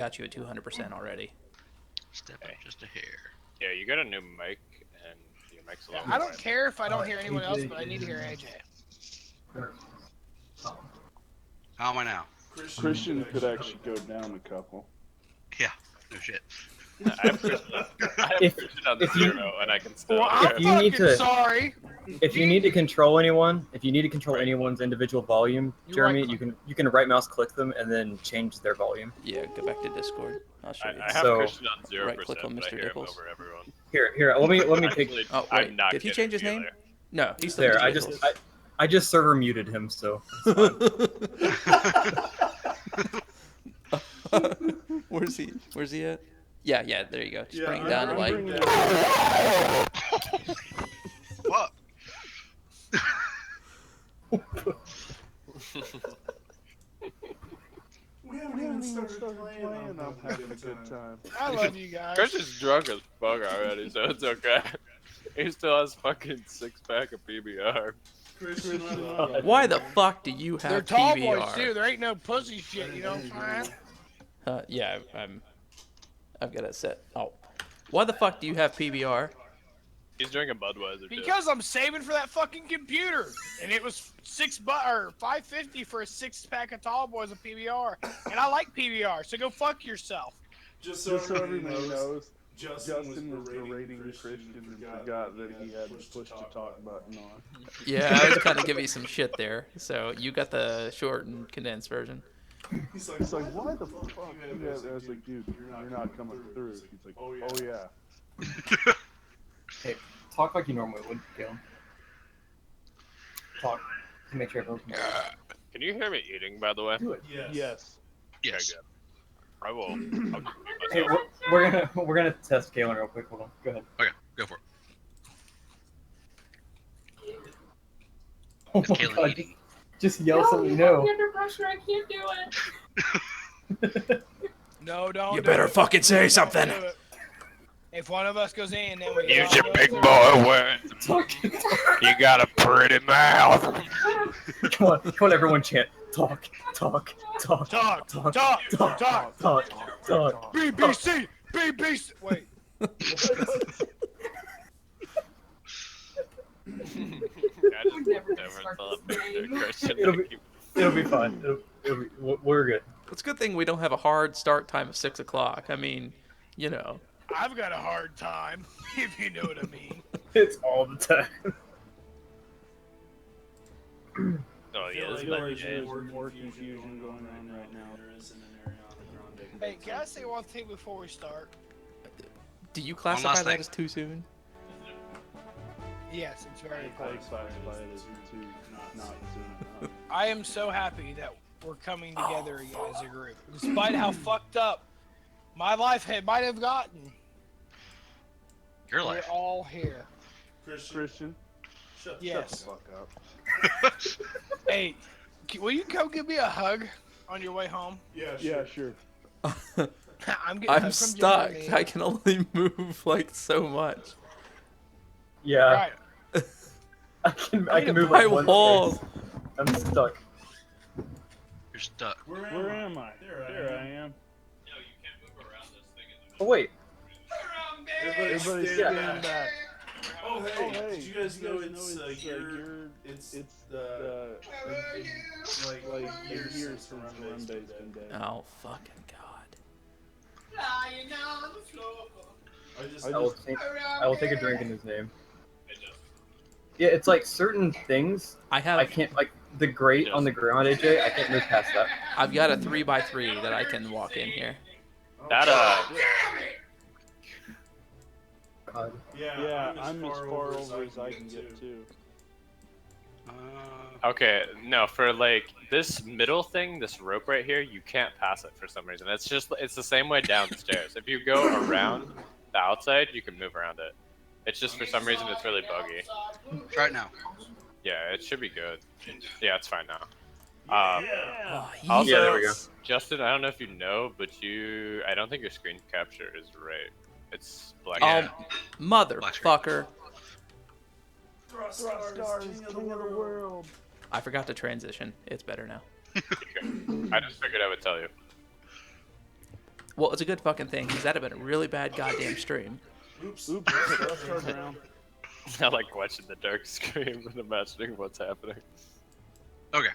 got you at 200% already. Step up just a hair. Yeah, you got a new mic, and your mic's a little I don't quiet. care if I don't hear anyone else, but I need to hear AJ. How am I now? Christian could actually go down a couple. Yeah, no shit. I have Christian on if you- 0, and I can still Well, hear I'm him. you need fucking to- sorry. If you need to control anyone, anyone's individual volume, You Jeremy, right-click. you can right mouse click them and then change their volume. Yeah, go back to Discord. I'll show you. I have So- Christian on 0%, right-click on but I Mr. hear him Nichols. over everyone. Here, let me pick. Actually, Oh, I'm wait, not did he kidding change his you name? either. No, he's still There, Mr. I just server muted him, so it's fine. Where's he at? Yeah, there you go. Just bring it down to I'm like. bringing it What? We haven't even started playing. I'm having a good time. I love you guys. Christian's drunk as fuck already, so it's okay. He still has fucking 6-pack of PBR. Christian, Why the fuck do you They're have tall PBR? boys too. There ain't no pussy shit, you know what I'm saying? Yeah, I've got it set. Oh, why the fuck do you have PBR? He's drinking Budweiser, too. Because I'm saving for that fucking computer, and it was $5.50 for a 6-pack of Tall Boys of PBR, and I like PBR, so go fuck yourself. just So so everybody everybody knows, knows, Justin was berating Christian and forgot that he had the push to talk button on. Yeah, I was kind of giving you some shit there. So you got the short and condensed version. He's like, It's like, why the fuck? I was like, dude, you're not coming through. He's like, oh yeah. Hey, talk like you normally would, Galen. Talk to make sure everyone can hear Can you hear me eating, by the way? you. Do it. yes. Yes. Yes. good. I will. I'll Hey, we're gonna test Galen real quick. Hold on. Go ahead. Okay, go for it. Oh Is my Galen God, eating? just yell so we know. Under pressure, I can't do it. No, don't. You do better it. fucking say Don't something. do it. If one of us goes in, then we Use all your go big in. boy words. Talk. You got a pretty mouth. Come on, everyone chant. Talk. Talk, talk, talk, talk. BBC, BBC. Wait. I just never thought Mr. Christian It'll be- would keep- It'll be fine. We're good. It's a good thing we don't have a hard start time of 6 o'clock. I mean, you know. I've got a hard time, if you know what I mean. It's all the time. Oh, yeah, this like might there's be it. more confusion going on right now. There is in an Ariana Grande. Hey, can I say one thing before we start? Do you last classify that thing. as too soon? Yes, it's very I important. classify it as too not soon enough. I am so happy that we're coming together again as a group. Despite how fucked up my life might have gotten, Your we're life. all here. Christian, shut the Yes. fuck up. Hey, will you come give me a hug on your way home? Yeah, Yeah, sure. I'm getting a I'm hug from stuck. Jeremy. I can only move like so much. Yeah, Right. I can Need move a like My one walls. space. I'm stuck. You're stuck. Where am I? There I am. Oh wait, Everybody's Stand standing back. back. Oh hey, Oh, hey, did you guys know it's your it's it's the like years years since since Run Run Bay's Bay's been been dead. dead. Oh fucking god. Lying on the floor. I will take a drink in his name. Yeah, it's like certain things I I have. can't like the grate on the ground, AJ. I can't move past that. I've got a 3x3 that I can walk in here. That, God. Yeah, I'm as far over as I can get too. okay, no, for like this middle thing, this rope right here, you can't pass it for some reason. It's the same way downstairs. If you go around the outside, you can move around it. It's just for some reason it's really buggy. Try it now. Yeah, it should be good. Yeah, it's fine now. Oh, Also, Yeah, there we go. Justin, I don't know if you know, but I don't think your screen capture is right. It's black. Oh, motherfucker. Thrustar is king of the world. I forgot to transition. It's better now. I just figured I would tell you. Well, it's a good fucking thing because that'd have been a really bad goddamn stream. Oops, let's start around. I like watching the dark screen and imagining what's happening. Okay.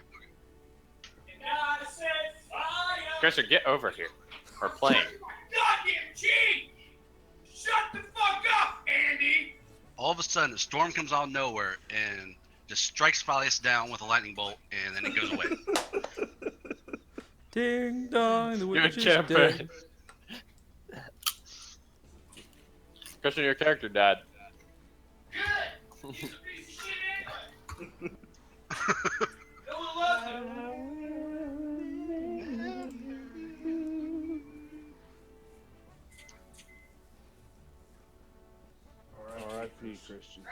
Christian, get over here. We're playing. Goddamn cheat! Shut the fuck up, Andy! All of a sudden, a storm comes out of nowhere and just strikes Phileas down with a lightning bolt, and then it goes away. Ding dong, the You're a witch is camper. dead. Christian, your character died. Good! He's a piece of shit anyway. No one loves him. R.I.P. Christian.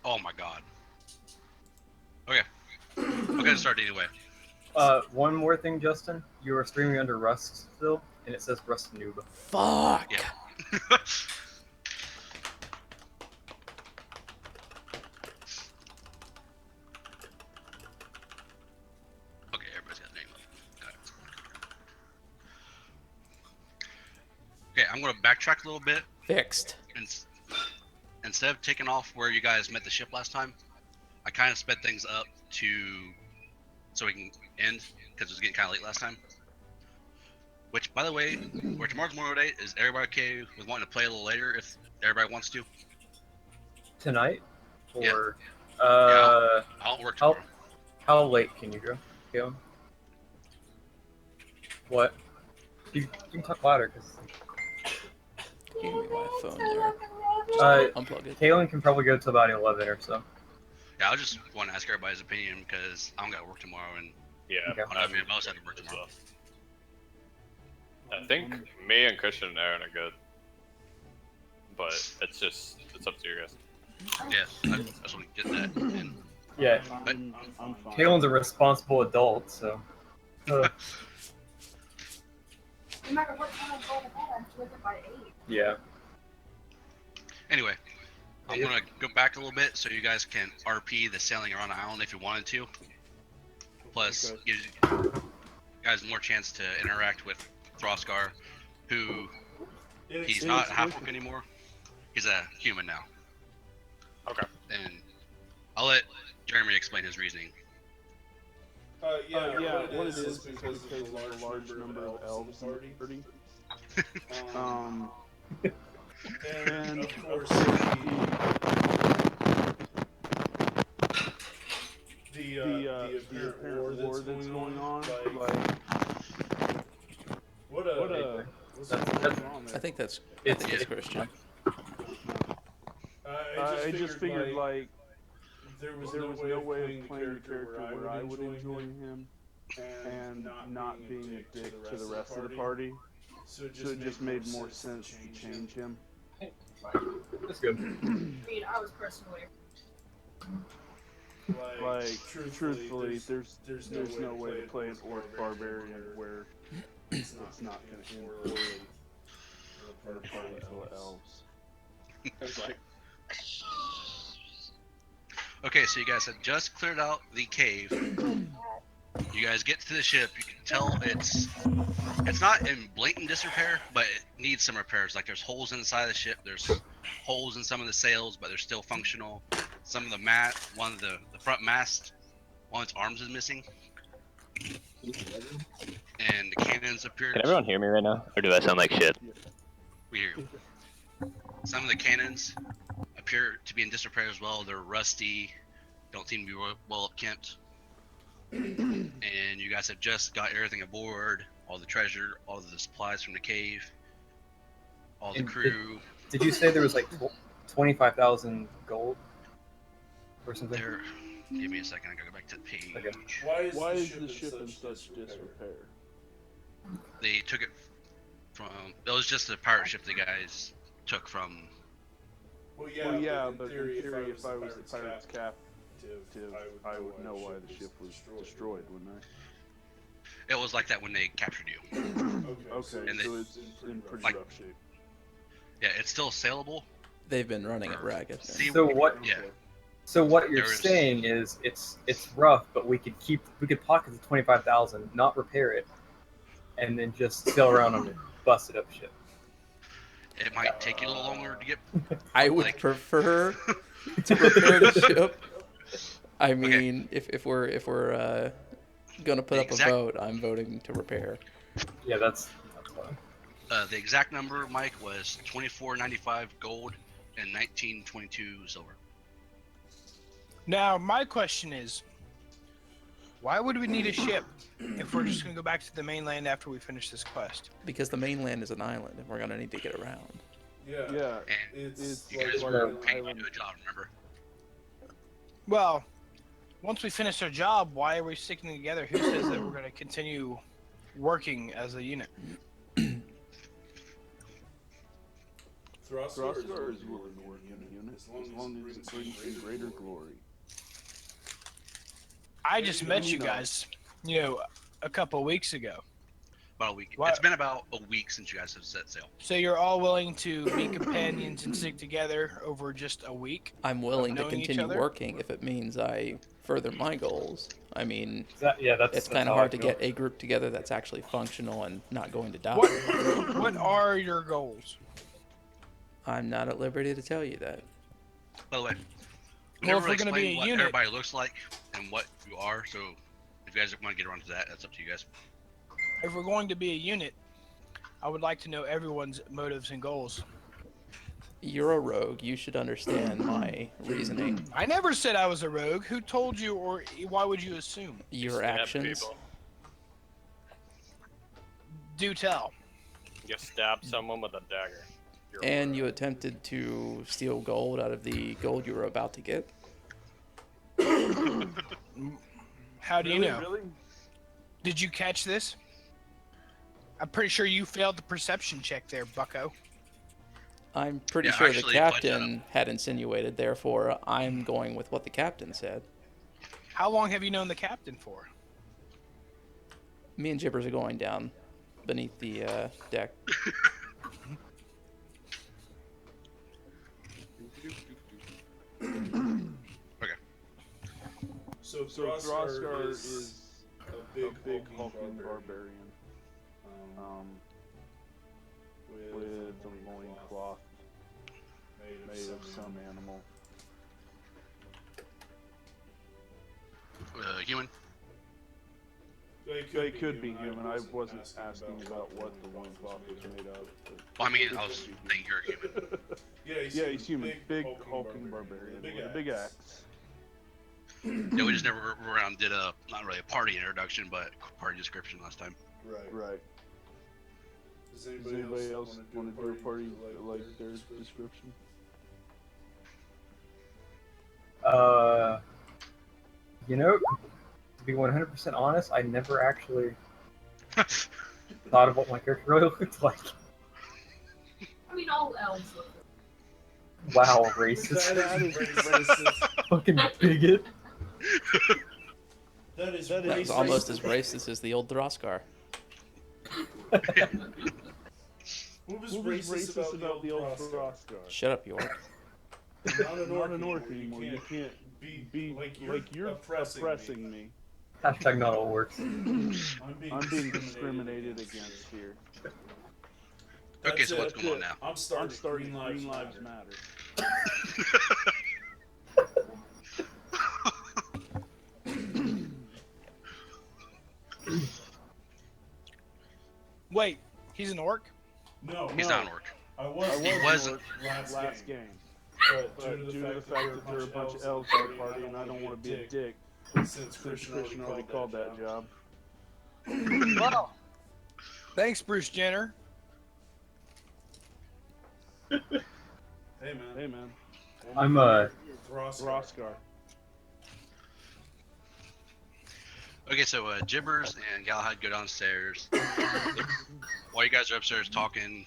Oh my god. Okay. I'm gonna start anyway. One more thing, Justin. You are streaming under Rust still, and it says Rust Noob. Fuck. Yeah. Okay, everybody's got a name. Got it. Okay, I'm gonna backtrack a little bit. Fixed. Instead of taking off where you guys met the ship last time, I kind of sped things up so we can end because it was getting kind of late last time. Which, by the way, where tomorrow's Memorial Day, is everybody okay with wanting to play a little later if everybody wants to? Tonight? Yeah. Or, I'll work how, tomorrow. how late can you go, Caleb? What? You can talk louder, because Give me my phone there. Unplug it. Kalen can probably go to about 11 or so. Yeah, I just want to ask everybody's opinion because I don't got to work tomorrow, and Yeah, Okay. I mean, most have to work tomorrow. I think me and Christian and Aaron are good. But it's up to you guys. Yeah, I just want to get that in. Yeah, I'm fine. Kalen's a responsible adult, so. No matter what time I go to bed, I have to wake up by 8. Yeah. Anyway, I'm gonna go back a little bit so you guys can RP the sailing around the island if you wanted to. Plus, gives you guys more chance to interact with Throskar, who he's not half orc anymore. He's a human now. Okay. And I'll let Jeremy explain his reasoning. Yeah, what it is because there's a large number of elves in the party. And of course the apparent war that's going on, like what's going on there? I think that's It's Christian. I just figured like there was no way of playing a character where I would enjoy him and not being a dick to the rest of the party. So it just made more sense to change him. That's good. I mean, I was personally. Like, truthfully, there's no way to play an orc barbarian where it's not going to end poorly for the party full of elves. Okay, so you guys have just cleared out the cave. You guys get to the ship. You can tell it's not in blatant disrepair, but it needs some repairs. Like there's holes inside the ship. There's holes in some of the sails, but they're still functional. Some of the one of the front mast, one of its arms is missing, and the cannons appear. Can everyone hear me right now? Or do I sound like shit? We hear you. Some of the cannons appear to be in disrepair as well. They're rusty, don't seem to be well upkept. And you guys have just got everything aboard, all the treasure, all the supplies from the cave, all the And crew. Did you say there was like 25,000 gold or something? There, give me a second, I gotta go back to the page. Okay. Why is the ship in such disrepair? They took it from, it was just a pirate ship the guys took from. Well, yeah, but in theory, if I was the pirate's captive, I would know why the ship was destroyed, wouldn't I? It was like that when they captured you. Okay, And so it's in pretty like- rough shape. Yeah, it's still saleable. They've been running it ragged. See, So what? yeah, So what you're There is- saying is it's rough, but we could pocket the 25,000, not repair it, and then just sail around on a busted up ship. It might take you a little longer to get. I would Like- prefer to repair the ship. I mean, if we're gonna put The up exact- a vote, I'm voting to repair. Yeah, that's fine. The exact number, Mike, was 24.95 gold and 19.22 silver. Now, my question is, why would we need a ship if we're just gonna go back to the mainland after we finish this quest? Because the mainland is an island, and we're gonna need to get around. Yeah. Yeah, And it's you guys like were an paid to island. do a job, remember? Well, once we finish our job, why are we sticking together? Who says that we're gonna continue working as a unit? Throskar Throskar is willing to work in a unit as long as it brings him greater glory. I just met you guys, a couple of weeks ago. About a week. Why- It's been about a week since you guys have set sail. So you're all willing to be companions and stick together over just a week? I'm willing to knowing each continue other? working if it means I further my goals. I mean, That's it's kind of hard to get a group together that's actually functional and not going to die. What are your goals? I'm not at liberty to tell you that. By the way, Well, never if really we're gonna be explained a what unit- everybody looks like and what you are. So if you guys want to get around to that, that's up to you guys. If we're going to be a unit, I would like to know everyone's motives and goals. You're a rogue. You should understand my reasoning. I never said I was a rogue. Who told you, or why would you assume? Your Stab actions. people. Do tell. You stab someone with a dagger. You're a And rogue. you attempted to steal gold out of the gold you were about to get. How do you know? Really? Did you catch this? I'm pretty sure you failed the perception check there, bucko. I'm pretty Yeah, sure actually, the but, captain had insinuated, therefore I'm going with what the captain said. How long have you known the captain for? Me and Jibbers are going down beneath the deck. So So Throskar is a a big, big hulking hulking barbarian. barbarian, with a loincloth made of some animal. Human. They could be human. I wasn't asking about what the loincloth was made of. Well, I mean, I was thinking you're a human. Yeah, he's human. Big hulking barbarian with a big axe. Yeah, we just never were around did a not really a party introduction, but party description last time. Right. Does Anybody else want to do a party like their description? To be 100% honest, I never actually thought of what my character really looked like. I mean, all elves look Wow, racist. That is racist. Fucking bigot. That is It's almost as racist as the old Throskar. What was What was racist about the old Throskar? Throskar? Shut up, York. Not Not an orc anymore. You can't be like you're oppressing me. Hashtag not all works. I'm being discriminated against here. Okay, so what's That's going on now? I'm starting Green Lives Matter. Wait, he's an orc? No, He's not an orc. I was He was an orc last last game. game. But But due to the fact that there are a bunch of elves at the party and I don't want to be a dick, Since Christian already called that job. Wow. Thanks, Bruce Jenner. Hey man. Hey man, I'm Throskar. Okay, so Jibbers and Galahad go downstairs. While you guys are upstairs talking,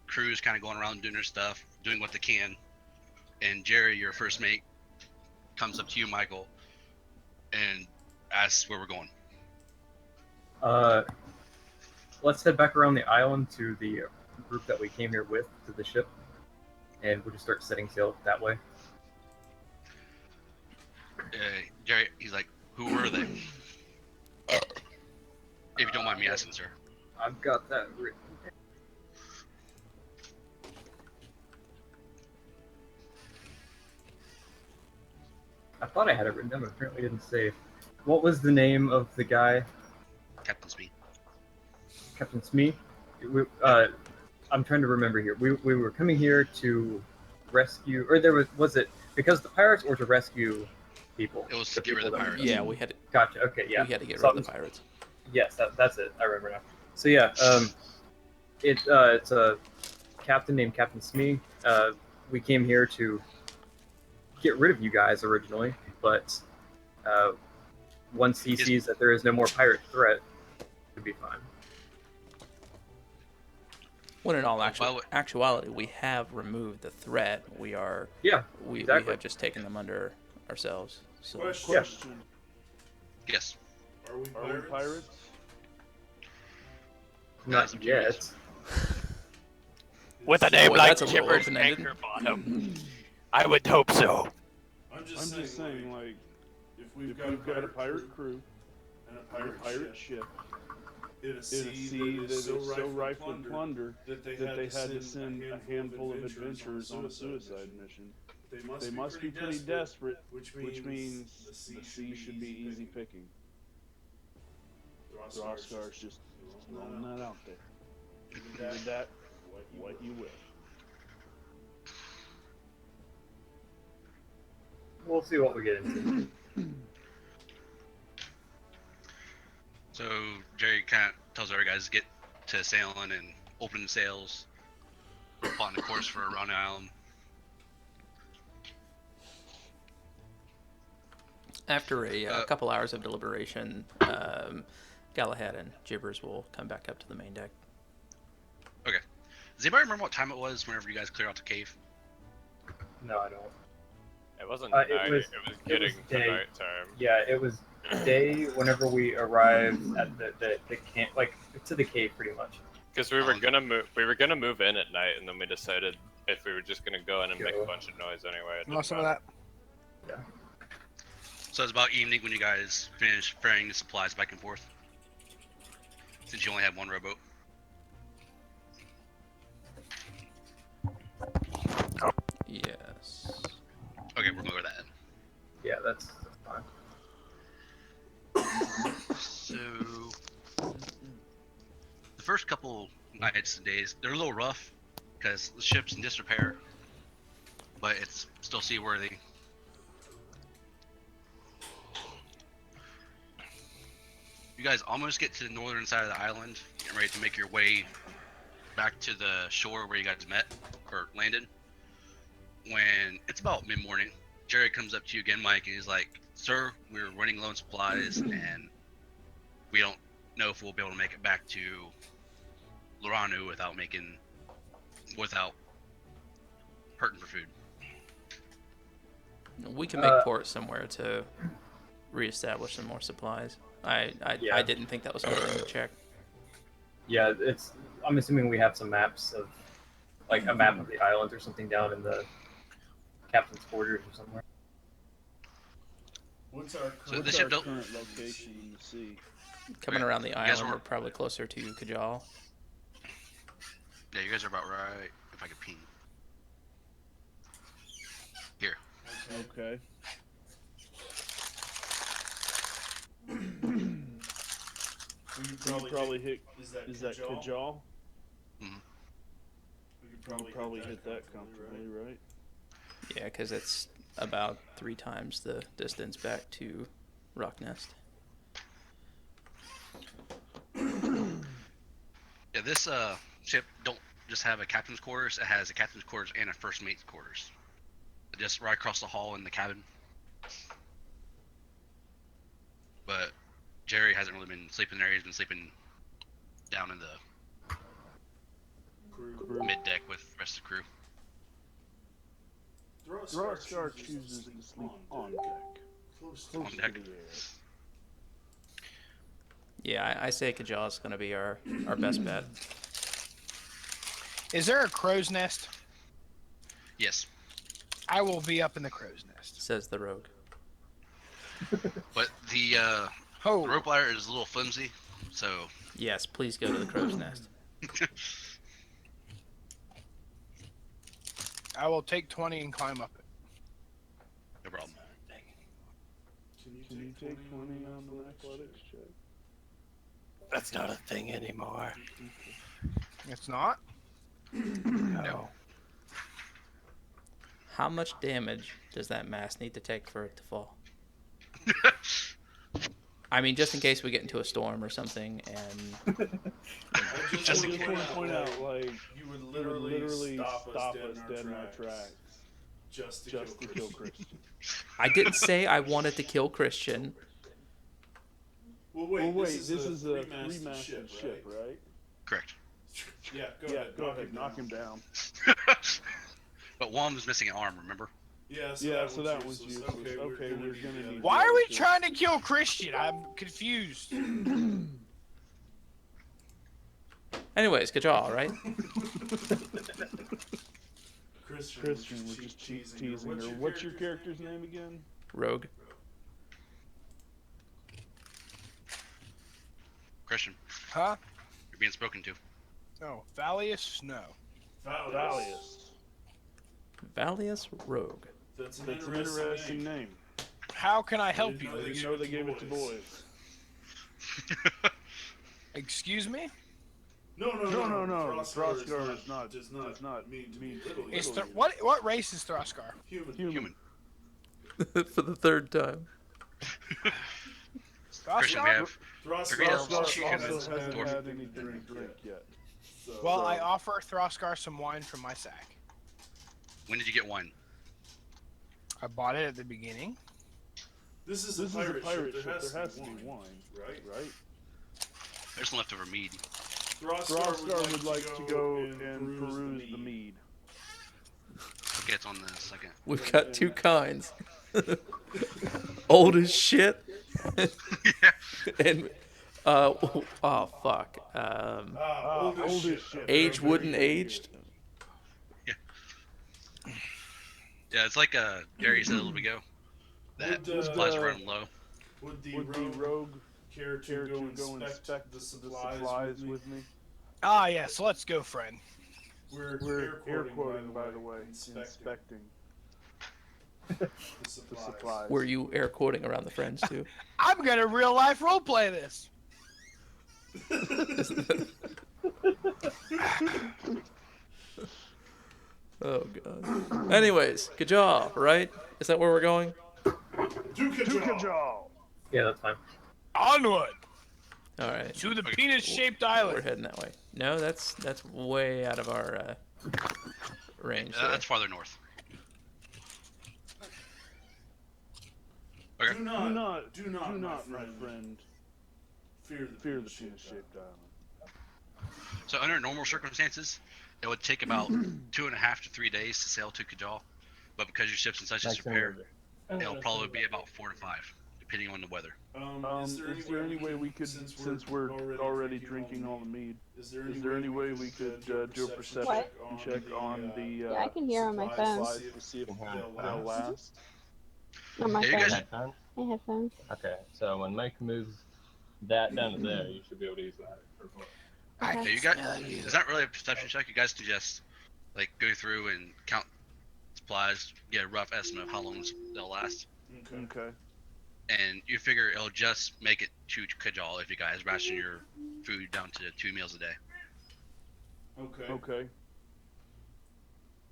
crew's kind of going around doing their stuff, doing what they can. And Jerry, your first mate, comes up to you, Michael, and asks where we're going. Let's head back around the island to the group that we came here with, to the ship, and we'll just start setting sail that way. Jerry, he's like, who were they? If you don't mind me asking, sir. I've got that written. I thought I had it written down, but apparently didn't save. What was the name of the guy? Captain Speed. Captain Smee? I'm trying to remember here. We were coming here to rescue, or there was it because of the pirates or to rescue people? It was to get rid of the people that- pirates. Yeah, we had to, Gotcha. Okay, yeah. we had to get So rid of the pirates. Yes, that's it. I remember now. So yeah, it's a captain named Captain Smee. We came here to get rid of you guys originally, but once he sees that there is no more pirate threat, it'll be fine. When in all Well, actuality, we have removed the threat. We are, Yeah, we exactly. have just taken them under ourselves. So Question. Yes. Are we pirates? Not I'm yet. With a name Boy, like that's a little Chipper's open-ended. Anchor Bottom, I would hope so. I'm just saying, like, if we've got a pirate crew and a pirate ship in a sea that is so rife with plunder that they had to send a handful of adventurers on a suicide mission, they must be pretty desperate, which means the sea should be easy picking. Throskar's just throwing that out there. Give that what you will. We'll see what we get into. So Jerry kind of tells our guys to get to sailing and open sails. We're plotting a course for Ronnie Island. after a couple hours of deliberation, Galahad and Gibbers will come back up to the main deck. Okay. Does anybody remember what time it was whenever you guys cleared out the cave? No, I don't. It wasn't It night. was- It was it getting was to day. nighttime. Yeah, it was day whenever we arrived at the camp, like to the cave, pretty much. Because we were gonna move in at night, and then we decided if we were just gonna go in and make a Go. bunch of noise anyway. it Want didn't some of matter. that? So it's about evening when you guys finished ferrying the supplies back and forth. Since you only had one rowboat. Yes. Okay, we're going to that. Yeah, that's fine. So the first couple nights and days, they're a little rough because the ship's in disrepair, but it's still seaworthy. You guys almost get to the northern side of the island and ready to make your way back to the shore where you guys met or landed. When it's about mid-morning, Jerry comes up to you again, Mike, and he's like, "Sir, we're running low on supplies, and we don't know if we'll be able to make it back to Loranu without hurting for food." We can make port somewhere to reestablish some more supplies. I Yeah. didn't think that was something to check. Yeah, it's. I'm assuming we have some maps of, like a map of the island or something down in the captain's quarters or somewhere. What's our So the ship don't- current location in the sea? Coming Right. around the You guys island, were- we're probably closer to Kajal. Yeah, you guys are about right. If I could ping. Here. Okay. We could probably hit. Is that Kajal? Mhm. We could probably hit that comfortably, right? Yeah, because it's about 3 times the distance back to Rocknest. Yeah, this ship don't just have a captain's quarters. It has a captain's quarters and a first mate's quarters. Just right across the hall in the cabin. But Jerry hasn't really been sleeping there. He's been sleeping down in the mid deck with the rest of the crew. Throskar chooses to sleep on deck, close On to deck. the air. Yeah, I say Kajal is going to be our best bet. Is there a crow's nest? Yes, I will be up in the crow's nest. Says the rogue. but the Oh, rope ladder is a little flimsy, so Yes, please go to the crow's nest. I will take 20 and climb up it. No problem. Can you take 20 on the athletics check? That's not a thing anymore. It's not? No. How much damage does that mass need to take for it to fall? I mean, just in case we get into a storm or something, and I Just just to want to point out, like, you would literally stop us dead in our tracks just to kill Christian. I didn't say I wanted to kill Christian. Well, wait, this is a three-masted ship, right? Correct. Yeah, go ahead, knock him down. But one was missing an arm, remember? Yeah, so that was useless. Okay, we're gonna need. Why are we trying to kill Christian? I'm confused. Anyways, Kajal, right? Christian was just teasing her. What's your character's name again? Rogue. Christian, Huh? you're being spoken to. No. Valius Snow. Valius. Valius Rogue. That's an interesting name. How can I help you? You know they gave it to boys. Excuse me? No. Throskar does not mean to be little. Is what race is Throskar? Human. For the third time. Christian, we Throskar? have Throskar elves, also chickens, hasn't dwarf. had anything to drink yet. Well, I offer Throskar some wine from my sack. When did you get wine? I bought it at the beginning. This is a pirate ship. There has to be wine, right? There's some leftover mead. Throskar would like to go and peruse the mead. Okay, it's on the second. We've got two kinds. Old as shit. And oh fuck. Old as shit. Aged wooden aged. Yeah, it's like Gary said a little bit ago. That supplies are running low. Would the rogue care to go inspect the supplies with me? Ah, yes. Let's go, friend. We're air quoting, by the way, inspecting the supplies. Were you air quoting around the friends too? I'm gonna real life roleplay this. Oh god. Anyways, Kajal, right? Is that where we're going? To Kajal. Yeah, that's fine. Onward All right. to the penis-shaped We're island. heading that way. No, that's way out of our range. there. That's farther north. Okay. Do not, my friend. Fear the penis-shaped island. So under normal circumstances, it would take about 2.5 to 3 days to sail to Kajal, but because your ship's in such disrepair, it'll probably be about 4 to 5, depending on the weather. Is there any way we could, since we're already drinking all the mead, is there any way we could do a perception check on the Yeah, I can hear on my phone. supplies to see if they'll last? On my Yeah, you phone. guys- I have phones. Okay, so when Mike moves that down to there, you should be able to use that. Yeah, you guys, it's not really a perception check. You guys can just like go through and count supplies, get a rough estimate of how long they'll last, Okay. and you figure it'll just make it to Kajal if you guys ration your food down to 2 meals a day. Okay.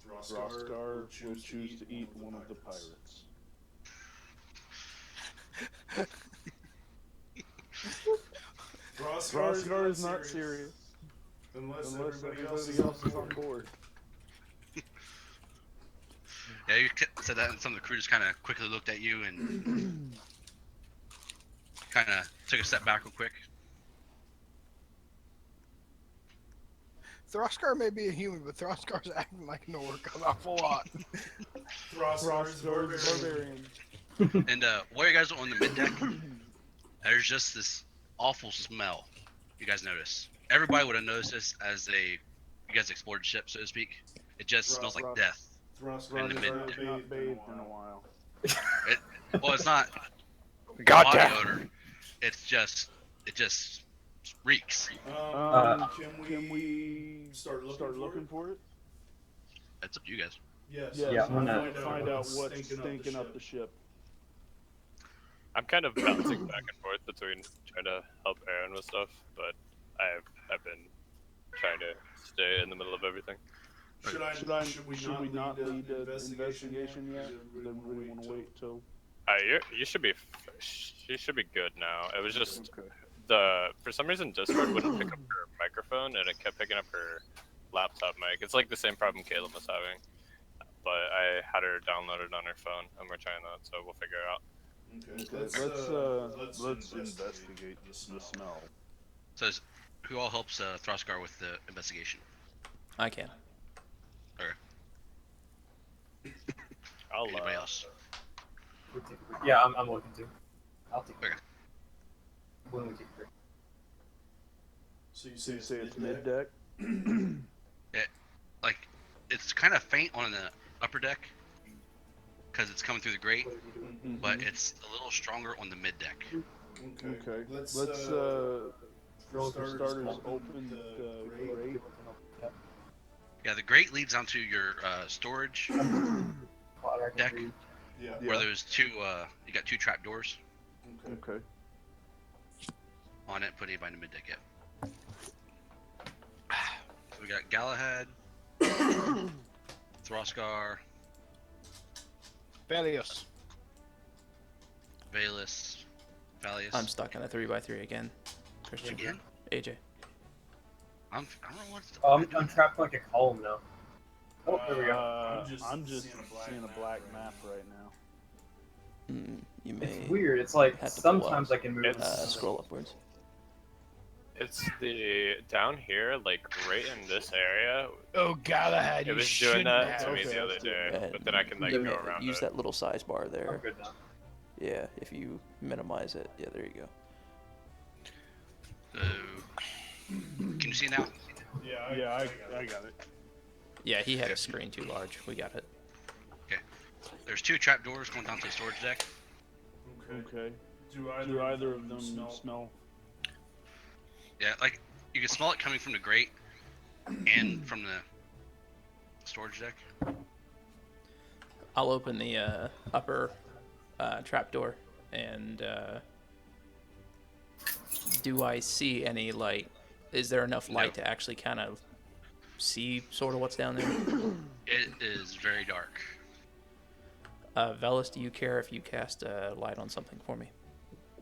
Throskar will choose to eat one of the pirates. Throskar is not serious. Unless everybody else is on board. Yeah, you said that, and some of the crew just kind of quickly looked at you and kind of took a step back real quick. Throskar may be a human, but Throskar's acting like an orc an awful lot. Throskar is barbarian. And while you guys are on the mid deck, there's just this awful smell. You guys notice. Everybody would have noticed this as you guys explored the ship, so to speak. It just smells like death. Throskar has not bathed in a while. Well, it's not God body damn. odor. It's just reeks. Can we start looking for it? That's up to you guys. Yeah, I'm gonna find out what's stinking up the ship. I'm kind of bouncing back and forth between trying to help Aaron with stuff, but I've been trying to stay in the middle of everything. Should we not lead the investigation yet? Or do we want to wait till? You should be good now. It was just for some reason Discord wouldn't pick up her microphone and it kept picking up her laptop mic. It's like the same problem Caleb was having, but I had her downloaded on her phone and we're trying that, so we'll figure it out. Okay. Let's investigate the smell. So who all helps Throskar with the investigation? I can. Okay. Anybody else? Yeah, I'm looking to. I'll take it. Okay. When we take it. So you say it's mid deck? Like, it's kind of faint on the upper deck because it's coming through the grate, but it's a little stronger on the mid deck. Okay. Let's for starters open the grate. Yeah, the grate leads onto your storage deck, where there's two. You got two trap doors Okay. on it. Put anybody in the mid deck yet? So we got Galahad, Throskar, Valius. Valus, Valius. I'm stuck in a 3x3 again. Christian. Again? AJ. I don't know what's. I'm trapped like a column now. Oh, there we go. I'm just seeing a black map right now. You may. It's weird. It's like have to sometimes I can move. scroll upwards. It's the down here, like right in this area. Oh, Galahad, It was doing that to me the other day, but then I can like go around Use it. that little size bar there. I'm good now. Yeah, if you minimize it. Yeah, there you go. Can you see now? Yeah, I got it. Yeah, he had a screen too large. We got it. Okay. There's two trap doors going down to the storage deck. Okay. Do either of them smell? Yeah, like you can smell it coming from the grate and from the storage deck. I'll open the upper trap door and do I see any light? Is there enough light to actually kind of see sort of what's down there? It is very dark. Velis, do you care if you cast a light on something for me?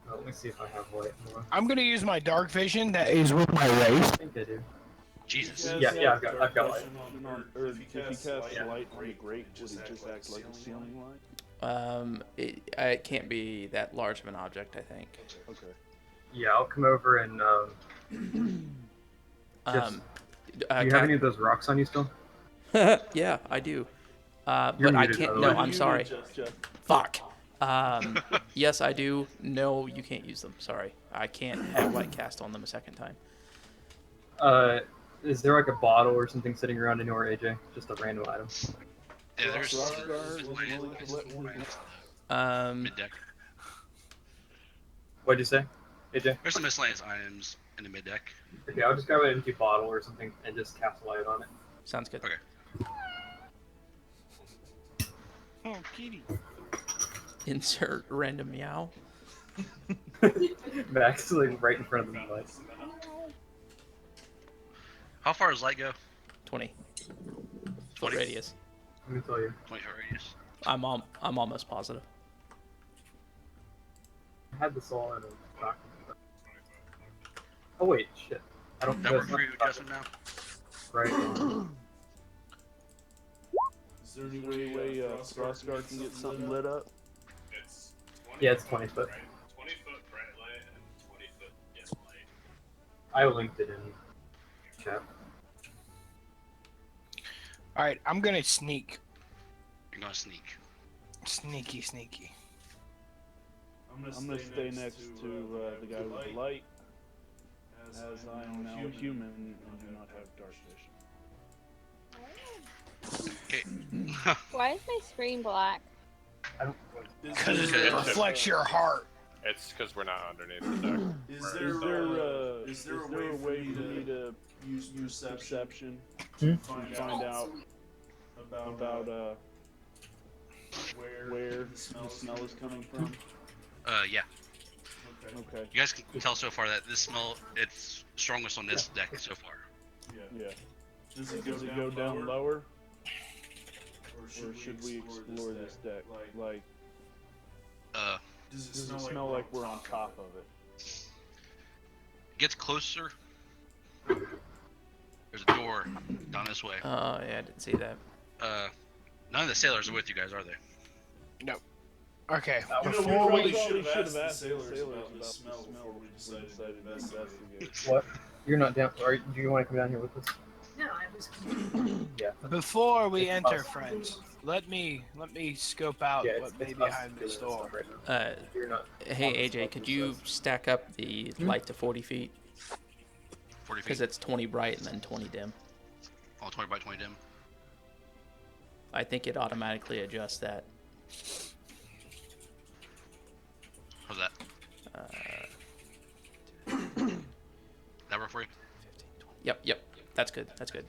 Let me see if I have light more. I'm gonna use my dark vision that is with my race. I think I do. Jesus. Yeah, I've got light. Or if he casts light on the grate, would it just act like a ceiling light? It can't be that large of an object, I think. Okay. Yeah, I'll come over and do you have any of those rocks on you still? Yeah, I do. But You're I muted, can't. by the No, way. I'm sorry. Fuck. Yes, I do. No, you can't use them. Sorry, I can't have light cast on them a second time. Is there like a bottle or something sitting around anywhere, AJ? Just a random item. Yeah, there's mid deck. What'd you say, AJ? There's some miscellaneous items in the mid deck. Okay, I'll just grab an empty bottle or something and just cast light on it. Sounds good. Okay. Oh, kitty. Insert random meow. Max is like right in front of the light. How far does light go? 20 foot 20? radius. Let me tell you. 20 foot radius. I'm almost positive. I had this all in a document. Oh wait, shit. I don't That work for you, Justin, now? Right. Is there any way Throskar can get something lit up? Yeah, it's 20 foot. 20 foot bright light and 20 foot dim light. I linked it in chat. Alright, I'm gonna sneak. You're gonna sneak. Sneaky, sneaky. I'm gonna stay next to the guy with the light, as I am now a human and do not have dark vision. Okay. Why is my screen black? Because it reflects your heart. It's because we're not underneath the deck. Is there a way for me to use perception Hmm? to find out about where the smell is coming from? Yeah. Okay. You guys can tell so far that this smell, it's strongest on this deck so far. Yeah. Does it go down lower? Or should we explore this deck? Like, does it smell like we're on top of it? Gets closer. There's a door down this way. Oh, yeah, I didn't see that. None of the sailors are with you guys, are they? No. Okay. We probably should have asked the sailors about the smell before we decided to investigate. What? You're not down. Or do you want to come down here with us? No, I was. Yeah. Before we It's enter, us. friends, let me scope out Yeah, what it's may us be behind doing this door. stuff right now. You're not. Hey, AJ, could you stack up the light to 40 feet? 40 feet. Because it's 20 bright and then 20 dim. Oh, 20 by 20 dim. I think it automatically adjusts that. How's that? That work for you? Yep. That's good. That's good.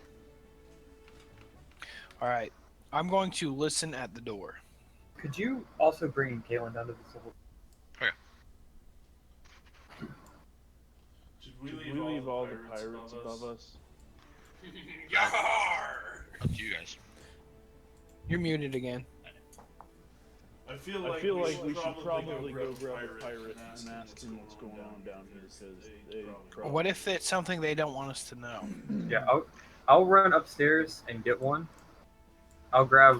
All right. I'm going to listen at the door. Could you also bring Kalen down to this level? Should we leave all the pirates above us? Up to you guys. You're muted again. I feel like we should probably go grab a pirate and ask him what's going on down here because they probably... What if it's something they don't want us to know? Yeah, I'll run upstairs and get one. I'll grab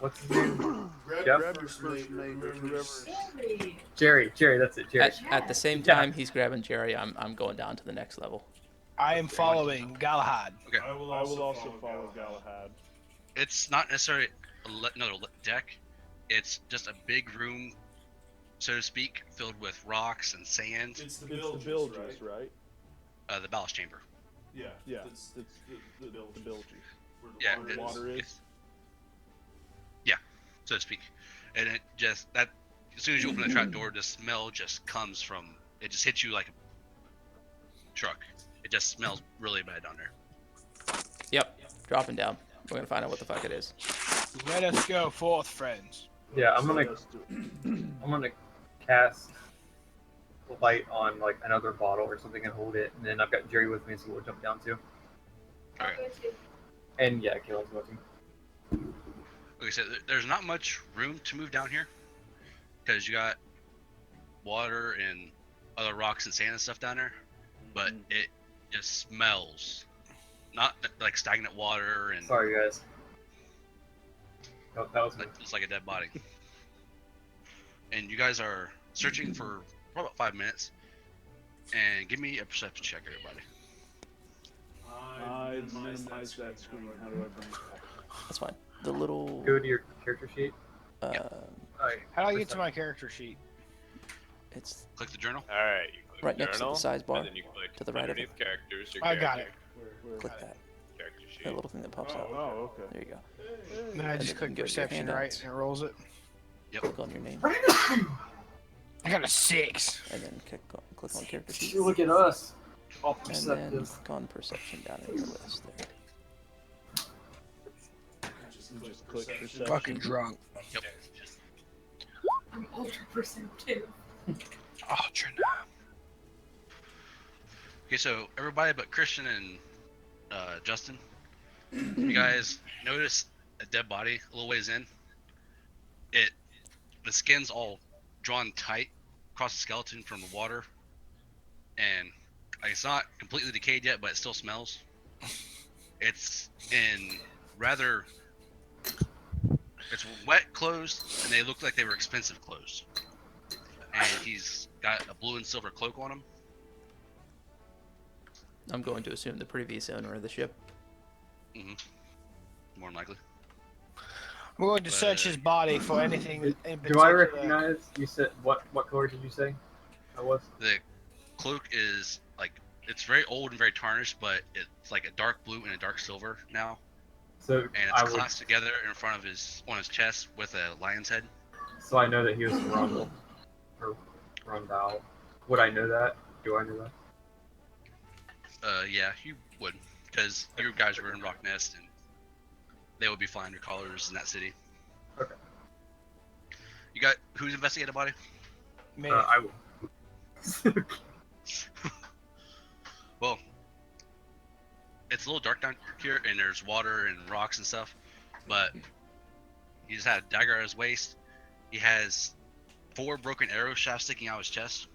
what's his name? Jeff? Grab your first name, whoever. Jerry, that's it, Jerry. At the same time he's grabbing Jerry, I'm going down to the next level. I am following Galahad. Okay. I will also follow Galahad. It's not necessarily another deck. It's just a big room, so to speak, filled with rocks and sand. It's the bilges, right? The ballast chamber. Yeah. It's the bilges. Yeah, Where the water is. Yeah, so to speak. And it just that as soon as you open the trap door, the smell just comes from it. Just hits you like a truck. It just smells really bad down there. Yep, dropping down. We're gonna find out what the fuck it is. Let us go forth, friends. Yeah, I'm gonna cast light on like another bottle or something and hold it, and then I've got Jerry with me, so we'll jump down too. Alright. And yeah, Kalen's watching. Like I said, there's not much room to move down here because you got water and other rocks and sand and stuff down there, but it just smells. Not like stagnant water and Sorry, guys. Oh, that was me. it's like a dead body. And you guys are searching for probably about 5 minutes. And give me a perception check, everybody. I minimize that screen. How do I bring it back? That's fine. The little Go to your character sheet. How do I get to my character sheet? It's Click the journal. All right, you click right next to journal, the size bar and then you click to the right of it. underneath characters. Your I got character, it. Click that. Character sheet. That little thing that pops out. Oh, okay. There you go. Then I And just then click you can go to your perception, right, handouts. and it rolls it. Click on your name, I got a 6. and then click on character sheet, Look at us. All and then perceptive. click on perception down in your list there. Just click perception. Fucking drunk. Yep. I'm ultra perceptive. Ultra. Okay, so everybody but Christian and Justin, you guys notice a dead body a little ways in. The skin's all drawn tight across the skeleton from the water, and it's not completely decayed yet, but it still smells. It's in rather, it's wet clothes, and they look like they were expensive clothes. And he's got a blue and silver cloak on him. I'm going to assume the previous owner of the ship. More than likely. I'm going to search his body for anything in particular. Do I recognize? You said what? What color did you say? I was. The cloak is like, it's very old and very tarnished, but it's like a dark blue and a dark silver now, So and I it's would. clasped together in front of on his chest with a lion's head. So I know that he was from Rumble. Rondal. Would I know that? Do I know that? Yeah, you would, because you guys were in Rock Nest, and they would be flying your colors in that city. Okay. You got who's investigated the body? Me. I will. Well, it's a little dark down here, and there's water and rocks and stuff, but he just had a dagger at his waist. He has 4 broken arrow shafts sticking out his chest.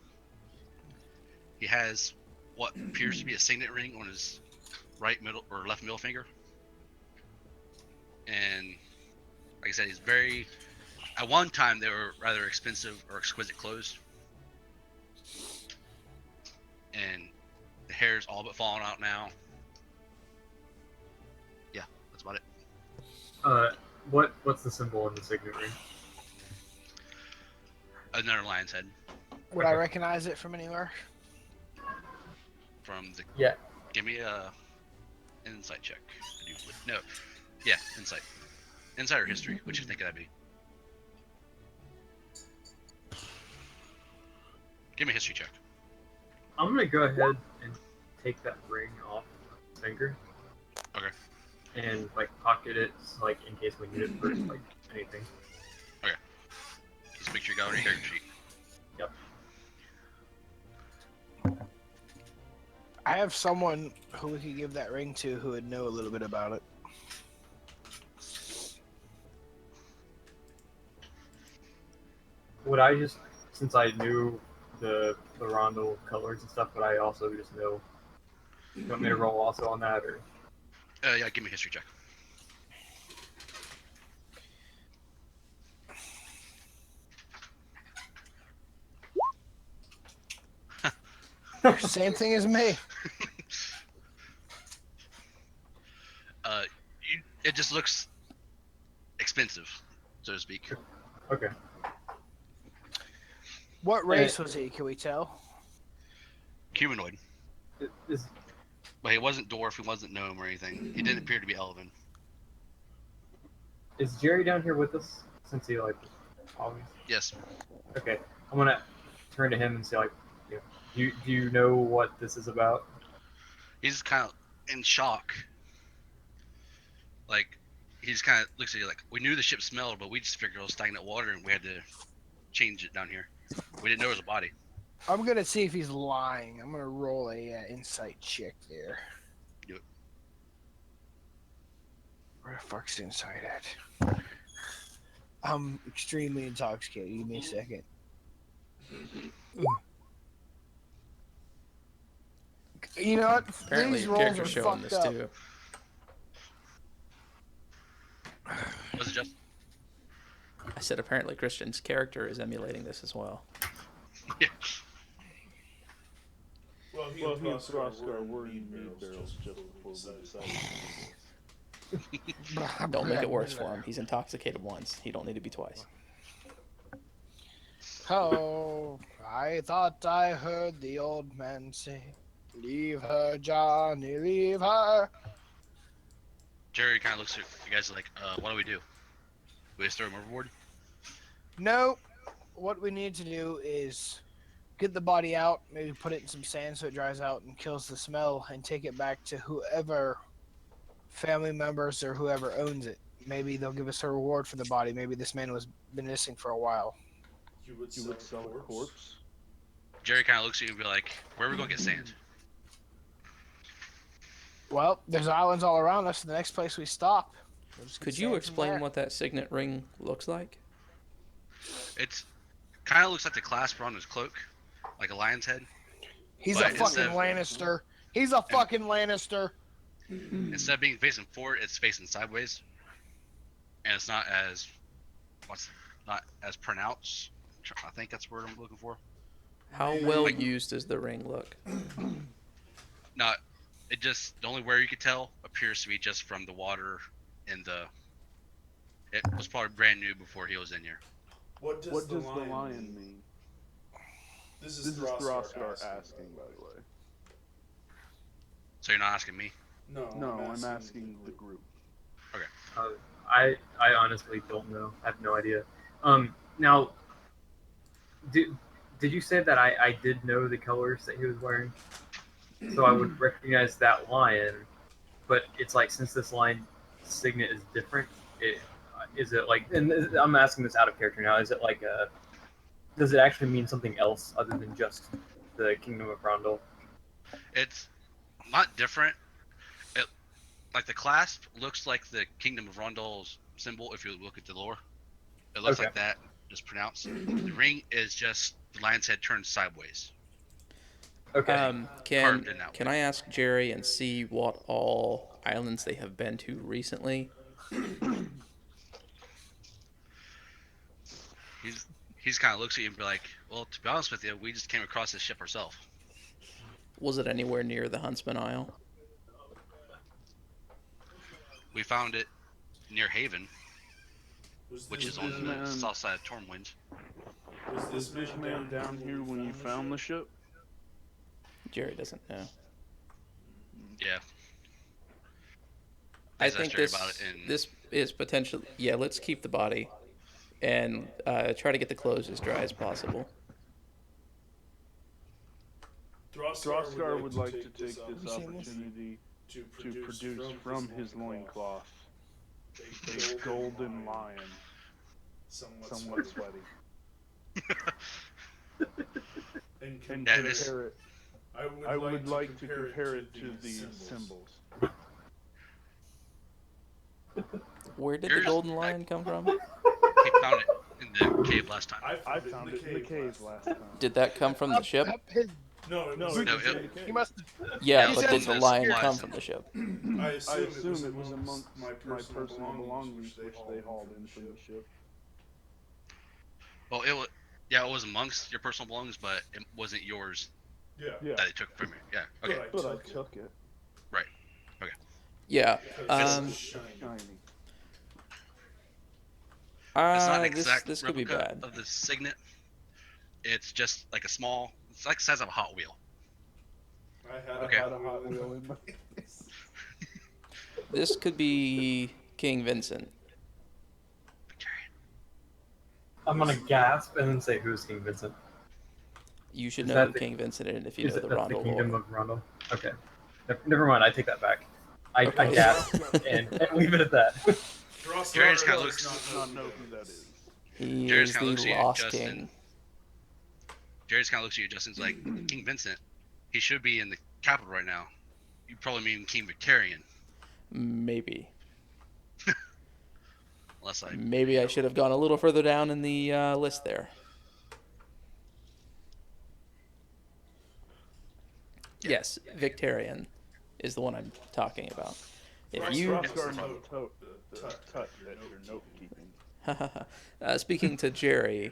He has what appears to be a signet ring on his right middle or left middle finger. And like I said, he's very, at one time they were rather expensive or exquisite clothes. And the hair's all but falling out now. Yeah, that's about it. What's the symbol in the signet ring? Another lion's head Would I recognize it from anywhere? from the. Yeah. Give me a insight check. No, yeah, insight. Insight or history? What do you think that'd be? Give me a history check. I'm gonna go ahead and take that ring off my finger. Okay. And like pocket it, like in case we need it for like anything. Okay. Just make sure you got it on your character sheet. Yep. I have someone who we could give that ring to who would know a little bit about it. Would I just, since I knew the Rondel colors and stuff, would I also just know? You want me to roll also on that, or? Yeah, give me a history check. Same thing as me. It just looks expensive, so to speak. Okay. What race was he? Can we tell? Humanoid. Is But he wasn't dwarf, he wasn't gnome or anything. He didn't appear to be elven. Jerry down here with us? Since he like always. Yes. Okay. I'm gonna turn to him and say like, do you know what this is about? He's kind of in shock. Like, he's kind of looks at you like, we knew the ship smelled, but we just figured it was stagnant water and we had to change it down here. We didn't know it was a body. I'm gonna see if he's lying. I'm gonna roll a insight check there. Do it. Where the fuck's the insight at? I'm extremely intoxicated. Give me a second. You know what? Apparently, These your rolls are character's showing fucked this up. too. Was it just? I said apparently Christian's character is emulating this as well. Yeah. Well, he and Throskar were in mead barrels just before we decided. Don't make it worse for him. He's intoxicated once. He don't need to be twice. Oh, I thought I heard the old man say, "Leave her, Johnny, leave her." Jerry kind of looks at you guys like, what do we do? We just throw him overboard? No, what we need to do is get the body out, maybe put it in some sand so it dries out and kills the smell, and take it back to whoever family members or whoever owns it. Maybe they'll give us a reward for the body. Maybe this man was been missing for a while. You would sell a corpse? Jerry kind of looks at you and be like, where are we going to get sand? Well, there's islands all around us. The next place we stop. we'll just get Could you sand from explain there. what that signet ring looks like? It's kind of looks like the clasp on his cloak, like a lion's head. He's but a fucking Lannister. He's a fucking Lannister. Instead of being facing forward, it's facing sideways, and it's not as not as pronounced. I think that's the word I'm looking for. How well used does the ring look? Not. It just the only where you could tell appears to be just from the water in the. It was probably brand new before he was in here. What does the lion mean? This is Throskar asking, by the way. So you're not asking me? No, I'm asking the group. Okay. I honestly don't know. I have no idea. Now, did you say that I did know the colors that he was wearing? So I would recognize that lion, but it's like since this lion signet is different, is it like? And I'm asking this out of character now. Is it like a? Does it actually mean something else other than just the Kingdom of Rondel? It's not different. Like the clasp looks like the Kingdom of Rondel's symbol if you look at the lore. It looks like that, just pronounced. The ring is just the lion's head turned sideways. Okay. Can I ask Jerry and see what all islands they have been to recently? He's kind of looks at you and be like, well, to be honest with you, we just came across this ship ourselves. Was it anywhere near the Huntsman Isle? We found it near Haven, which is on the south side of Tormwind. Was this man down here when you found the ship? Jerry doesn't know. Yeah. I think this is potentially... Yeah, let's keep the body and try to get the clothes as dry as possible. Droskar would like to take this opportunity to produce from his loincloth a golden lion, somewhat sweaty. and compare it. I would like to compare it to these symbols. Where did the golden lion come from? He found it in the cave last time. I found it in the cave last time. Did that come from the ship? No, He must. Yeah, He but said did the this lion last come time. from the ship? I assume it was amongst my personal belongings which they hauled in from the ship. Well, it was amongst your personal belongings, but it wasn't yours. Yeah. That they took from you. Yeah. Okay. But I took it. Right. Okay. Yeah. Shiny. It's not an this exact could be replica bad. of the signet. It's just like a small. It's like the size of a Hot Wheel. I had a Hot Wheel in my face. This could be King Vincent. I'm gonna gasp and then say, "Who's King Vincent?" You should Is know that who the- King Vincent is if you Is know it the that's the Rondel Kingdom lore. of Rondel? Okay. Never mind. I take that back. I Okay. gasp and leave it at that. Jerry just kind of looks. Does not know who that is. He Jared's is kinda the looks at you, Lost Justin. King. Jerry just kind of looks at you. Justin's like, King Vincent. He should be in the capital right now. You probably mean King Victorian, Maybe. unless I. Maybe I should have gone a little further down in the list there. Yes, Victorian is the one I'm talking about. If you Droskar no touch at your note keeping. speaking to Jerry,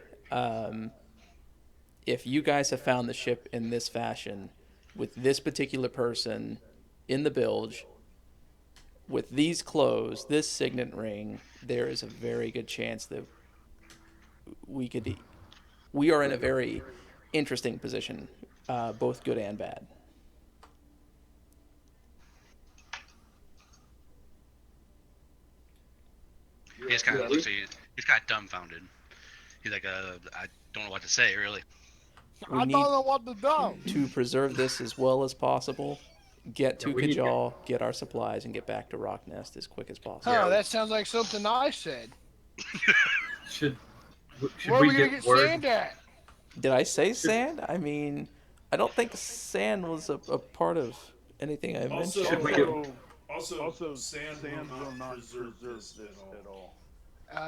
if you guys have found the ship in this fashion, with this particular person in the bilge, with these clothes, this signet ring, there is a very good chance that we are in a very interesting position, both good and bad. He just kind of looks at you. He's kind of dumbfounded. He's like, I don't know what to say, really. We I need don't know what to do. to preserve this as well as possible, get to Yeah, we need to- Kajal, get our supplies, and get back to Rocknest as quick as possible. Oh, that sounds like something I said. Should Where are we we gonna get get word? sand at? Did I say sand? I mean, I don't think sand was a part of anything I mentioned. Should we get- Also, sand will not preserve this at all.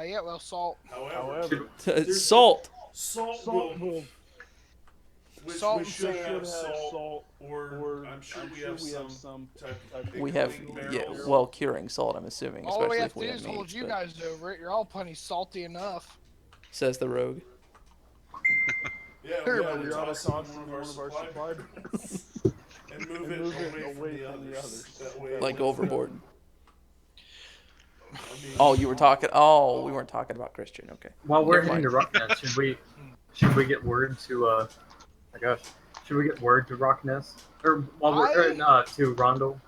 Yeah, well, salt. However, Salt. salt will. Salt We and should sand. have salt, or I'm sure we have some type of We have, yeah, well, curing salt, I'm assuming, All we especially have if to we do have is hold meat, you but- guys over it. You're all plenty salty enough. says the rogue. Yeah, Sure, we but ought to you're toss toss in in one of our supply barrels and move it away from the others. That way Like it- overboard. I mean, Oh, you were talking. Oh, we weren't talking about Christian. Okay. While we're Never heading to Rocknest, should we get word to my gosh, should we get word to Rocknest or while we're to Rondel?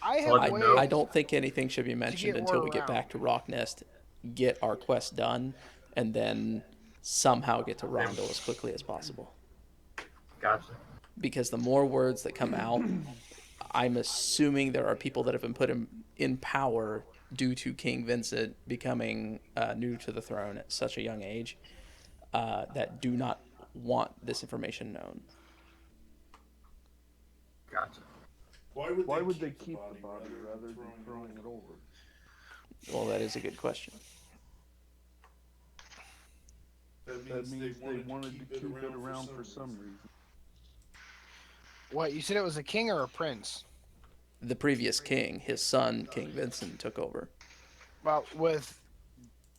I Let have them ways. know. I don't think anything should be mentioned get until word we get around. back to Rocknest, get our quest done, and then somehow get to Rondel as quickly as possible. Gotcha. Because the more words that come out, I'm assuming there are people that have been put in power due to King Vincent becoming new to the throne at such a young age that do not want this information known. Gotcha. Why would they keep the body rather than throwing it over? Well, that is a good question. That means they wanted to keep it around for some reason. What, you said it was a king or a prince? The previous king, his son, King Vincent, took over. Well, with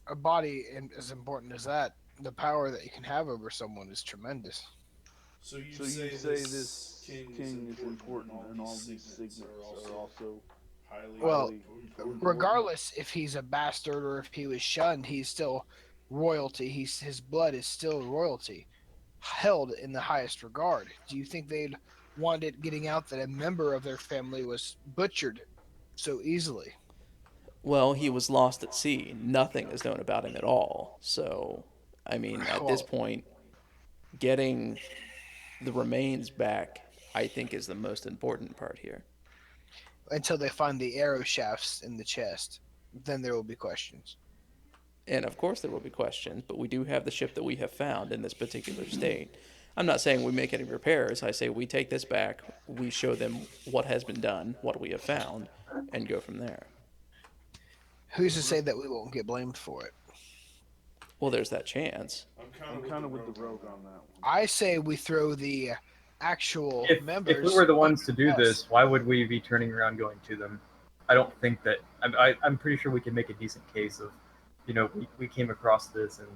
a body as important as that, the power that you can have over someone is tremendous. So you say this king is important, and all these signets are also Well, highly regardless if he's a bastard or if he was shunned, he's still royalty. His blood is still royalty, held in the highest regard. Do you think they'd want it getting out that a member of their family was butchered so easily? Well, he was lost at sea. Nothing is known about him at all. So, I mean, at this point, getting the remains back, I think, is the most important part here. Until they find the arrow shafts in the chest, then there will be questions. And of course there will be questions, but we do have the ship that we have found in this particular state. I'm not saying we make any repairs. I say we take this back, we show them what has been done, what we have found, and go from there. Who's to say that we won't get blamed for it? Well, there's that chance. I'm kind of with the rogue on that one. I say we throw the actual members. If we were the ones to do Yes. this, why would we be turning around going to them? I don't think that. I'm pretty sure we can make a decent case of, we came across this and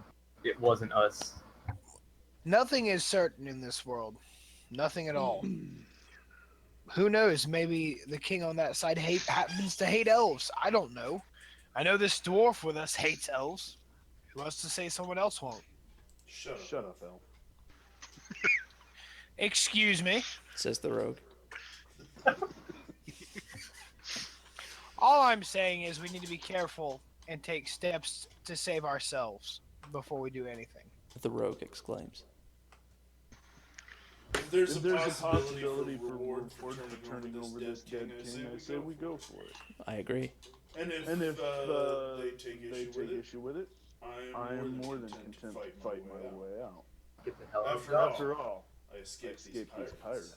it wasn't us. Nothing is certain in this world. Nothing at all. Who knows? Maybe the king on that side happens to hate elves. I don't know. I know this dwarf with us hates elves. Who else to say someone else won't? Shut up, elf. Excuse me. Says the rogue. All I'm saying is we need to be careful and take steps to save ourselves before we do anything. The rogue exclaims. If there's a possibility for reward for turning over this dead king, I say we go for it. I agree. And if they take issue with it, I am more than content to fight my way out. Get the hell out. After all, I escaped these pirates.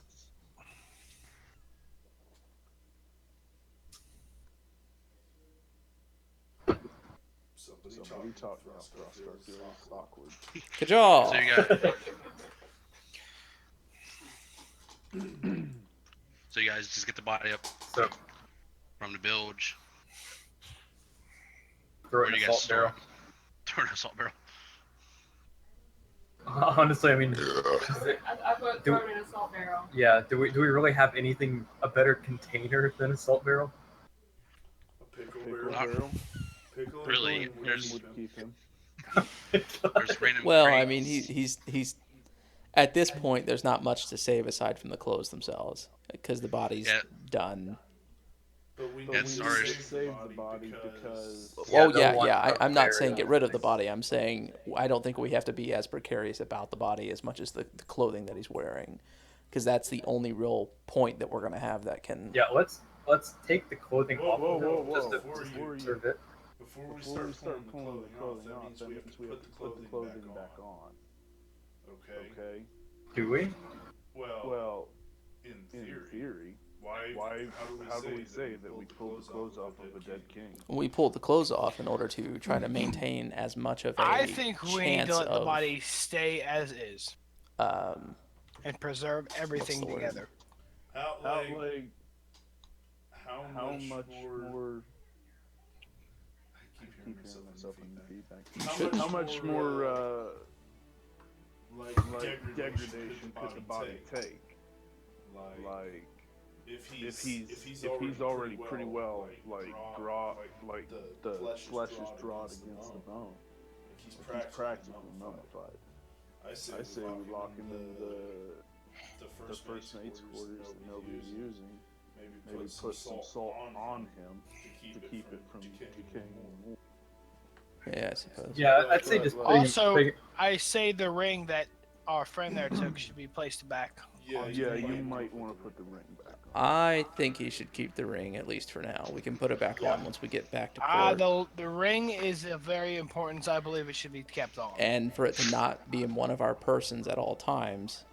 Somebody talk about Thruskar feels awkward. Kajal! So you guys just get the body up from the bilge. Throw it in a salt barrel. Throw it in a salt barrel. Honestly, I mean, I put throw it in a salt barrel. yeah. Do we really have anything a better container than a salt barrel? A pickle barrel. Pickle Really, there's would keep him. there's random. Well, I crates. mean, he's at this point, there's not much to save aside from the clothes themselves, because the body's done. But we It's need ours. to save the body because... I'm not saying get rid of the body. I'm saying I don't think we have to be as precarious about the body as much as the clothing that he's wearing, because that's the only real point that we're going to have that can... Yeah, let's take the clothing off of him just to Before serve it. Before we start pulling the clothing off, that means we have to put the clothing back on. Okay? Do we? Well, in theory. Why? How do we say that we pulled the clothes off of a dead king? We pulled the clothes off in order to try to maintain as much of a I think we need to let the of, body stay as is and preserve everything what's the word? together. How much more? I keep hearing myself in the feedback. How much more like degradation could the body take? Like if he's already pretty well the flesh is drawn against the bone. He's practically mummified. I say we lock him in the first mate's quarters that nobody's using. Maybe put some salt on him to keep it from decaying. Yeah, I suppose. Yeah, I'd say just Also, I say the ring that our friend there took should be placed back. Yeah, you might want to put the ring back on. I think he should keep the ring at least for now. We can put it back on once we get back to port. The ring is of very importance. I believe it should be kept on. And for it to not be in one of our persons at all times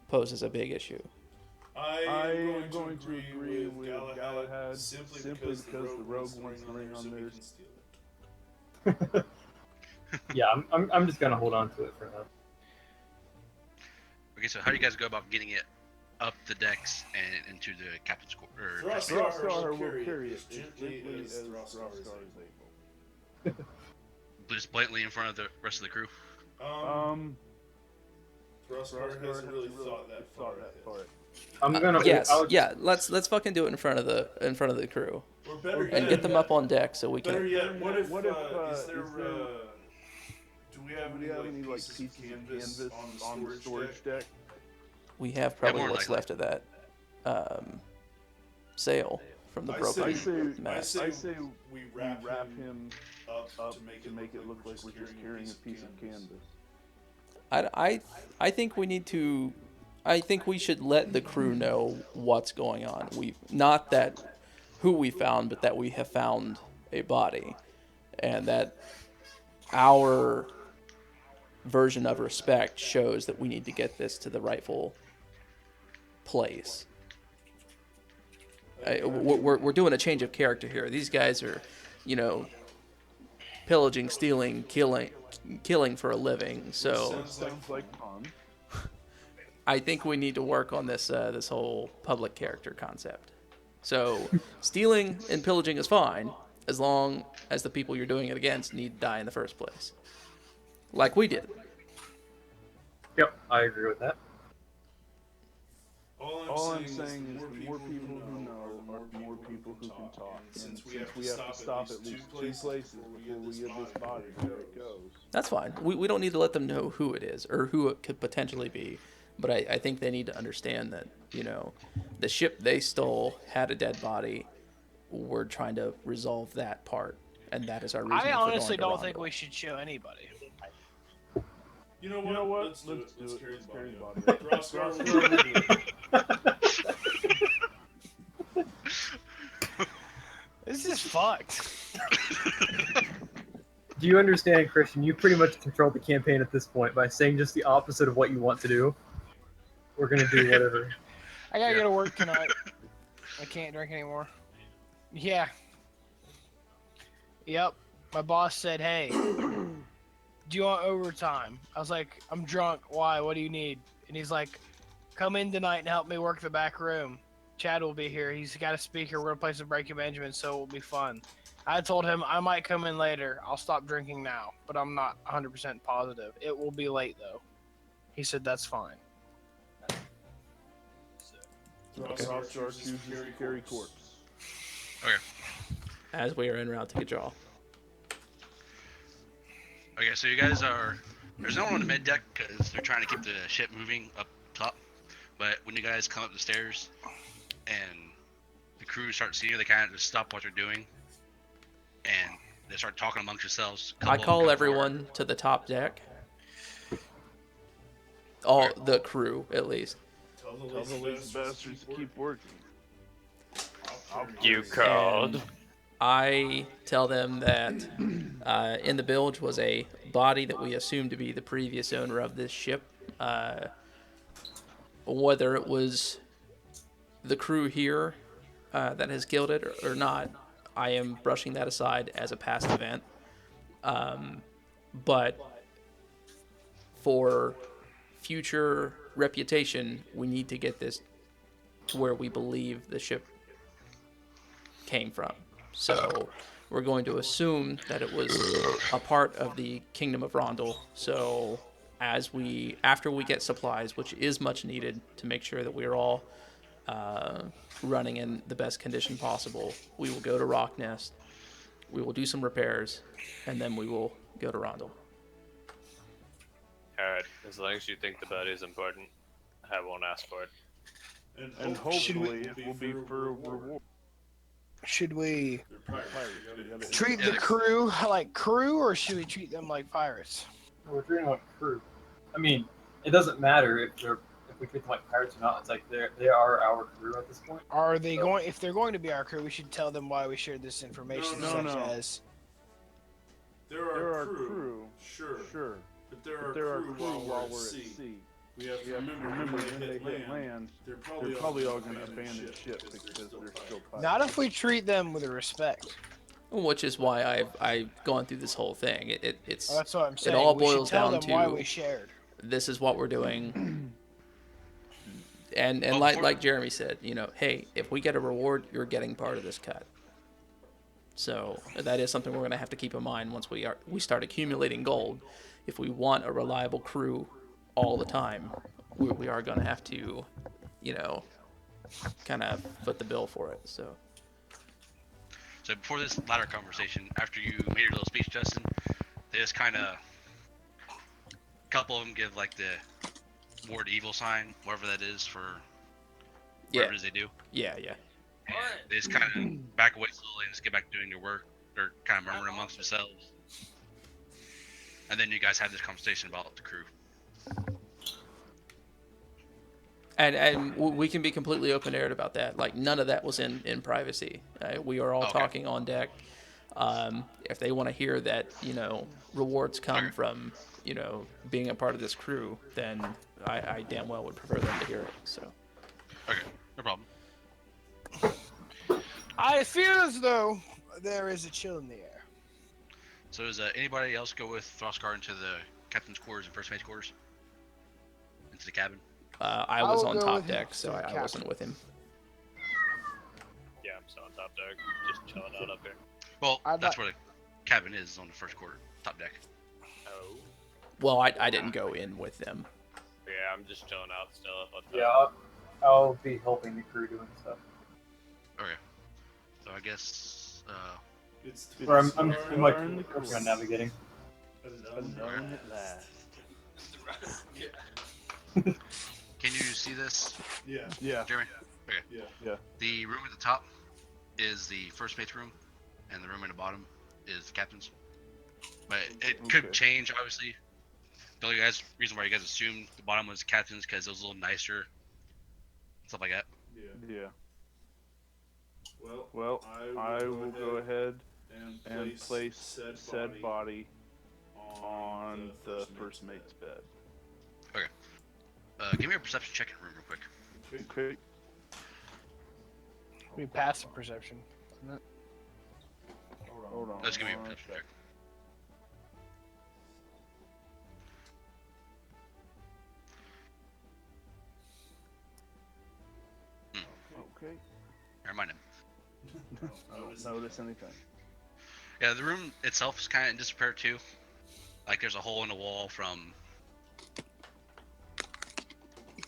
poses a big issue. I am going to agree with Galahad simply because the rogue wants the ring on theirs. Yeah, I'm just gonna hold on to it for now. Okay, so how do you guys go about getting it up the decks and into the captain's quarters? Throskar will carry it as gently as Throskar is able. Just blatantly in front of the rest of the crew? Throskar hasn't really thought that far ahead. I'm gonna. Yeah. Let's fucking do it in front of the crew, and get them up on deck so we can. Better yet, what if is there do we have any like pieces of canvas on the storage deck? We have probably more what's likely. left of that sail from the broken mast. I say we wrap him up to make it look like we're just carrying a piece of canvas. I think we need to. I think we should let the crew know what's going on. Not that who we found, but that we have found a body, and that our version of respect shows that we need to get this to the rightful place. We're doing a change of character here. These guys are, pillaging, stealing, killing for a living. So Sounds like fun. I think we need to work on this this whole public character concept. So stealing and pillaging is fine as long as the people you're doing it against need to die in the first place, like we did. Yep, I agree with that. All I'm saying is the more people who know are the more people who can talk. And since we have to stop at least 2 places before we give this body where it goes. That's fine. We don't need to let them know who it is or who it could potentially be. But I think they need to understand that, the ship they stole had a dead body. We're trying to resolve that part, and that is our reason. I honestly don't think we should show anybody. You know what? Let's do it. Let's carry the body. This is fucked. Do you understand, Christian? You pretty much controlled the campaign at this point by saying just the opposite of what you want to do. We're gonna do whatever. I gotta go to work tonight. I can't drink anymore. Yeah. Yep. My boss said, "Hey, do you want overtime?" I was like, "I'm drunk. Why? What do you need?" And he's like, "Come in tonight and help me work the back room. Chad will be here. He's got a speaker. We're gonna play some Breaking Benjamin, so it will be fun." I told him I might come in later. I'll stop drinking now, but I'm not 100% positive. It will be late though. He said that's fine. Throskar chooses to carry corpse. Okay. As we are en route to Gajal. Okay, so you guys are... There's no one on the mid deck because they're trying to keep the ship moving up top. But when you guys come up the stairs and the crew starts seeing you, they kind of just stop what they're doing. And they start talking amongst yourselves. I call everyone to the top deck. All the crew, at least. Tell the lazy bastards to keep working. You called. And I tell them that in the bilge was a body that we assumed to be the previous owner of this ship. Whether it was the crew here that has killed it or not, I am brushing that aside as a past event. But for future reputation, we need to get this to where we believe the ship came from. So we're going to assume that it was a part of the Kingdom of Rondel. So after we get supplies, which is much needed to make sure that we're all running in the best condition possible, we will go to Rocknest, we will do some repairs, and then we will go to Rondel. Alright, as long as you think the body is important, I won't ask for it. And hopefully it will be for a reward. Should we treat the crew like crew, or should we treat them like pirates? We're treating like crew. I mean, it doesn't matter if we treat them like pirates or not. It's like they are our crew at this point. Are they going? If they're going to be our crew, we should tell them why we shared this information, No, such no. as There are crew, sure. But there are crew while we're at sea. We have to remember when they hit land, they're probably all going to abandon ship because they're still pirates. not if we treat them with respect. Which is why I've gone through this whole thing. It's That's what I'm saying. It all we should boils tell down them why to we shared. this is what we're doing. And Well, like Jeremy said, hey, if we get a reward, you're getting part of this cut. So that is something we're going to have to keep in mind once we start accumulating gold. If we want a reliable crew all the time, we are going to have to, kind of foot the bill for it. So before this latter conversation, after you made your little speech, Justin, they just kind of, a couple of them give like the ward evil sign, whatever that is for whatever it is they do. Yeah. And they just kind of back away slowly and just get back to doing their work. They're kind of murmuring amongst themselves. And then you guys have this conversation about the crew. And we can be completely open-aired about that. Like, none of that was in privacy. We are all talking on deck. If they want to hear that, rewards come from, being a part of this crew, then I damn well would prefer them to hear it. So. Okay, no problem. I feel as though there is a chill in the air. So does anybody else go with Frostguard into the captain's quarters and first mate's quarters? Into the cabin? I was will on go top with him deck, to so the I captain. wasn't with him. Yeah, I'm still on top deck, just chilling out up here. Well, I'd that's like- where the cabin is on the first quarter, top deck. Oh. Well, I didn't go in with them. Yeah, I'm just chilling out still. Yeah, I'll be helping the crew doing stuff. Okay. So I guess It's Or I'm like Learn the working on course. navigating. Unknown at last. can you see this, Yeah. Jeremy? Okay. Yeah. The room at the top is the first mate's room, and the room at the bottom is the captain's. But it could Okay. change, obviously. The only reason why you guys assumed the bottom was the captain's because it was a little nicer, stuff like that. Yeah. Well, I will go ahead and place said body on the first mate's bed. Give me a perception check in the room real quick. Okay. We passive perception. Hold on. Let's give me a one perception sec. check. Okay. Never mind him. I don't notice anything. Yeah, the room itself is kind of in disrepair too. Like there's a hole in the wall from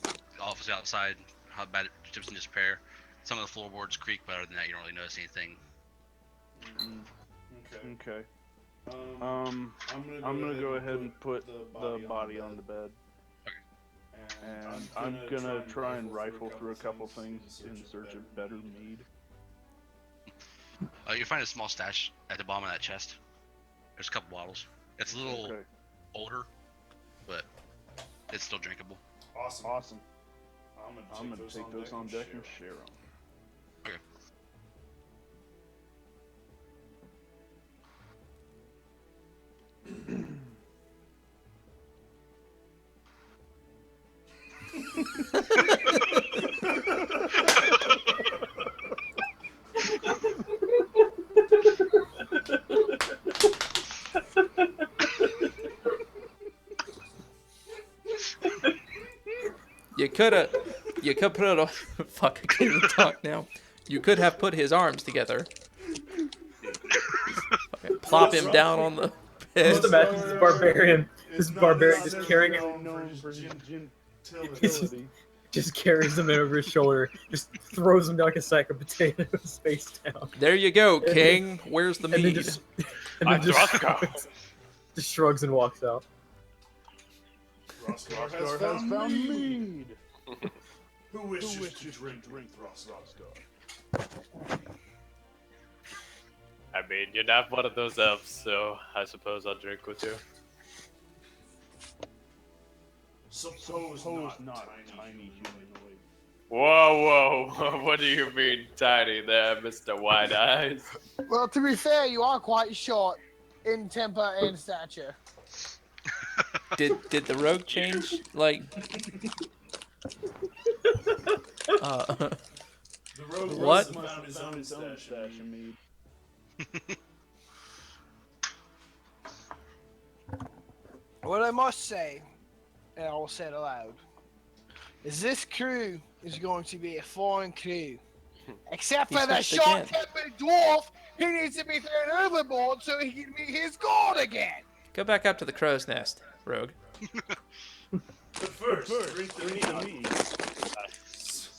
the office outside. How bad it's in disrepair. Some of the floorboards creak, but other than that, you don't really notice anything. Okay. I'm gonna go ahead and put the body on the bed. And I'm gonna try and rifle through a couple things in search of better mead. You find a small stash at the bottom of that chest. There's a couple bottles. It's a little Okay. older, but it's still drinkable. Awesome. I'm gonna take those on deck and share them. Okay. You could put it on. Fuck, I can't even talk now. You could have put his arms together. Fucking plop him down on the bed. Just imagine this barbarian. This barbarian just carrying it. known for his He's just carries him in over his shoulder, just throws him down like a sack of potatoes face down. There you go, King. Where's the And then mead? just Roscoe. just shrugs and walks out. Roscar has found mead. Who wishes to drink Roscar? I mean, you're not one of those elves, so I suppose I'll drink with you. Poe is not a tiny humanoid. Whoa. What do you mean tiny there, Mr. White Eyes? Well, to be fair, you are quite short in temper and stature. Did the rogue change? Like, The rogue what? found his own stash of mead. What I must say, and I will say it aloud, is this crew is going to be a foreign crew. Except He for the switched again. short-tempered dwarf who needs to be thrown overboard so he can meet his god again. Go back up to the crow's nest, rogue. But first, drink the mead.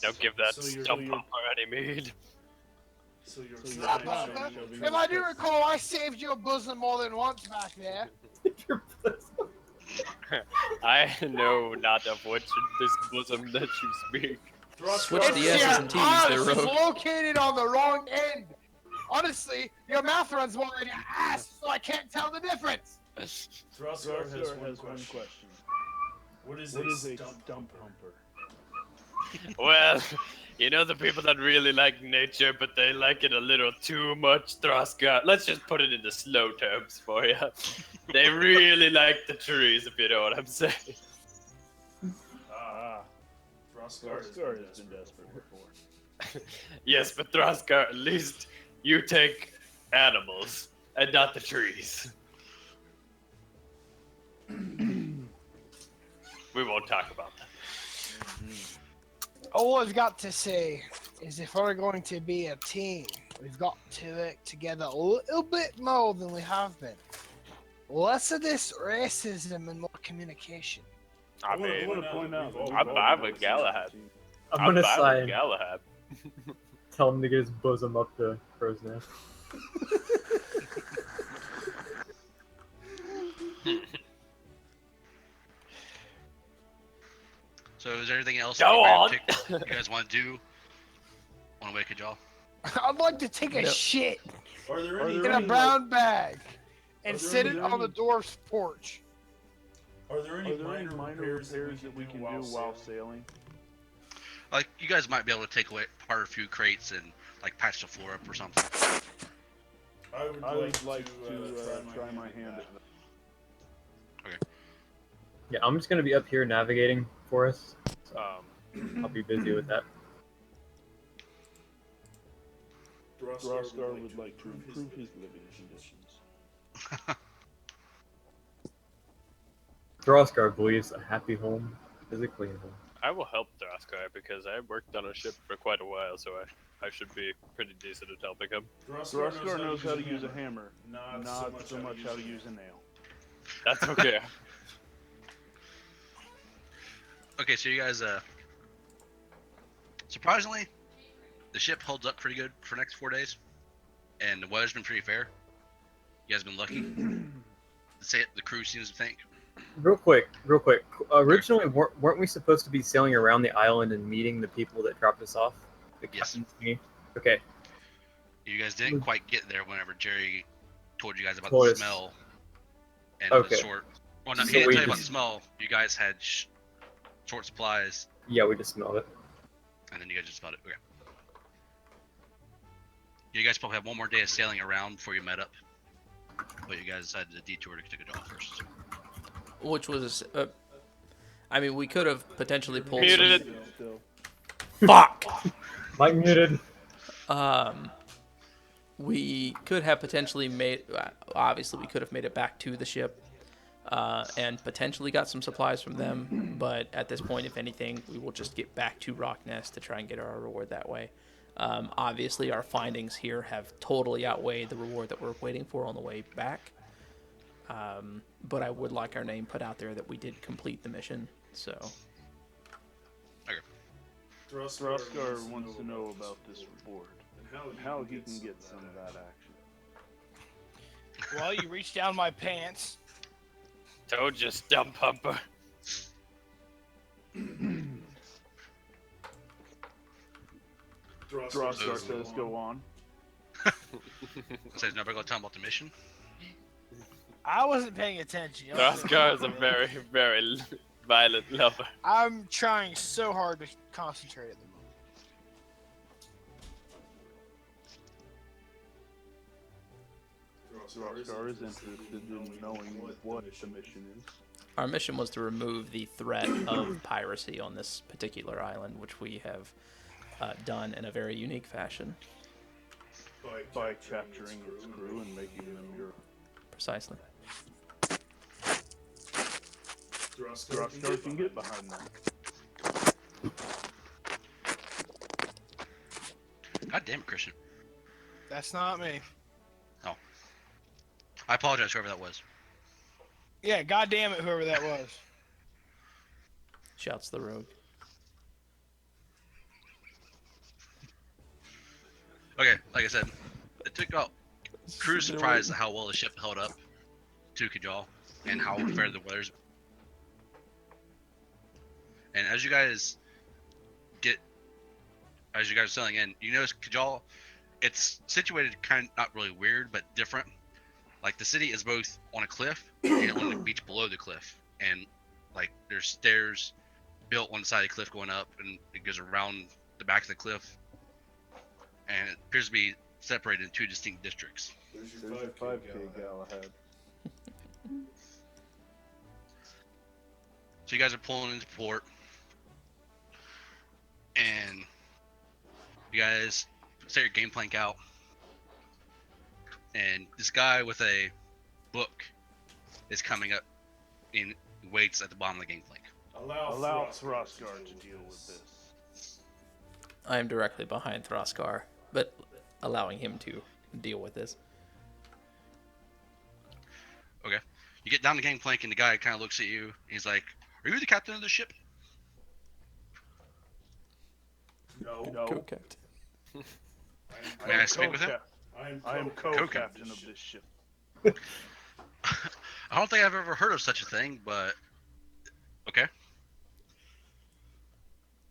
Don't give that So you're- stump up any mead. So you're If I do recall, I saved your bosom more than once back there. I know not of which this bosom that you speak. Switch the It's S's and T's there, it's rogue. located on the wrong end. Honestly, your mouth runs more than your ass, so I can't tell the difference. Throskar has one question. What is a stump humper? Well, you know the people that really like nature, but they like it a little too much, Throskar. Let's just put it into slow terms for you. They really like the trees, if you know what I'm saying. Throskar has been desperate before. Yes, but Throskar, at least you take animals and not the trees. We won't talk about that. All I've got to say is if we're going to be a team, we've got to work together a little bit more than we have been. Less of this racism and more communication. I mean, I want to point out that I'm fine with Galahad. I'm gonna fine sign. with Galahad. Tell him to get his bosom up the crow's nest. So is there anything else Go on. you guys want to do? Want to wake a jaw? I'd like to take a No. shit Are there in a brown bag and Are there sit it any- on the dwarf's porch. Are there any minor repairs that we can do while sailing? Like you guys might be able to take away apart a few crates and like patch the floor up or something. I would like to try my hand at that. Yeah, I'm just gonna be up here navigating for us. So Um, I'll be busy with that. Throskar would like to improve his living conditions. Throskar believes a happy home is a clean home. I will help Throskar because I worked on a ship for quite a while, so I should be pretty decent at helping him. Throskar knows how to use a hammer, not so much how to use a nail. That's okay. Okay, so you guys, surprisingly, the ship holds up pretty good for the next 4 days, and the weather's been pretty fair. You guys been lucky. The crew seems to think. Real quick. Originally, weren't we supposed to be sailing around the island and meeting the people that dropped us off? The Yes. captain's me. Okay. You guys didn't quite get there whenever Jerry told you guys about Told the us. smell and Okay. the short. Well, no, So he didn't we tell you about the just- smell. You guys had short supplies, Yeah, we just smelled it. and then you guys just smelled it. Okay. You guys probably have one more day of sailing around before you met up, but you guys decided to detour to take a jaw first. Which was, I mean, we could have potentially pulled Muted some. it. Still. Fuck. Mike muted. We could have potentially made. Obviously, we could have made it back to the ship, and potentially got some supplies from them. But at this point, if anything, we will just get back to Rocknest to try and get our reward that way. Obviously, our findings here have totally outweighed the reward that we're waiting for on the way back. But I would like our name put out there that we did complete the mission. So. Throskar wants to know about this reward and how he can get some of that action. Well, you reach down my pants. Told you, stump humper. Throskar says, "Go on." Says nobody gonna tell him about the mission. I wasn't paying attention. Throskar is a very, very Violent lover. I'm trying so hard to concentrate at the moment. Rockstar is interested in knowing what the mission is. Our mission was to remove the threat of piracy on this particular island, which we have done in a very unique fashion. By capturing its crew and making them your... Precisely. Rockstar can get behind that. God damn it, Christian. That's not me. Oh. I apologize, whoever that was. Yeah, goddamn it, whoever that was. Shouts the rogue. Okay, like I said, it took out crew surprised at how well the ship held up to Kajal and how fair the weather's. And as you guys are sailing in, you notice Kajal, it's situated kind of not really weird, but different. Like the city is both on a cliff and on the beach below the cliff, and like there's stairs built on the side of the cliff going up, and it goes around the back of the cliff, and it appears to be separated in two distinct districts. There's your 5K Galahad. So you guys are pulling into port, and you guys set your game plank out, and this guy with a book is coming up and waits at the bottom of the game plank. Allow Throskar to deal with this. I am directly behind Throskar, but allowing him to deal with this. Okay. You get down the gangplank and the guy kind of looks at you. And he's like, "Are you the captain of the ship?" No. Co-captain. May I speak with him? I am co-captain of this ship. I don't think I've ever heard of such a thing, but okay.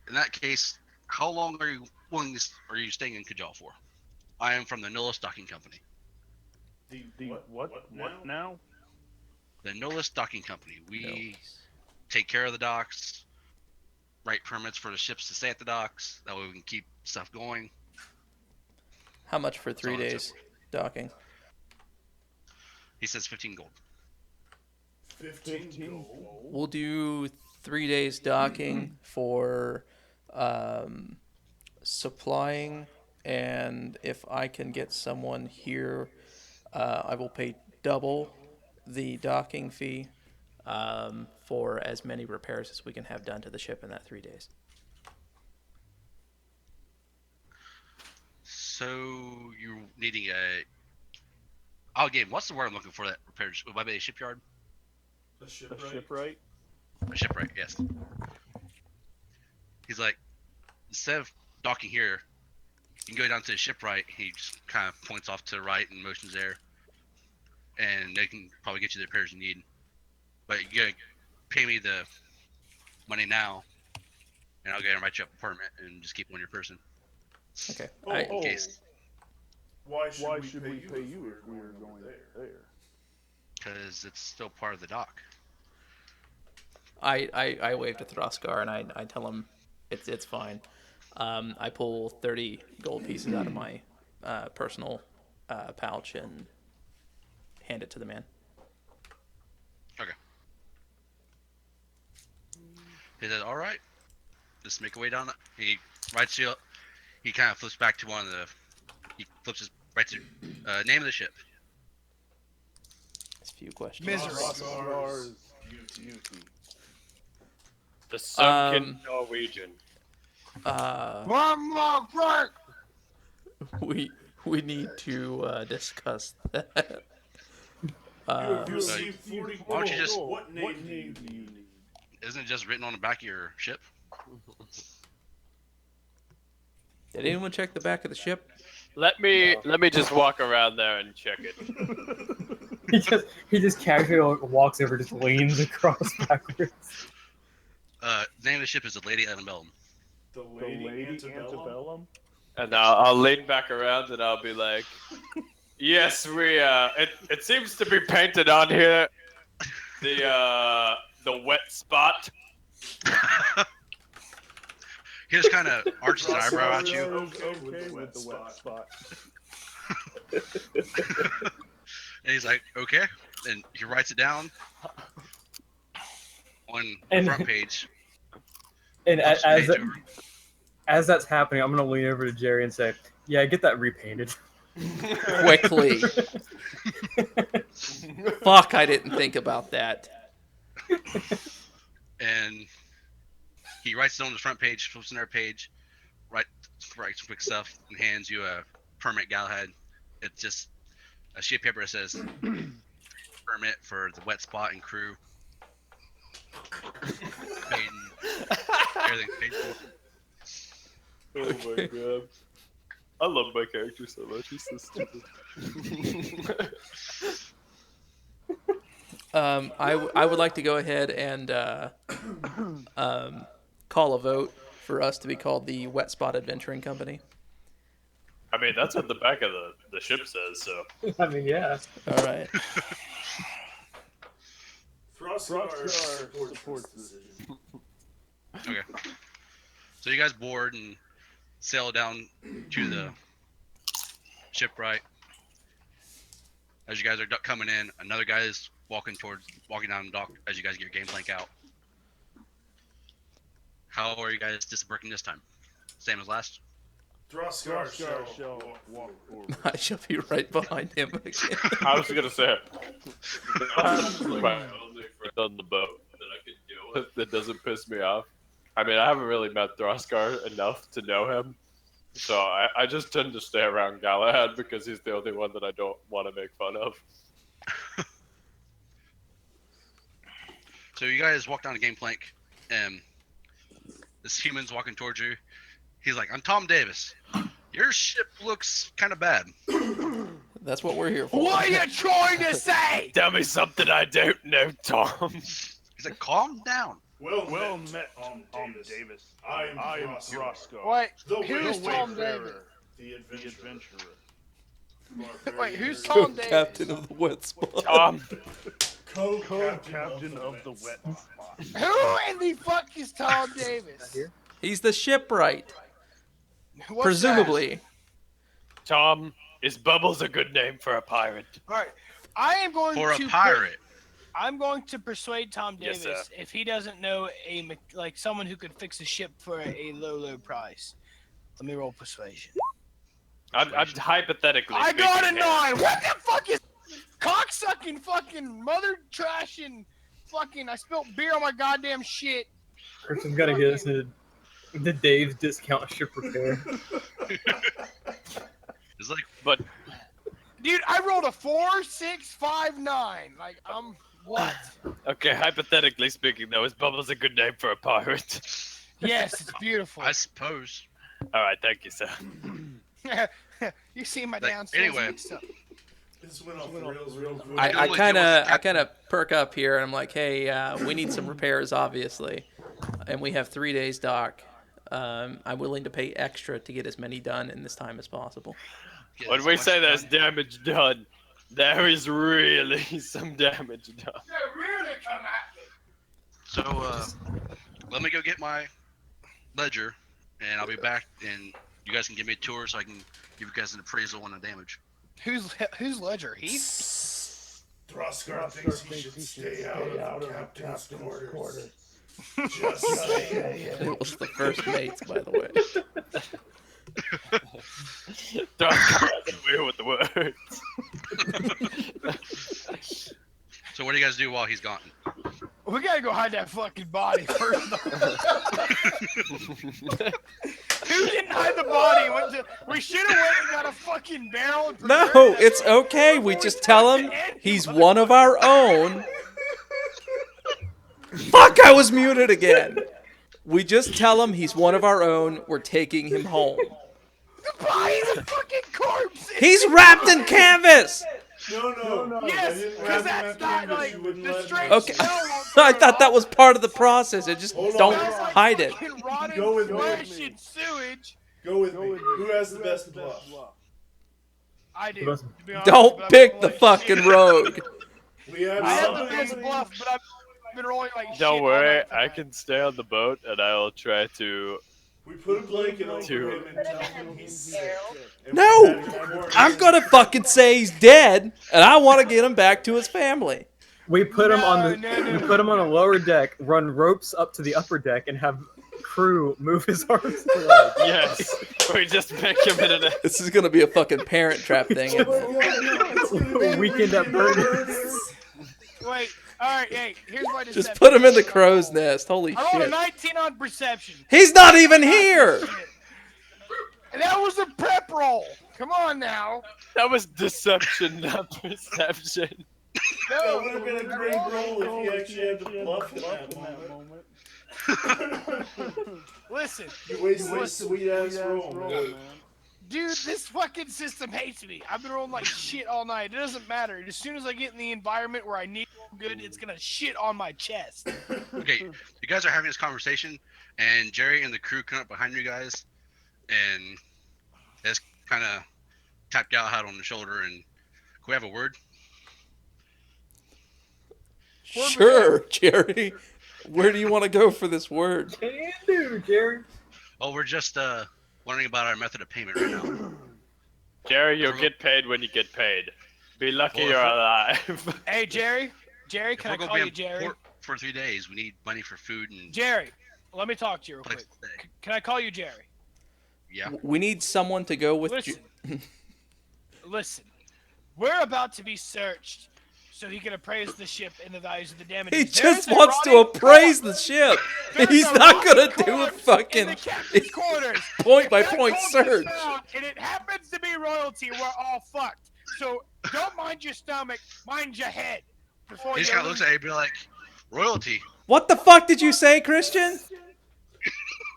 In that case, how long are you staying in Kajal for? I am from the Nola Stocking Company. The what now? The Nola Stocking Company. We take care of the docks, write permits for the ships to stay at the docks. That way we can keep stuff going. How much for 3 days docking? He says 15 gold. 15 gold. We'll do 3 days docking for supplying, and if I can get someone here, I will pay double the docking fee for as many repairs as we can have done to the ship in that 3 days. So you're needing what's the word I'm looking for that repairs? Would be a shipyard? A shipwright? A shipwright, yes. He's like, instead of docking here, you can go down to the shipwright. He just kind of points off to the right and motions there. And they can probably get you the repairs you need. But you gotta pay me the money now, and I'll go and write you up a permit and just keep on your person. Okay. In case. Why should we pay you if we are going there? Because it's still part of the dock. I wave to Throskar and I tell him it's fine. I pull 30 gold pieces out of my personal pouch and hand it to the man. Okay. He says, "All right, just make a way down." He writes you up. He kind of flips back to one of the. He writes the name of the ship. It's a few questions. Misery. The sunken Norwegian. One more break. We need to discuss that. Why don't you just? What name do you need? Isn't it just written on the back of your ship? Did anyone check the back of the ship? Let me just walk around there and check it. he just casually walks over, just leans across backwards. The name of the ship is the Lady Antebellum. The Lady Antebellum? And I'll lean back around and I'll be like, "Yes, we it seems to be painted on here. the wet spot. He just kind of arches an eyebrow at you. Okay with the wet spot. And he's like, okay. And he writes it down on the And- front page. And Flips the as page over. as that's happening, I'm gonna lean over to Jerry and say, "Yeah, get that repainted." Quickly. Fuck, I didn't think about that. And he writes it on the front page, flips another page, writes some quick stuff, and hands you a permit, Galahad. It's just a sheet of paper that says permit for the wet spot and crew. Everything paid for. Oh my god. I love my character so much. He's so stupid. I would like to go ahead and call a vote for us to be called the Wet Spot Adventuring Company. I mean, that's what the back of the ship says, so. I mean, yeah. All right. Frostar supports the decision. Okay. So you guys board and sail down to the shipwright. As you guys are coming in, another guy is walking down the dock as you guys get your game plank out. How are you guys disembarking this time? Same as last? Droskar shall walk forward. I shall be right behind him again. I was gonna say it. That's my only friend on the boat that I can deal with that doesn't piss me off. I mean, I haven't really met Droskar enough to know him, so I just tend to stay around Galahad because he's the only one that I don't want to make fun of. So you guys walk down the game plank, and this human's walking towards you. He's like, I'm Tom Davis. Your ship looks kind of bad. That's what we're here for. What are you trying to say? Tell me something I don't know, Tom. He's like, calm down. Well met, Tom Davis. I am Droskar. Wait, The who's Tom Davis? The adventurer. Wait, who's Tom Davis? Captain of the Wet Spot. Tom. Co-captain of the wet spot. Who in the fuck is Tom Davis? He's the shipwright, What's presumably. Tom, is Bubbles a good name for a pirate? that? All right, I am going For to a pirate. I'm going to persuade Tom Yes, Davis sir. if he doesn't know someone who could fix a ship for a low price. Let me roll persuasion. I'm hypothetically. I got a speaking here. 9. What the fuck is cocksucking fucking mother trashing fucking? I spilled beer on my goddamn shit. Kristen's gotta get us the Dave's discount ship repair. It's like, But Dude, I rolled a 4, 6, 5, 9. Like what? okay, hypothetically speaking, though, is Bubbles a good name for a pirate? Yes, it's beautiful. I suppose. All right, thank you, sir. You see my Like, downstairs anyway. mixed up. This went off the rails real quick. I Only kind deal with of I kind of perk up here, and I'm like, hey, we need some repairs, obviously, and we have 3 days dock. I'm willing to pay extra to get as many done in this time as possible. Get When as we much say there's done. damage done, there is really some damage done. Really come at me. So, let me go get my ledger, and I'll be back, and you guys can give me a tour so I can give you guys an appraisal on the damage. Who's Ledger? Heath? Droskar thinks he should stay out of captain's quarters. Just saying. It was the first mates, by the way. Don't get away with the words. So what do you guys do while he's gone? We gotta go hide that fucking body first. Who didn't hide the body? We should have went and got a fucking barrel. And No, preserved that it's okay. We just tell him he's one of our own. Fuck, I was muted again. We just tell him he's one of our own. We're taking him home. The body's a fucking corpse. He's wrapped in canvas. No. Yes, because that's not like the straight Okay. smell won't I burn thought that off. was part of the process. It just Hold on. don't Smells like hide it. fucking rotting Go with me. flesh and sewage. Go with me. Who has the best bluff? I do. Who to be honest, Don't but I'm pick full the of fucking shit. rogue. We have I have the somebody. best bluff, but been rolling like shit Don't all worry, night I tonight. can stay on the boat and I will try to. We put a blanket over To- him and tell him he's sick. And No! we have him quarantined. I'm gonna fucking say he's dead, and I want to get him back to his family. We put him on the No. we put him on the lower deck, run ropes up to the upper deck, and have crew move his arms. and legs. Yes, we just make him in an. This is gonna be a fucking Parent Trap thing. Weekend at Bernie's. Wait, alright, hey, here's my deception. Just put him in the crow's nest. Holy I rolled a shit. 19 on perception. He's not even here! And that was a prep roll. Come on now. That was deception, not perception. That would have been a great roll if you actually had to bluff in that moment. Listen, You wasted a sweet ass roll, man. dude, this fucking system hates me. I've been rolling like shit all night. It doesn't matter. As soon as I get in the environment where I need to roll good, it's gonna shit on my chest. Okay, you guys are having this conversation, and Jerry and the crew come up behind you guys, and just kind of tap Galahad on the shoulder, and can we have a word? Sure, Jerry. Where do you want to go for this word? Can do, Jerry. Oh, we're just learning about our method of payment right now. Jerry, you'll get paid when you get paid. Be lucky Well, you're if- alive. Hey, Jerry, If can I we're gonna call be you in Jerry? port for 3 days, we need money for food and Jerry, let me talk to you real place quick. to stay. Can I call you Jerry? Yeah. We need someone to go with. Listen. Listen, we're about to be searched so he can appraise the ship and the values of the damages. He There's just a wants to rotting appraise corpse. the ship. There's He's a not gonna rotting do a corpse in fucking the captain's quarters. point by If that point corpse is search. found and it happens to be royalty, we're all fucked. So don't mind your stomach, mind your head. Before He just you kind of looks at it and be like, royalty. What the fuck did you say, Christian?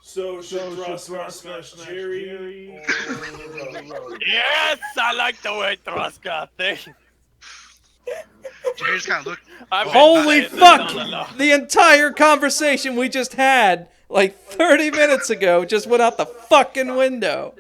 So should Throskar smash Jerry or the road? Yes, I like the way Throskar thinks. Jerry just kind of looked. I've been Holy saying this all fuck! along. The entire conversation we just had, like 30 minutes ago, just went out the fucking window.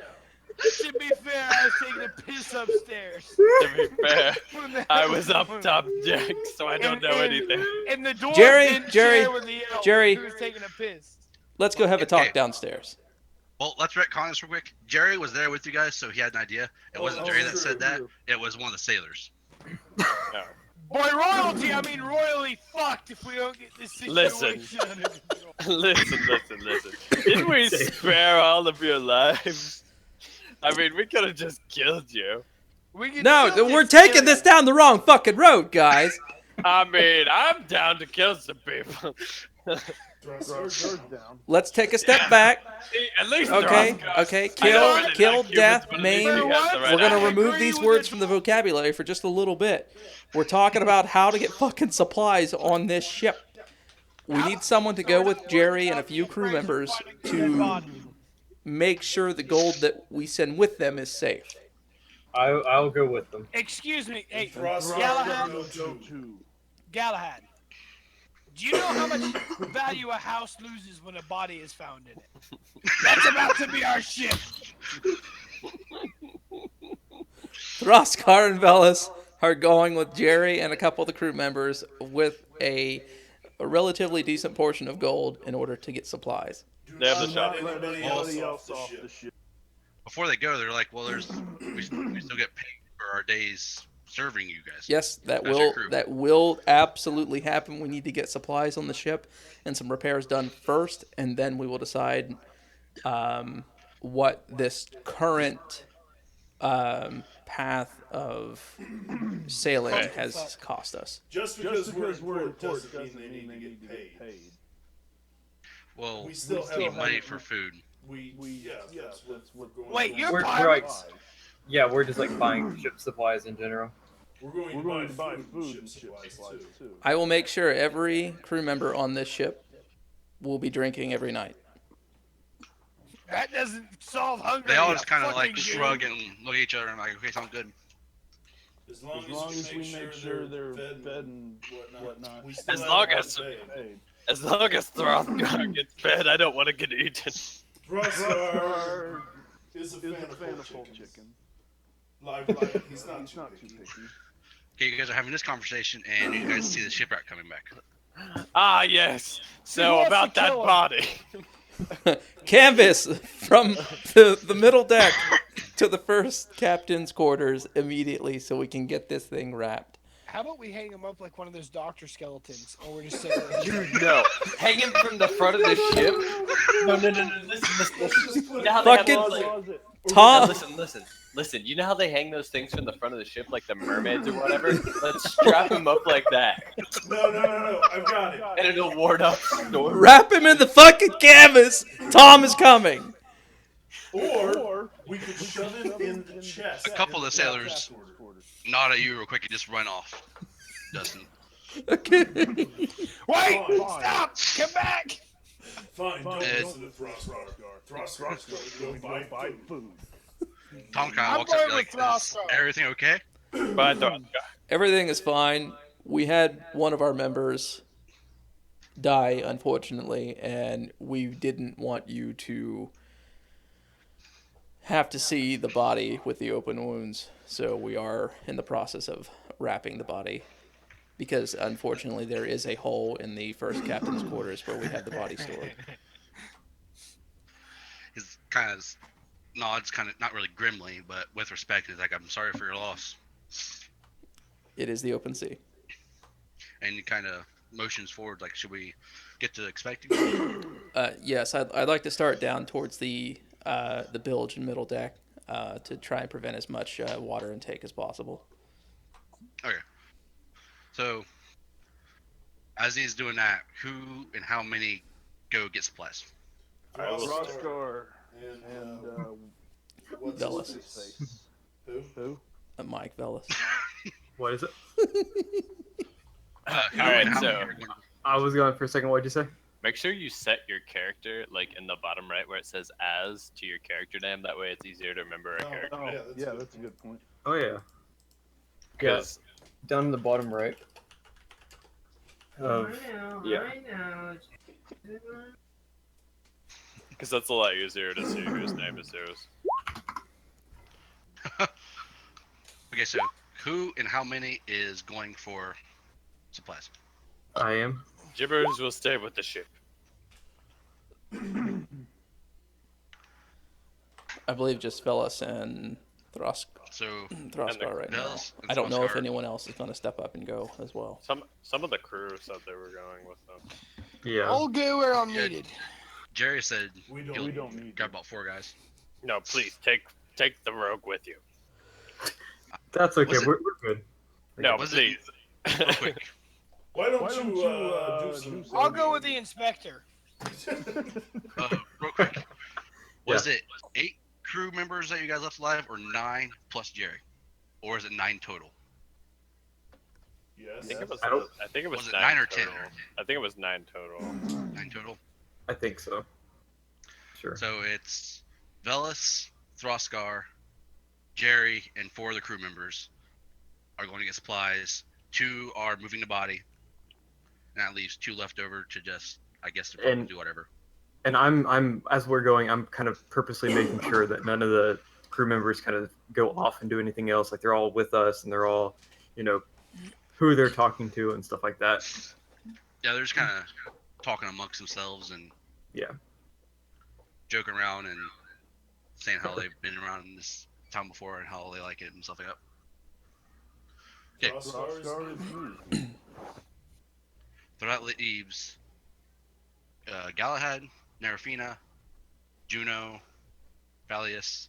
To be fair, I was taking a piss upstairs. To be fair, When the- I was up top deck, so I don't know anything. And the door Jerry, didn't Jerry, share with the elf Jerry. who was taking a piss. Let's go have a talk Okay. downstairs. Well, let's retcon this real quick. Jerry was there with you guys, so he had an idea. It wasn't Jerry that true, said that. true. It was one of the sailors. By royalty, I mean royally fucked if we don't get this situation Listen. under control. Listen. Didn't we spare all of your lives? I mean, we could have just killed you. We can No, still we're get taking killed. this down the wrong fucking road, guys. I mean, I'm down to kill some people. Throskar down. Let's take a step back. See, at least Okay, Throskar- okay. I don't Kill, really kill, like humans, death, but at least maim. he has the right We're gonna eye. remove agree these with words it. from the vocabulary for just a little bit. We're talking about how to get fucking supplies on this ship. We need someone to go with Jerry and a few crew members to make sure the gold that we send with them is safe. I'll go with them. Excuse me, hey, Throskar Galahad. go to. Galahad. Do you know how much value a house loses when a body is found in it? That's about to be our ship. Throskar and Velas are going with Jerry and a couple of the crew members with a relatively decent portion of gold in order to get supplies. They have the Not shot. let anybody else off the ship. Before they go, they're like, well, we still get paid for our days serving you guys. Yes, That's your crew. that will absolutely happen. We need to get supplies on the ship and some repairs done first, and then we will decide what this current path of sailing has cost us. Just because we're in port doesn't mean they need to get paid. Well, We still need have money for food. That's what we're going Wait, to you're We're pirates? Yeah, we're just like buying ship supplies in general. We're going to buy food and ship supplies too. I will make sure every crew member on this ship will be drinking every night. That doesn't solve hunger. They all you just kind of fucking like dude. shrug and look at each other and like, okay, sounds good. As long as we make sure they're fed and whatnot. We As long as- paid. As long as Throskar gets fed, I don't want to get eaten. Throskar is a fan of whole chicken. Like, he's not too picky. Okay, you guys are having this conversation and you guys see the shipwreck coming back. Ah, yes. So wants about to that kill him? body. Canvas from the middle deck to the first captain's quarters immediately so we can get this thing wrapped. How about we hang him up like one of those doctor skeletons, or we're just sitting right here? Dude, no. Hang him from the front of the ship. No. Listen. You know how they have Fucking- those, like, Tom! Listen. You know how they hang those things from the front of the ship, like the mermaids or whatever? Let's strap him up like that, No. I've got it. and it'll ward off storms. Wrap him in the fucking canvas! Tom is coming! Or we could shove him in the chest. A couple of the sailors nod at you real quick and just run off. Dustin. Okay. Wait! Stop! Come back! Fine, don't Ed. listen to Throskar. Go buy food. Tom kind I'm of looks at you going like, with is Throskar. everything okay? But Everything is fine. We had one of our members die, unfortunately, and we didn't want you to have to see the body with the open wounds. So we are in the process of wrapping the body. Because, unfortunately, there is a hole in the first captain's quarters where we have the body stored. His kind of nods, kind of not really grimly, but with respect. He's like, "I'm sorry for your loss," It is the open sea. and he kind of motions forward, like, "Should we get to expecting?" Yes, I'd like to start down towards the bilge and middle deck to try and prevent as much water intake as possible. Okay. So, as he's doing that, who and how many go get supplies? Throskar and Velas. his face? Who? Mike Velas. What is it? Who Alright, and how so- many are going- I was going for a second. What'd you say? make sure you set your character like in the bottom right where it says "as" to your character name. That way, it's easier to remember a character. Oh, yeah, that's a good point. Oh yeah. Because Down in the bottom right. Of yeah. that's a lot easier to see whose name is whose. Okay, so who and how many is going for supplies? I am. Gibbers will stay with the ship. I believe just Velas and So Throskar right now. Velas and I don't know if Throskar. anyone else is going to step up and go as well. Some of the crew said they were going with them. Yeah. I'll go where I'm Yeah. needed. Jerry said We he'll don't need got about 4 guys. No, please take the rogue with you. That's okay. Was it- We're good. No, Was it- please. Real quick. Why don't you do some? I'll go with the inspector. Real quick. Was it 8 crew members that you guys left alive, or 9 plus Jerry, or is it 9 total? Yes. I think it was. I don't- I think it was, Was it 9 9 or total. 10? I think it was 9 total. 9 total. I think so. Sure. So it's Velas, Throskar, Jerry, and 4 of the crew members are going to get supplies. 2 are moving the body. And that leaves 2 left over to just, I guess, to And- do whatever. And I'm as we're going, I'm kind of purposely making sure that none of the crew members kind of go off and do anything else. Like they're all with us and they're all, who they're talking to and stuff like that. Yeah, they're just kind of talking amongst themselves and Yeah. joking around and saying how they've been around in this town before and how they like it and stuff like that. Okay, Throskar is me. so that leaves Galahad, Nerafina, Juno, Valius,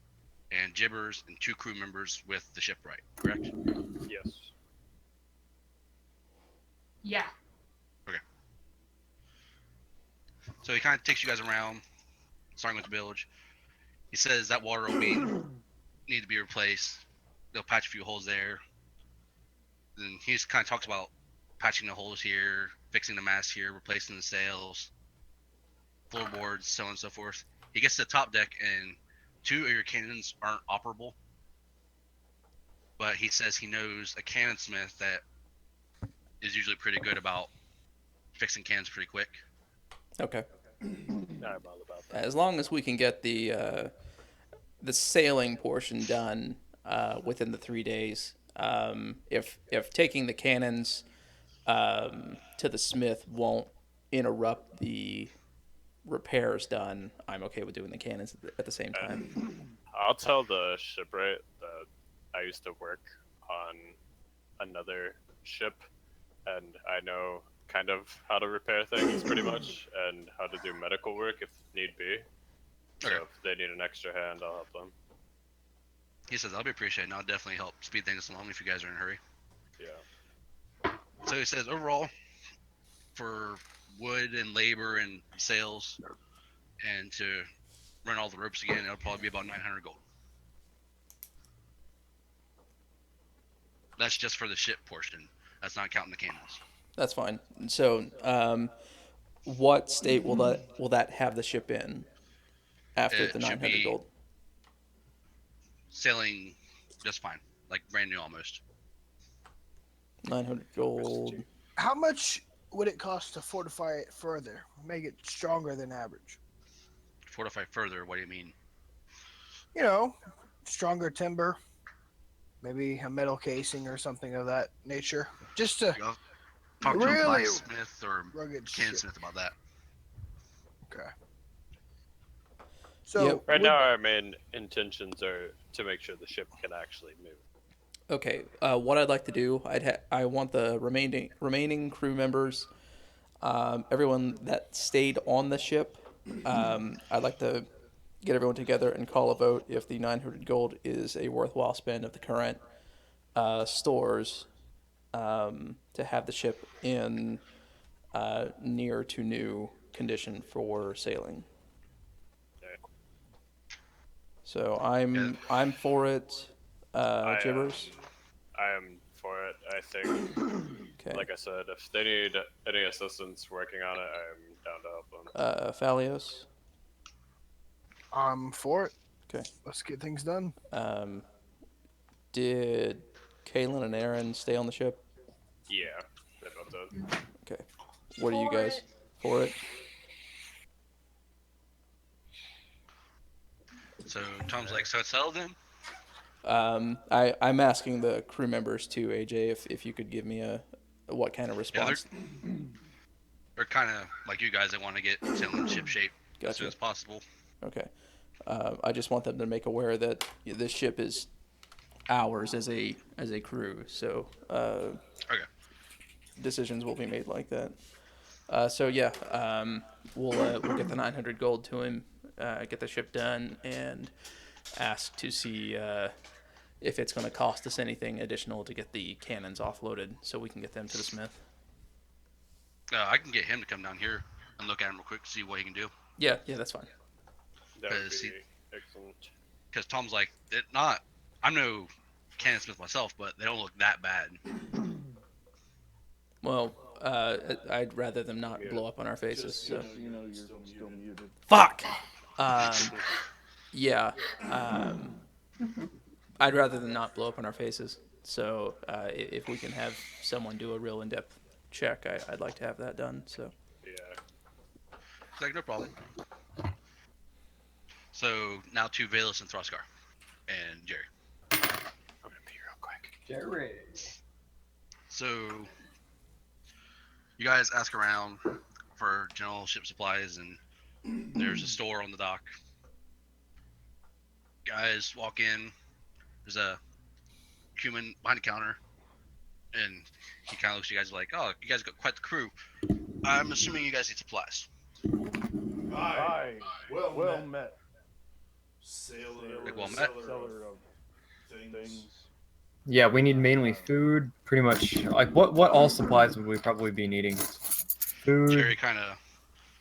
and Gibbers, and 2 crew members with the shipwright, correct? Yes. Yeah. So he kind of takes you guys around, starting with the village. He says that water will need to be replaced. They'll patch a few holes there. Then he just kind of talks about patching the holes here, fixing the mast here, replacing the sails, floorboards, so on and so forth. He gets to the top deck and 2 of your cannons aren't operable. But he says he knows a cannon smith that is usually pretty good about fixing cannons pretty quick. Okay. Not about that. As long as we can get the sailing portion done within the 3 days. If taking the cannons to the smith won't interrupt the repairs done, I'm okay with doing the cannons at the same time. I'll tell the shipwright that I used to work on another ship, and I know kind of how to repair things pretty much, and how to do medical work if need be. So Okay. if they need an extra hand, I'll help them. He says, I'll be appreciated, and I'll definitely help speed things along if you guys are in a hurry. Yeah. So he says, overall, for wood and labor and sales, and to run all the ropes again, it'll probably be about 900 gold. That's just for the ship portion. That's not counting the cannons. That's fine. So, what state will that have the ship in after It the should 900 be- gold? Sailing just fine, like brand new almost. 900 gold. How much would it cost to fortify it further, make it stronger than average? Fortify further. What do you mean? You know, stronger timber, maybe a metal casing or something of that nature, just to You'll talk to a Really? blacksmith or rugged can ship. smith about that. Okay. So Yep. Right would- now, our main intentions are to make sure the ship can actually move. Okay. What I'd like to do, I want the remaining crew members, everyone that stayed on the ship. I'd like to get everyone together and call a vote if the 900 gold is a worthwhile spend of the current stores to have the ship in near to new condition for sailing. Okay. So I'm for it. Gibbers. I am for it. I think, Okay. like I said, if they need any assistance working on it, I'm down to help them. Phalios. I'm for it. Okay. Let's get things done. Did Kaylin and Aaron stay on the ship? Yeah, they both did. Okay. What are you For guys it. for it? So Tom's like, so it's settled then? I'm asking the crew members too, AJ, if you could give me a what kind of response. They're kind of like you guys. They want to get sailing ship shape as soon Gotcha. as possible. Okay. I just want them to make aware that this ship is ours as a crew. So Okay. decisions will be made like that. So yeah, we'll get the 900 gold to him, get the ship done, and ask to see if it's going to cost us anything additional to get the cannons offloaded, so we can get them to the smith. I can get him to come down here and look at him real quick, see what he can do. Yeah, that's fine. That would Because be he- excellent. Because Tom's like, I'm no cannon smith myself, but they don't look that bad. Well, I'd rather them not blow up on our faces. So. Just so you know, you're still muted. Fuck. Yeah. I'd rather than not blow up on our faces. So if we can have someone do a real in-depth check, I'd like to have that done. So Yeah. It's like, no problem. So now to Valus and Throskar and Jerry. I'm gonna pee real quick. Jerry. So you guys ask around for general ship supplies, and there's a store on the dock. Guys walk in. There's a human behind the counter, and he kind of looks at you guys like, "Oh, you guys got quite the crew. I'm assuming you guys need supplies." Hi. Well met. Like, well met. Seller of things. Yeah, we need mainly food. Pretty much, like what all supplies would we probably be needing? Food. Jerry kind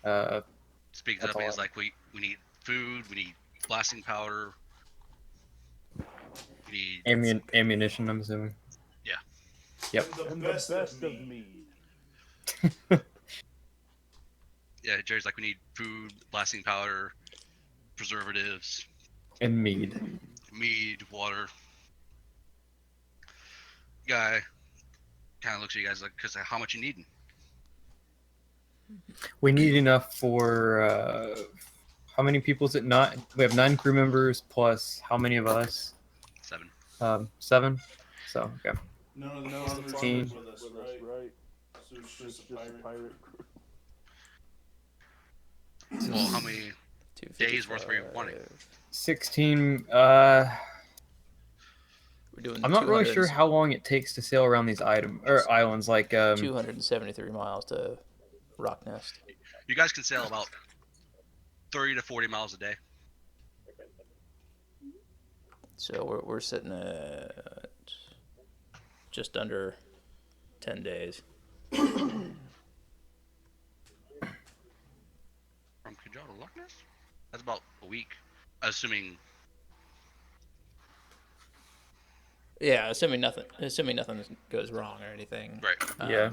of speaks that's up and all he's like, "We need food. We need blasting powder. We need ammunition. I'm assuming. Yep. And the best of mead. yeah." Jerry's like, "We need food, blasting powder, preservatives, And mead. mead, water." Guy kind of looks at you guys like, "Cause how much you needing?" We need enough for how many people is it? Not. We have 9 crew members plus how many of us? 7. 7. So okay. No, 16. with us, right? So it's just a pirate crew. Well, how many days worth were you wanting? 16. We're doing I'm not really 200 sure how long it takes to sail around these islands. Like 273 miles to Rocknest. You guys can sail about 30 to 40 miles a day. So we're sitting at just under 10 days. From Kajal to Loch Ness? That's about a week, assuming. Yeah, assuming nothing goes wrong or anything. Right. Yeah.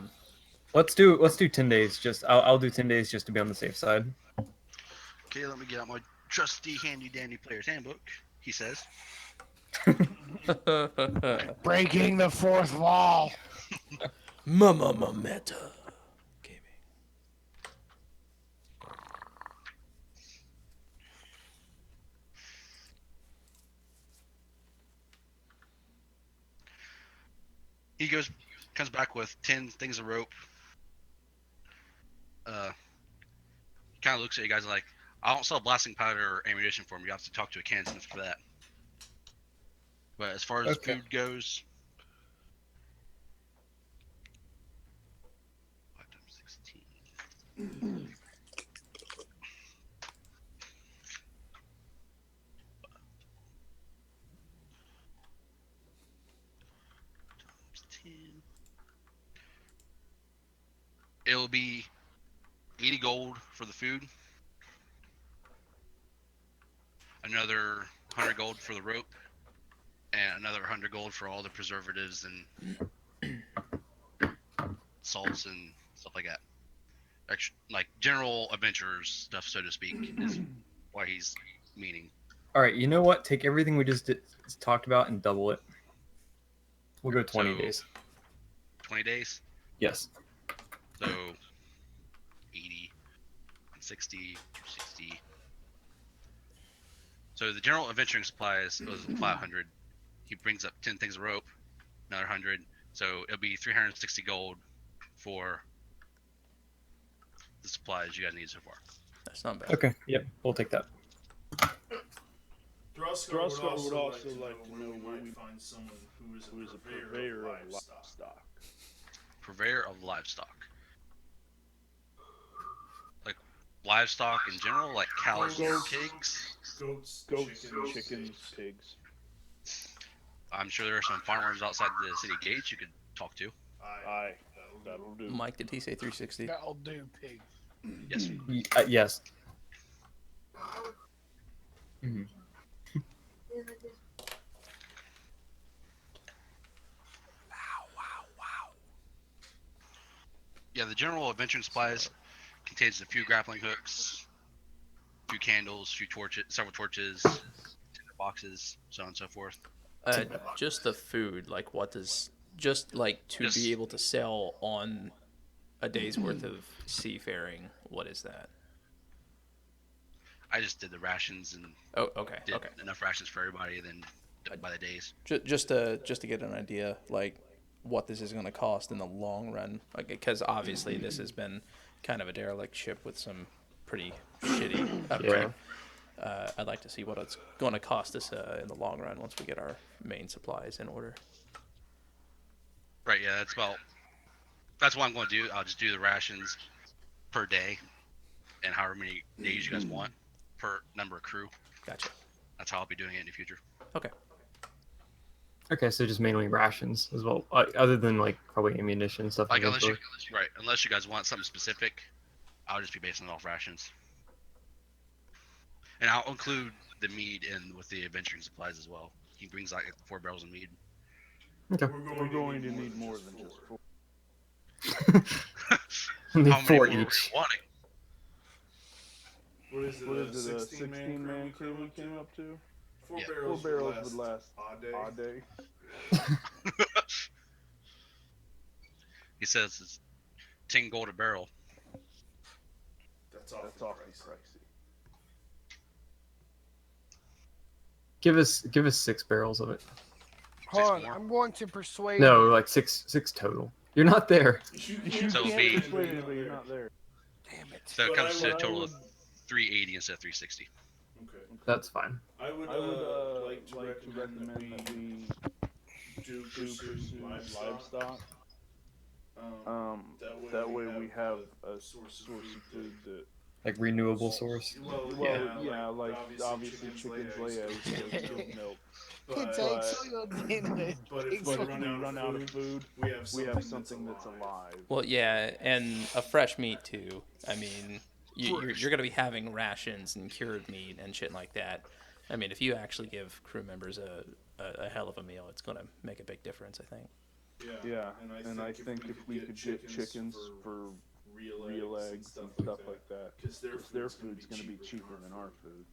Let's do 10 days. I'll do 10 days just to be on the safe side. Okay, let me get out my trusty handy dandy player's handbook. He says. Breaking the fourth wall. Meta. He comes back with 10 things of rope. Kind of looks at you guys like, I don't sell blasting powder or ammunition for him. You have to talk to a cansmith for that. But as far as food goes, 5 times 16. It'll be 80 gold for the food, another 100 gold for the rope, and another 100 gold for all the preservatives and salts and stuff like that. Like general adventurers stuff, so to speak, is what he's meaning. All right, you know what? Take everything we just talked about and double it. We'll go 20 days. 20 days? Yes. So 80, 60, 60. So the general adventuring supplies was 500. He brings up 10 things of rope, another 100. So it'll be 360 gold for the supplies you guys need so far. That's not bad. Okay. Yep. We'll take that. Thruskar would also like to know where we find someone who is a purveyor of livestock. Purveyor of livestock. Like livestock in general, like cows and pigs. Goats, chickens, pigs. I'm sure there are some farmers outside the city gates you could talk to. Aye, that'll do. Mike, did he say 360? That'll do, pig. Yes. Yes. Mm-hmm. Yeah, the general adventuring supplies contains a few grappling hooks, a few candles, several torches, tinder boxes, so on and so forth. Just the food, like what does be able to sell on a day's worth of seafaring, what is that? I just did the rations and did enough rations for everybody, then by the days. Just to get an idea, like what this is going to cost in the long run, like, because obviously this has been kind of a derelict ship with some pretty shitty upgrade. Yeah. I'd like to see what it's going to cost us in the long run once we get our main supplies in order. Right, yeah, that's what I'm going to do. I'll just do the rations per day and however many days you guys want per number of crew. Gotcha. That's how I'll be doing it in the future. Okay. Okay, so just mainly rations as well, other than like probably ammunition stuff. Like unless you guys want something specific, I'll just be basing it off rations. And I'll include the mead in with the adventuring supplies as well. He brings like 4 barrels of mead. Okay. We're going to need more than just 4. Need How 4 many more each. are you wanting? What is it? A 16-man crew we came up to? 4 Yeah. barrels would last a day. He says it's 10 gold a barrel. That's awfully pricey. Give us 6 barrels of it. Hold on, more? I'm going to persuade. No, like six total. You're not there. So it'll be. But you're not there. Damn it. So it comes to a total of 380 instead of 360. Okay. That's fine. I would like to recommend that we do pursue livestock. That way we have a source of food that. Like renewable source. Well, yeah, like obviously chickens lay eggs, so give milk. It takes so damn But if we run out of food, we have something that's alive. Well, yeah, and a fresh meat too. I mean, you're going to be having rations and cured meat and shit like that. I mean, if you actually give crew members a hell of a meal, it's going to make a big difference, I think. Yeah, and I think if we could get chickens for real eggs and stuff like that, because their food's going to be cheaper than our food.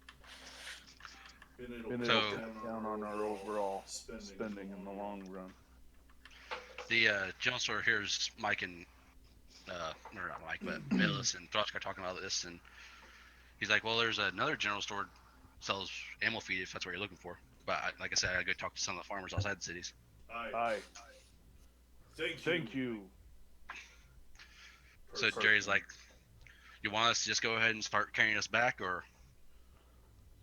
And it'll cut down on our overall spending in the long run. The general store here's Mike and or not Mike, but Bayless and Throskar talking about this, and he's like, "Well, there's another general store that sells animal feed if that's what you're looking for." But like I said, I gotta go talk to some of the farmers outside the cities. Aye. Thank you. So Jerry's like, "You want us to just go ahead and start carrying us back, or?"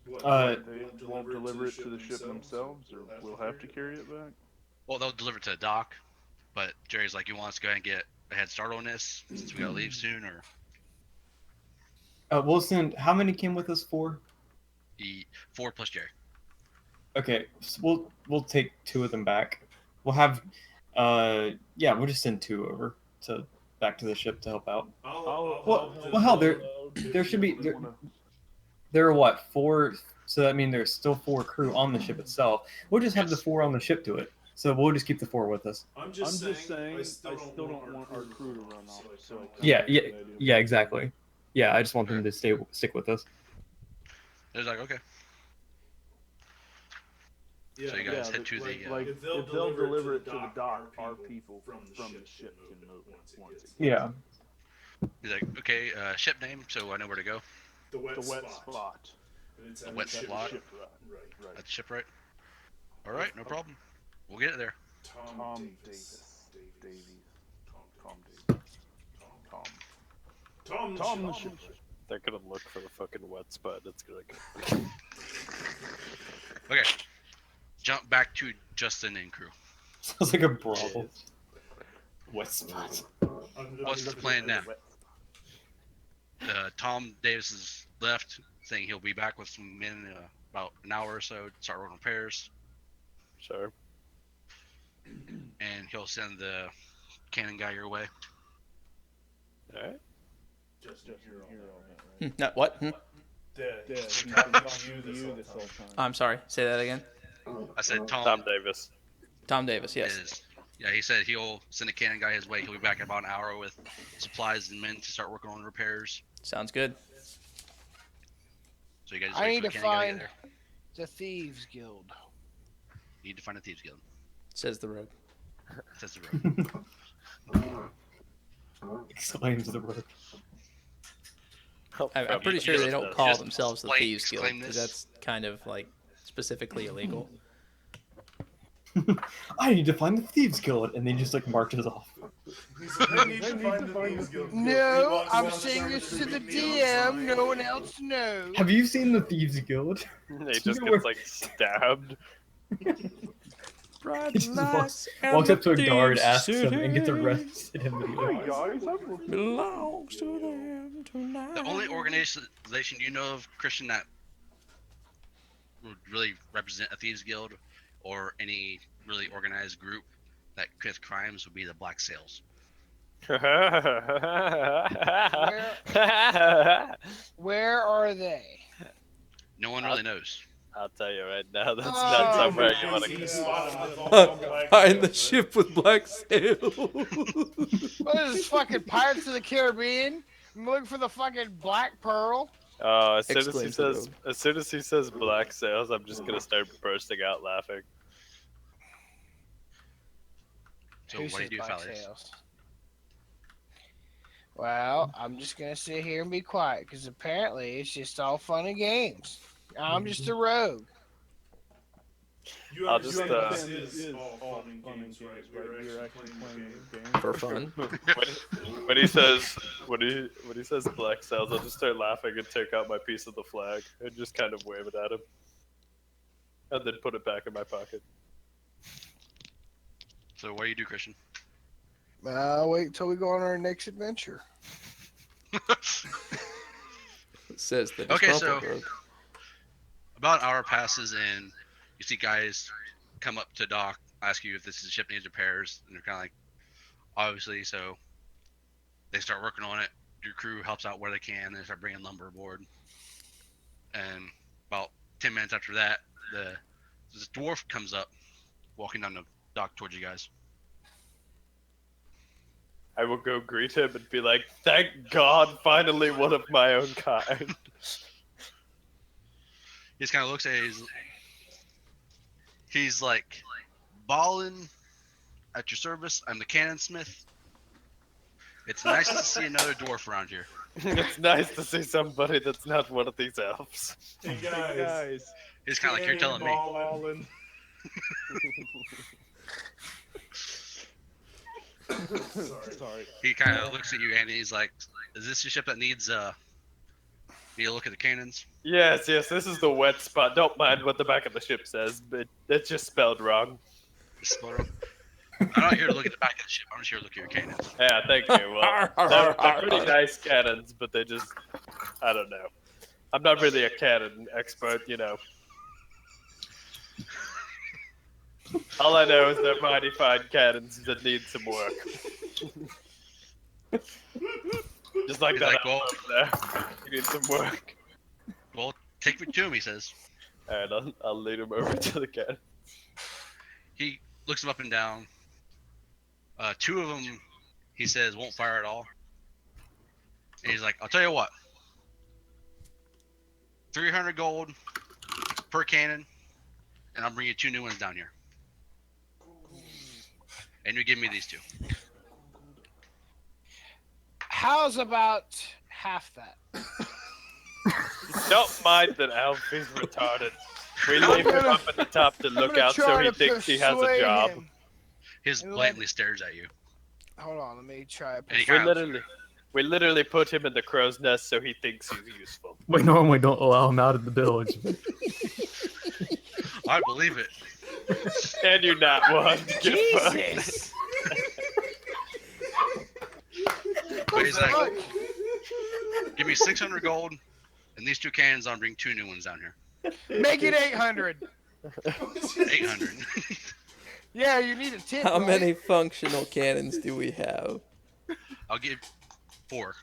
They won't deliver it to the ship themselves, or we'll have to carry it back? Well, they'll deliver it to the dock, but Jerry's like, "You want us to go ahead and get a head start on this since we gotta leave soon, or?" We'll send. How many came with us? 4. 4 plus Jerry. Okay, so we'll take 2 of them back. We'll have. Yeah, we'll just send 2 over back to the ship to help out. Well, hell, there should be. There are what, 4? So that means there's still 4 crew on the ship itself. We'll just have the 4 on the ship do it. So we'll just keep the 4 with us. I'm just saying, I still don't want our crew to run off. So Yeah, exactly. Yeah, I just want them to stick with us. They're like, okay. Yeah, so you guys head to the. If they'll deliver it to the dock, our people from the ship can move once again. Yeah. He's like, okay, ship name, so I know where to go. The wet spot. The wet spot. Right. At the shipwright. All right, no problem. We'll get it there. Tom Davis. Tom the ship. They're gonna look for the fucking wet spot. That's gonna. Okay. Jump back to Justin and crew. Sounds like a brothel. Wet spot. What's the plan now? Tom Davis is left, saying he'll be back with some men in about an hour or so to start working repairs. Sure. And he'll send the cannon guy your way. Alright. No, what? This whole time. I'm sorry. Say that again. I said Tom Davis. Tom Davis, yes. Yeah, he said he'll send a cannon guy his way. He'll be back in about an hour with supplies and men to start working on repairs. Sounds good. So you guys I need to cannon guy find there. the Thieves Guild. You need to find a thieves guild. Says the rogue. Says the rogue. Exclaims the rogue. I'm pretty sure they don't call Just themselves the like Thieves Guild exclaim because this. that's kind of like specifically illegal. I need to find the Thieves Guild, and they just like marches off. I need to find the Thieves Guild. No, I'm saying this to the DM. No one else knows. Have you seen the Thieves Guild? He just gets like stabbed. He just walks up to a guard, asks him, and gets arrested immediately. Belongs to them tonight. The only organization you know of, Christian, that would really represent a thieves guild or any really organized group that commits crimes would be the Black Sails. Where are they? No one really knows. I'll tell you right now, that's not somewhere you want to go. Behind the ship with black sails. What is this, fucking Pirates of the Caribbean? I'm looking for the fucking Black Pearl. Oh, as Exclaims soon as he says black sails, I'm just gonna start bursting out laughing. So Who what do you says do, Black fellas? Sails? Well, I'm just gonna sit here and be quiet because apparently it's just all fun and games. I'm just a rogue. I'll just This is all fun and games, right? We're actually playing the game. For fun. when he says black cells, I'll just start laughing and take out my piece of the flag and just kind of wave it at him, and then put it back in my pocket. So what do you do, Christian? Wait until we go on our next adventure. Says the Okay, disgruntled so rogue. about an hour passes and you see guys come up to dock, ask you if this ship needs repairs, and they're kind of like, obviously. So they start working on it. Your crew helps out where they can, and they start bringing lumber aboard. And about 10 minutes after that, this dwarf comes up, walking down the dock towards you guys. I will go greet him and be like, "Thank God, finally one of my own kind." He just kind of looks at you. He's like, "Ballin, at your service. I'm the cannon smith. It's nice to see another dwarf around here." It's nice to see somebody that's not one of these elves. Hey guys. He's kind of like, "You're telling me." Ballin'. Sorry. He kind of looks at you and he's like, "Is this your ship that needs need a look at the cannons?" Yes, this is the wet spot. Don't mind what the back of the ship says, but it's just spelled wrong. I'm not here to look at the back of the ship. I'm just here to look at your cannons. Yeah, thank you. Well, they're pretty nice cannons, but they just, I don't know. I'm not really a cannon expert, you know. All I know is they're mighty fine cannons that need some work. Just like He's that like, "Well, over there. You need some work. well, take me to him," he says. Alright, I'll lead him over to the cannon. He looks him up and down. Two of them, he says, won't fire at all. And he's like, "I'll tell you what. 300 gold per cannon, and I'll bring you 2 new ones down here. And you give me these 2. How's about half that? Don't mind that Alfie's retarded. We leave him up at the top to look out so he thinks he has a job. He just blatantly stares at you. Hold on, let me try. And he We literally put him in the crow's nest so he thinks he's useful. We normally don't allow him out of the village. I believe it. And you're not one. Jesus! But he's like, "Give me 600 gold, and these 2 cannons, I'll bring 2 new ones down here." Make it 800. 800. Yeah, you need a tip. How right? many functional cannons do we have? I'll give 4.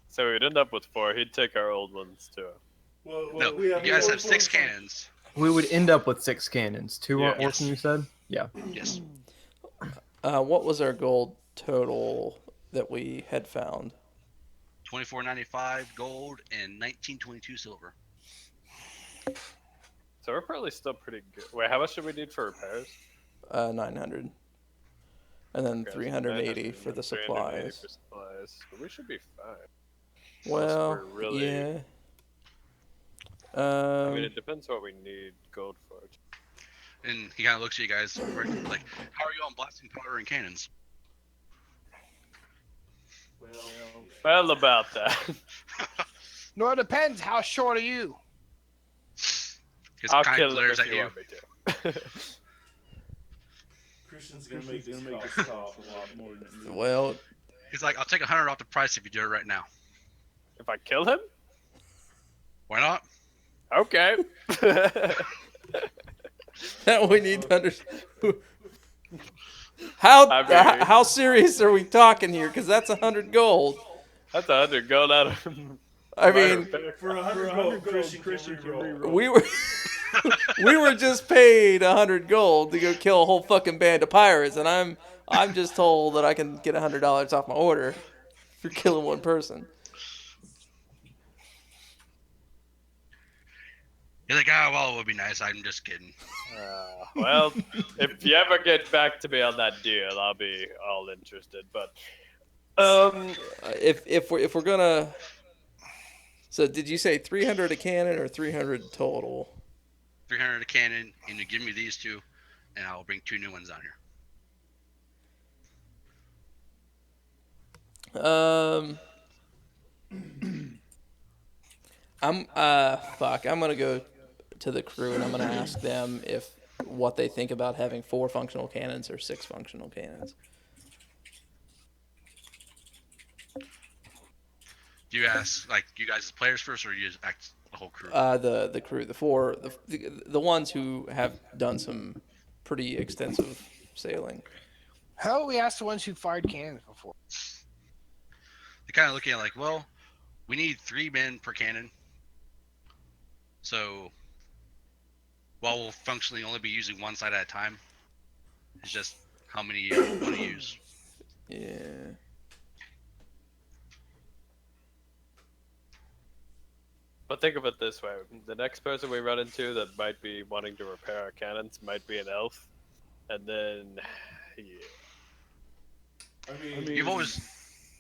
So we'd end up with 4. He'd take our old ones too. No, you guys have 6 cannons. We would end up with 6 cannons. 2 Yeah. are orphan, you said? Yeah. Yes. What was our gold total that we had found? 24.95 gold and 19.22 silver. So we're probably still pretty good. Wait, how much do we need for repairs? 900. And then Okay, so 380 for the 380 supplies. for supplies. But we should be fine. Well, Unless we're really- yeah. I mean, it depends what we need gold for. And he kind of looks at you guys like, "How are you on blasting powder and cannons?" Well, about that. No, it depends. How short are you? His I'll kind kill of him glares if at you you. want me to. Christian's gonna make this cost a lot more than you. Well, He's like, "I'll take 100 off the price if you do it right now." If I kill him? Why not? Okay. now we need to understand. How serious are we talking here? Because that's 100 gold. That's 100 gold out of him. I mean, For 100 gold, Christian can reroll. we were we were just paid 100 gold to go kill a whole fucking band of pirates, and I'm just told that I can get $100 off my order for killing one person. He's like, "Ah, well, it would be nice. I'm just kidding." Well, if you ever get back to me on that deal, I'll be all interested. But if we're gonna, so did you say 300 a cannon or 300 total? 300 a cannon, and you give me these two, and I'll bring 2 new ones down here. I'm gonna go to the crew and I'm gonna ask them if what they think about having 4 functional cannons or 6 functional cannons. Do you ask like you guys as players first, or you just ask the whole crew? The crew, the ones who have done some pretty extensive sailing. How about we ask the ones who fired cannons before? They're kind of looking at like, well, we need 3 men per cannon. So, while we'll functionally only be using one side at a time, it's just how many you want to use. Yeah. But think of it this way: the next person we run into that might be wanting to repair our cannons might be an elf, and then, yeah. I mean, You've always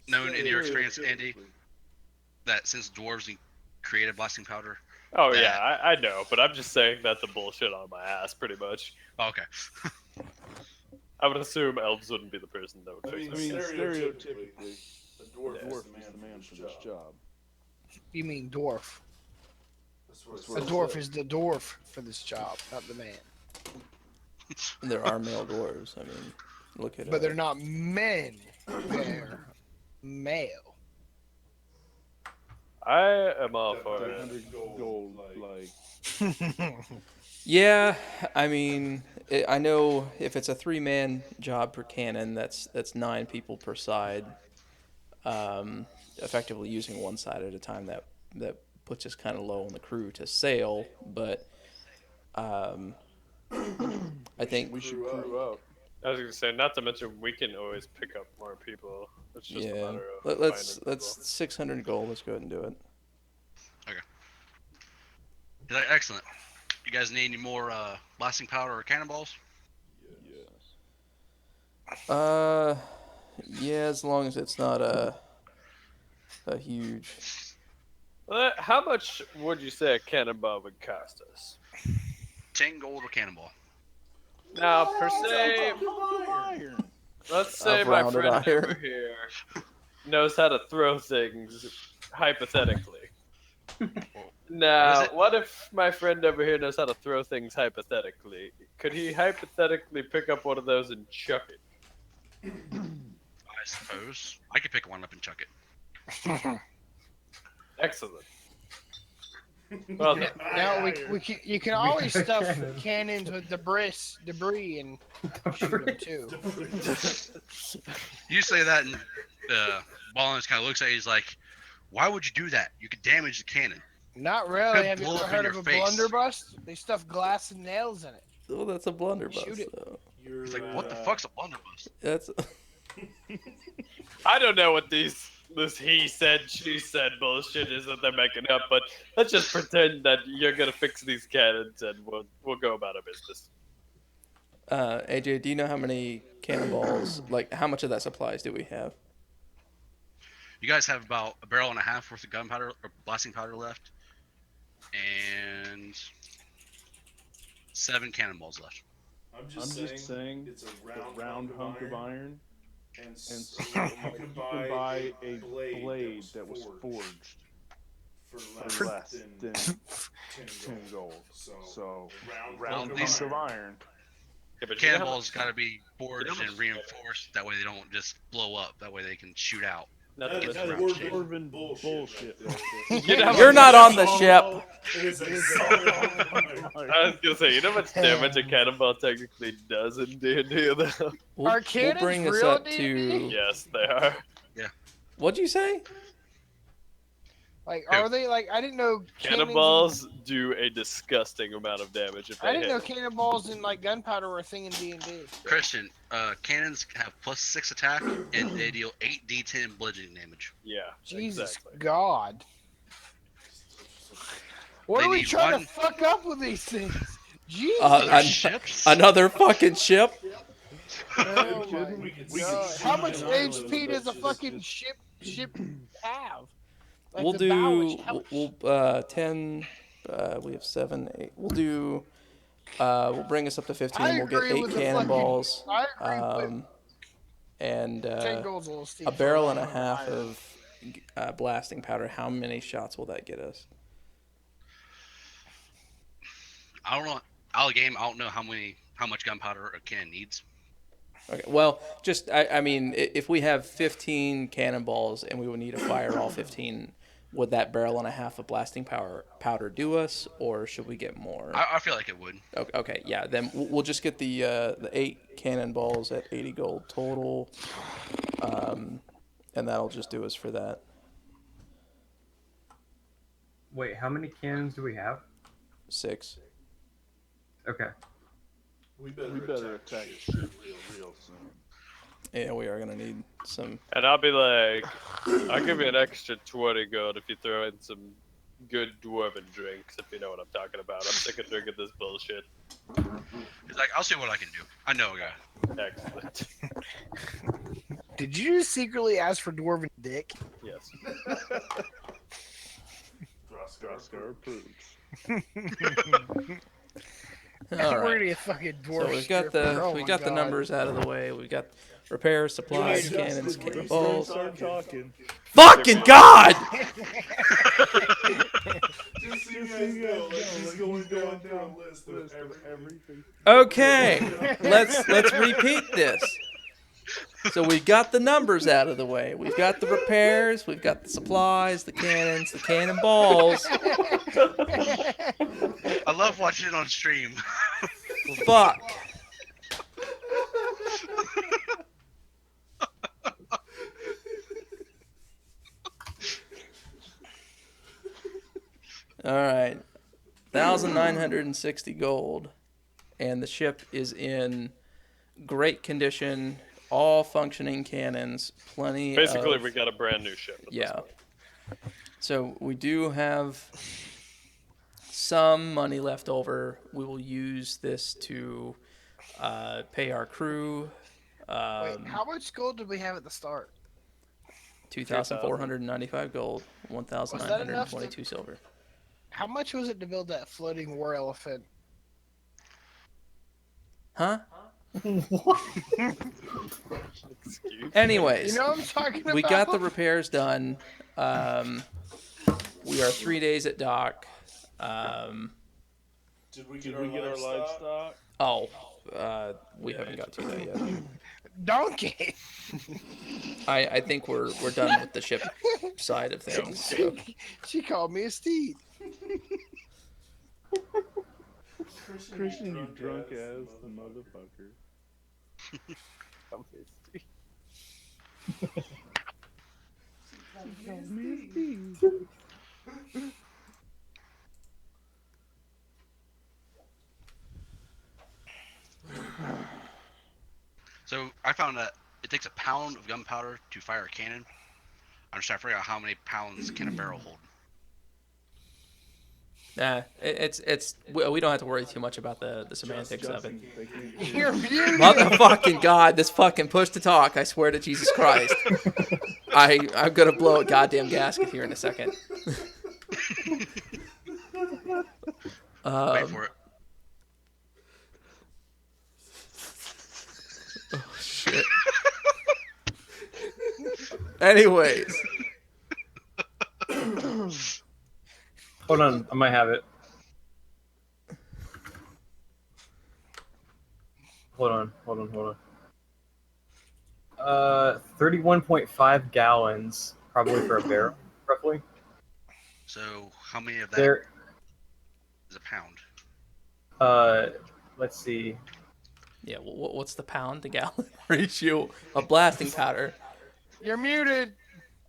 known in your experience, Andy, that since dwarves created blasting powder. Oh yeah, I know, but I'm just saying that's a bullshit on my ass, pretty much. Oh, okay. I would assume elves wouldn't be the person that would fix I mean, it. stereotypically, a dwarf is the man for this job. You mean dwarf? That's A what it dwarf says. is the dwarf for this job, not the man. There are male dwarves. I mean, look at it. But they're not men. They're male. I am all for it. 100 gold, like. Yeah, I mean, I know if it's a 3-man job per cannon, that's 9 people per side. Effectively using one side at a time. That puts us kind of low on the crew to sail, but I think We should crew up. I was gonna say, not to mention we can always pick up more people. It's just a yeah. matter of Let's finding people. 600 gold. Let's go ahead and do it. Okay. Excellent. You guys need any more blasting powder or cannonballs? Yeah, as long as it's not a huge. How much would you say a cannonball would cost us? 10 gold a cannonball. Now, per se, let's say I've my rounded friend iron. over here knows how to throw things, hypothetically. Now, what if my friend over here knows how to throw things hypothetically? Could he hypothetically pick up one of those and chuck it? I suppose. I could pick one up and chuck it. Excellent. Well, Now you can always stuff cannons with debris and shoot them too. You say that, and Ballins kind of looks at you. He's like, "Why would you do that? You could damage the cannon." Not really. Could Have you blow ever up in heard your of a face. blunderbuss? They stuff glass and nails in it. Oh, that's a blunderbuss. Shoot it. Though. He's like, "What the fuck's a blunderbuss?" That's. I don't know what this he said, she said bullshit is that they're making up, but let's just pretend that you're gonna fix these cannons and we'll go about our business. AJ, do you know how many cannonballs? Like, how much of that supplies do we have? You guys have about a barrel and a half worth of gunpowder or blasting powder left, and 7 cannonballs left. I'm just saying it's a round hunk of iron, and so you can buy a blade that was forged for less than 10 gold. So round hunk of iron. Yeah, but Cannonballs got to be forged and reinforced. That way they don't just blow up. That way they can shoot out. Nothing Get but the That's round shape. dwarven bullshit. You're not on the ship. I was gonna say, you know how much damage a cannonball technically does in D&D though? Are cannons bring this real up D&D? to. Yes, they are. What'd you say? Like, are they like? I didn't know Cannonballs do a disgusting amount of damage if they I didn't know hit. cannonballs and like gunpowder were a thing in D&D. Christian, cannons have +6 attack and they deal 8d10 bludgeoning damage. Yeah, Jesus exactly. God. What They are we need trying one- to fuck up with these things? Jesus. Ships? Another fucking ship? Oh my We could God. see How much an island HP does a that's fucking ship have? Like We'll the bow, do. how much- 10. We have 7, 8. We'll do We'll bring us up to 15. I We'll get agree 8 with the cannonballs. I agree with And 10 gold's a little steep a for barrel a and a round half iron. of blasting powder. How many shots will that get us? I don't know. Out of game, I don't know how much gunpowder a cannon needs. Okay. Well, just I mean, if we have 15 cannonballs and we would need to fire all 15, would that barrel and a half of blasting powder do us, or should we get more? I feel like it would. Okay, yeah. Then we'll just get the 8 cannonballs at 80 gold total, and that'll just do us for that. Wait, how many cannons do we have? 6. Okay. We better attack this shit real soon. Yeah, we are gonna need some. And I'll be like, I'll give you an extra 20 gold if you throw in some good dwarven drinks, if you know what I'm talking about. I'm sick of drinking this bullshit. He's like, I'll see what I can do. I know a guy. Excellent. Did you secretly ask for dwarven dick? Yes. Throskar approves. All We're right. gonna get fucking dwarf. So we've got the numbers out of the way. We've got repairs, supplies, cannons, cannonballs. Start talking. Fucking God! Just so you guys know, like he's going down a list of everything. Okay, let's repeat this. So we've got the numbers out of the way. We've got the repairs. We've got the supplies, the cannons, the cannonballs. I love watching it on stream. Fuck. All right, 1,960 gold, and the ship is in great condition. All functioning cannons, plenty. Basically, of, we got a brand new ship. At yeah. This point. So we do have some money left over. We will use this to pay our crew. Wait, how much gold did we have at the start? 2,495 gold, 1,922 silver. How much was it to build that floating war elephant? Huh? Anyways, You know what I'm talking about? we got the repairs done. We are 3 days at dock. Did we get our livestock? Oh, we haven't got to that yet. Donkey. I think we're done with the ship side of things. So. She called me a steed. Christian, you drunk ass the motherfucker. So I found that it takes a pound of gunpowder to fire a cannon. I'm just trying to figure out how many pounds can a barrel hold. Nah, we don't have to worry too much about the semantics of it. You're muted. Motherfucking God, this fucking push to talk, I swear to Jesus Christ. I'm gonna blow a goddamn gasket here in a second. Wait for it. Oh, shit. Anyways. Hold on, I might have it. Hold on. 31.5 gallons, probably for a barrel, roughly. So how many of that There, is a pound? let's see. Yeah, well, what's the pound to gallon ratio of blasting powder? You're muted.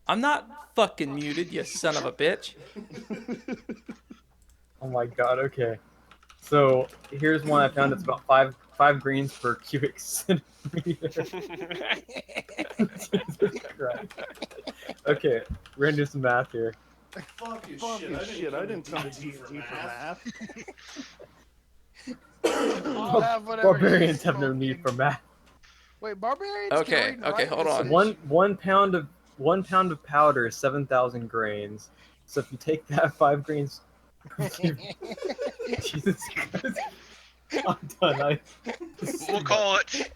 I'm not fucking muted, you son of a bitch. Oh my god, okay. So here's one I found. It's about five greens per cubic centimeter. Jesus Christ. Okay, we're gonna do some math here. Fucking shit, I didn't come to teach you for math. I'll have whatever Barbarians he's have no smoking. need for math. Wait, barbarians? Okay, can read okay, and hold write? on. One pound of powder is 7,000 grains. So if you take that 5 grains, Jesus Christ. I'm done. We'll call it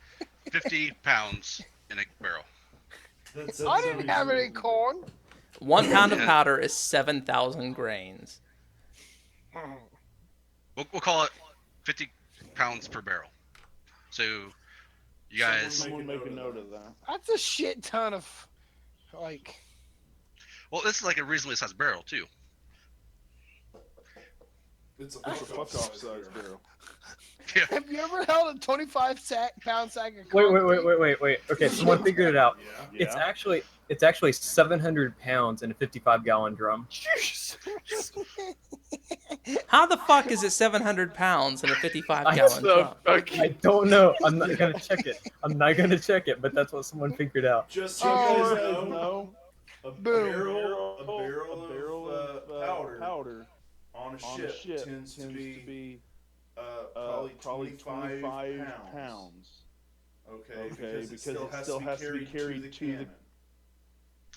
50 pounds in a barrel. I didn't have any corn. 1 pound of powder is 7,000 grains. We'll call it 50 pounds per barrel. So, you guys. Someone make a note of that. That's a shit ton of, like. Well, this is like a reasonably sized barrel too. It's a fuck off size barrel. Yeah. Have you ever held a 25-pound sack of corn? Wait. Okay, someone figured it out. Yeah. It's actually 700 pounds in a 55-gallon drum. How the fuck is it 700 pounds in a 55-gallon drum? I don't know. I'm not gonna check it. But that's what someone figured out. Just so you guys know, a Boom. barrel of powder on a ship tends to be probably 25 pounds. Okay, because it still has to be carried to the.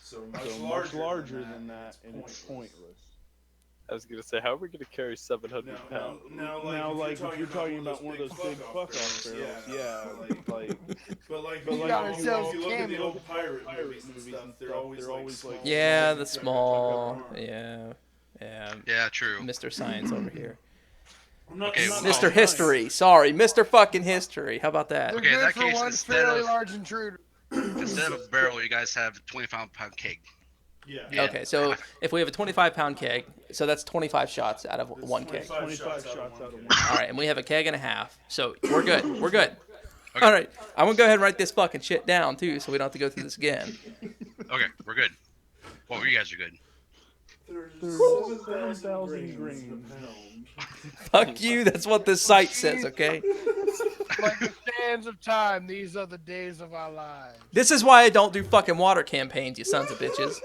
So much larger than that, and it's pointless. I was gonna say, how are we gonna carry 700 pounds? Now, like if you're talking about one of those big fuck-off barrels, yeah, but if you look at the old pirate movies and stuff, they're always like Yeah, the small. Yeah. Yeah, true. Mr. Science over here. Okay, Mr. History. Sorry, Mr. fucking History. How about that? They're Okay, in good that for case, one instead fairly of- large intruder. Instead of a barrel, you guys have a 25-pound keg. Yeah. Okay, so if we have a 25-pound keg, so that's 25 shots out of one keg. 25 shots out of one. All right, and we have a keg and a half, so we're good. We're good. All right, I'm gonna go ahead and write this fucking shit down too, so we don't have to go through this again. Okay, we're good. Well, you guys are good. There's 7,000 grains. Fuck you. That's what this site says. Okay. Like the sands of time, these are the days of our lives. This is why I don't do fucking water campaigns, you sons of bitches.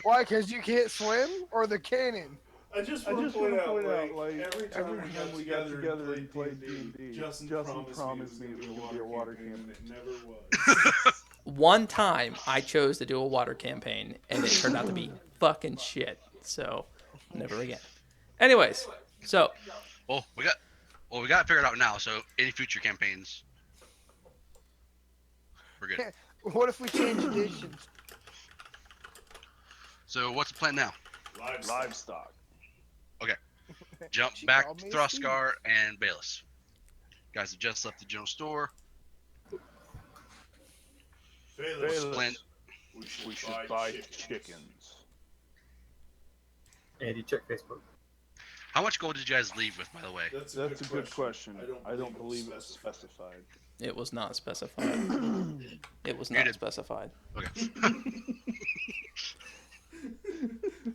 Why? Because you can't swim, or the cannon? I just want to point out, like, every time we got together and played D&D, Justin promised me it was going to be a water campaign. It never was. One time I chose to do a water campaign, and it turned out to be fucking shit. So, never again. Anyways, so. Well, we got it figured out now. So, any future campaigns, we're good. What if we change editions? So, what's the plan now? Livestock. Okay. Jump She back called to me a Throskar and Bayless. Guys have just left the general store. Bayless, Plan- we should buy chickens. Andy, check Facebook. How much gold did you guys leave with, by the way? That's a good question. I don't believe it was specified. It was not specified. It was not specified. Okay.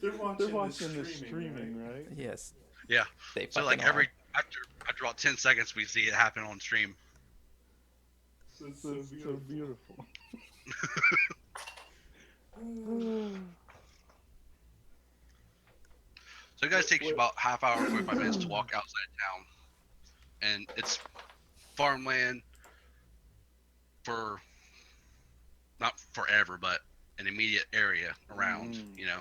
They're watching the streaming, right? Yes. Yeah. They So, like, fucking are. after about 10 seconds, we see it happen on stream. It's so beautiful. So, it guys takes you about half hour, 45 minutes to walk outside town. And it's farmland for not forever, but an immediate area around, you know.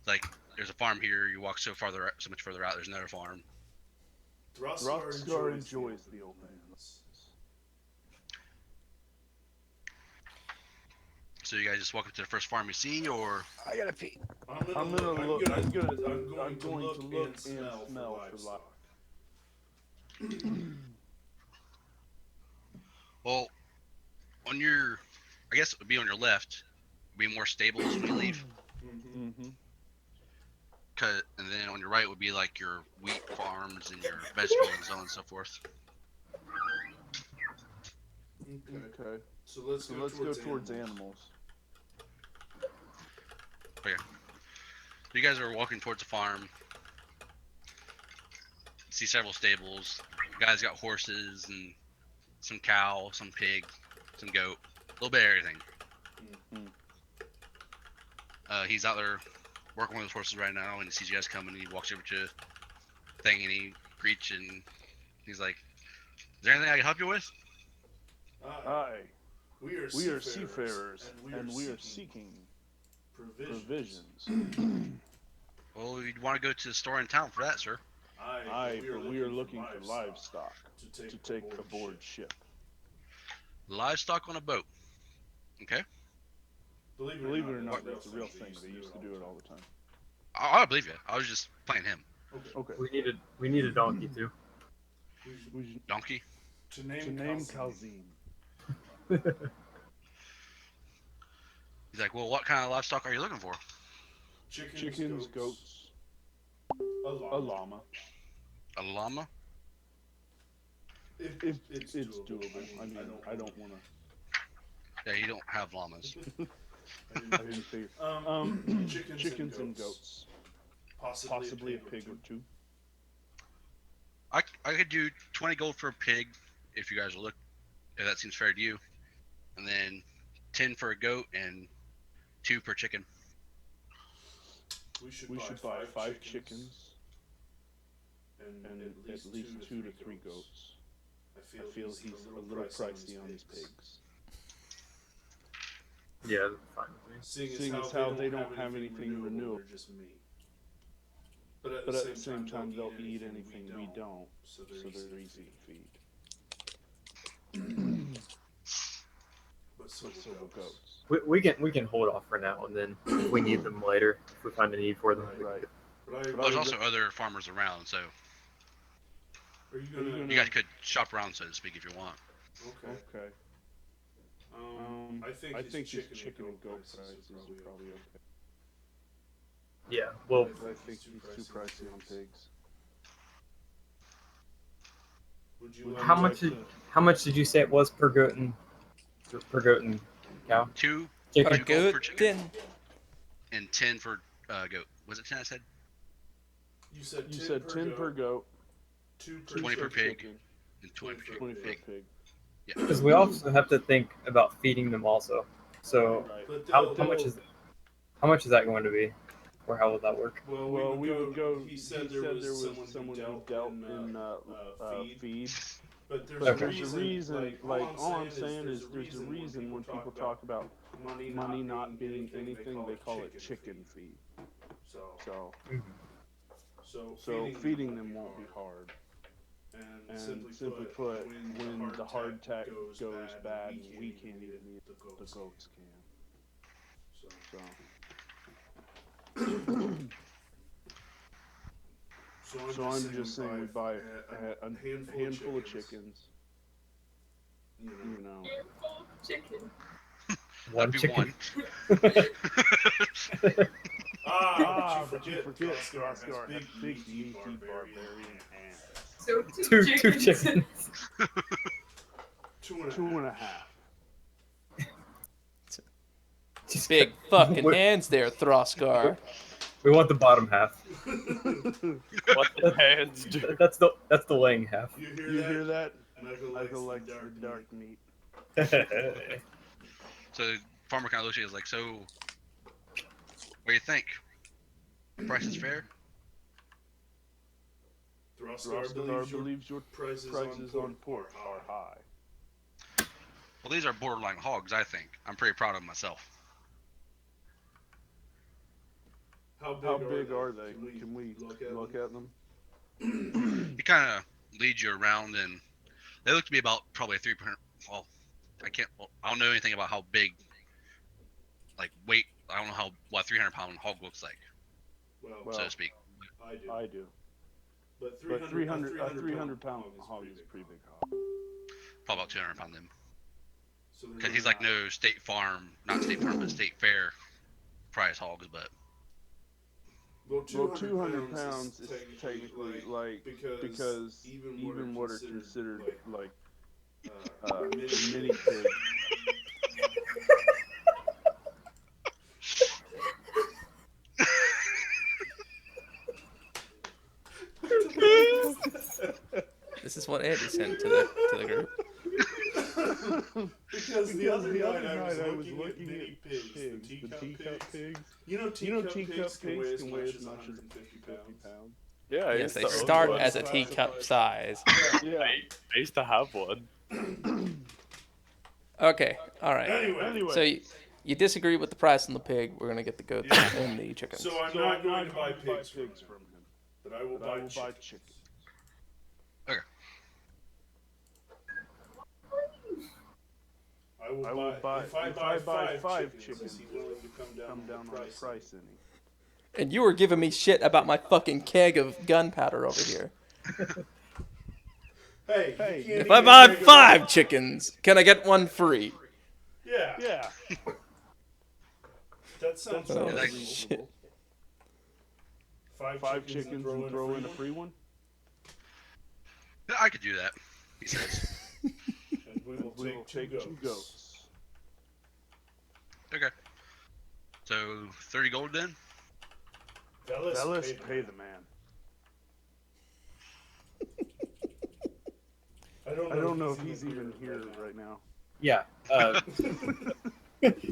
Like, there's a farm here, you walk so much further out, there's another farm. Throskar enjoys the old man. So you guys just walk up to the first farm you see, or? I gotta pee. I'm going to look and smell for life. Well, on your, I guess it would be on your left, would be more stables when you leave. Mm-hmm. And then on your right would be like your wheat farms and your vegetable and so on and so forth. Okay. So let's go towards animals. Okay. You guys are walking towards the farm. See several stables. You guys got horses and some cow, some pig, some goat, a little bit of everything. He's out there working with his horses right now, and he sees you guys coming, and he walks over to the thing, and he greets, and he's like, "Is there anything I can help you with?" Aye. We are seafarers, and we are seeking provisions. Well, you'd want to go to the store in town for that, sir. Aye, but we are looking for livestock to take aboard ship. Livestock on a boat. Okay. Believe it or not, that's a real thing. They used to do it all the time. I believe you. I was just playing him. Okay. We need a donkey too. Donkey. To name Calzine. He's like, well, what kind of livestock are you looking for? Chickens, goats, a llama. A llama? If it's doable. I mean, I don't want to. Yeah, you don't have llamas. I didn't figure. Chickens and goats. Possibly a pig or two. I could do 20 gold for a pig, if you guys will look, if that seems fair to you. And then 10 for a goat and 2 per chicken. We should buy 5 chickens and at least 2 to 3 goats. I feel he's a little pricey on these pigs. Yeah, that's fine with me. Seeing as how they don't have anything renewable, but at the same time they'll eat anything we don't, so they're easy to feed. But so will goats. We can hold off for now, and then if we need them later, if we find a need for them. Right. But there's also other farmers around, so you guys could shop around, so to speak, if you want. Okay. I think his chicken and goat prices are probably okay. Yeah, well, I think he's too pricey on pigs. how much did you say it was per goat and cow? 2 Chicken. Per goat, per chicken. 10. And 10 for goat. Was it 10 I said? You said 10 per goat, 20 per pig, chicken, and 20 per 20 for a pig. pig. Yeah. Because we also have to think about feeding them also. So how much is that going to be, or how would that work? Well, we would go. He said there was someone who dealt in feed. But there's a reason. Like all I'm saying is there's a reason when people talk about money not being anything, they call it chicken feed. So feeding them won't be hard. And simply put, when the hardtack goes bad and we can't even eat, the goats can. So I'm just saying we buy a handful of chickens. You know. Chicken. One That'd be chicken. But you forget Oscar has big meaty barbarian hands. So Two chickens. chickens. 2.5. Big fucking hands there, Throskar. We want the bottom half. What the hands do? That's the laying half. You hear that? Michael likes the dark meat. So farmer kind of looks at you like, so what do you think? The price is fair? Throskar believes your prices on pork are high. Well, these are borderline hogs, I think. I'm pretty proud of myself. How big are they? Can we look at them? He kind of leads you around, and they look to be about probably 300. Well, I don't know anything about how big, like weight. I don't know what 300-pound hog looks like, so to speak. I do. But 300-pound hog is a pretty big hog. Probably about 200-pound then. Because he's like no State Farm, not State Farm, but State Fair price hogs, but. Well, 200 pounds is technically like because even what are considered like mini pig. This is what Andy sent to the group. Because the other night I was looking at mini pigs, the teacup pigs. You know teacup pigs can weigh as much as 150 pounds. Yeah, I Yes, used they to own start one. as a teacup size. Yeah. I used to have one. Okay, all right. Anyway. So you disagree with the price on the pig. We're gonna get the goats and the chickens. So I'm not going to buy pigs from him. But I will buy chicken. Okay. I will buy. If I buy 5 chickens, is he willing to come down on the price any? And you were giving me shit about my fucking keg of gunpowder over here. Hey, If I buy 5 chickens, can I get one free? Yeah. That sounds Oh, like shit. 5 chickens and throw in a free one. Yeah, I could do that. He says. And we will take 2 goats. Okay. So 30 gold then. Fellas, pay the man. I don't know if he's even here right now. Yeah.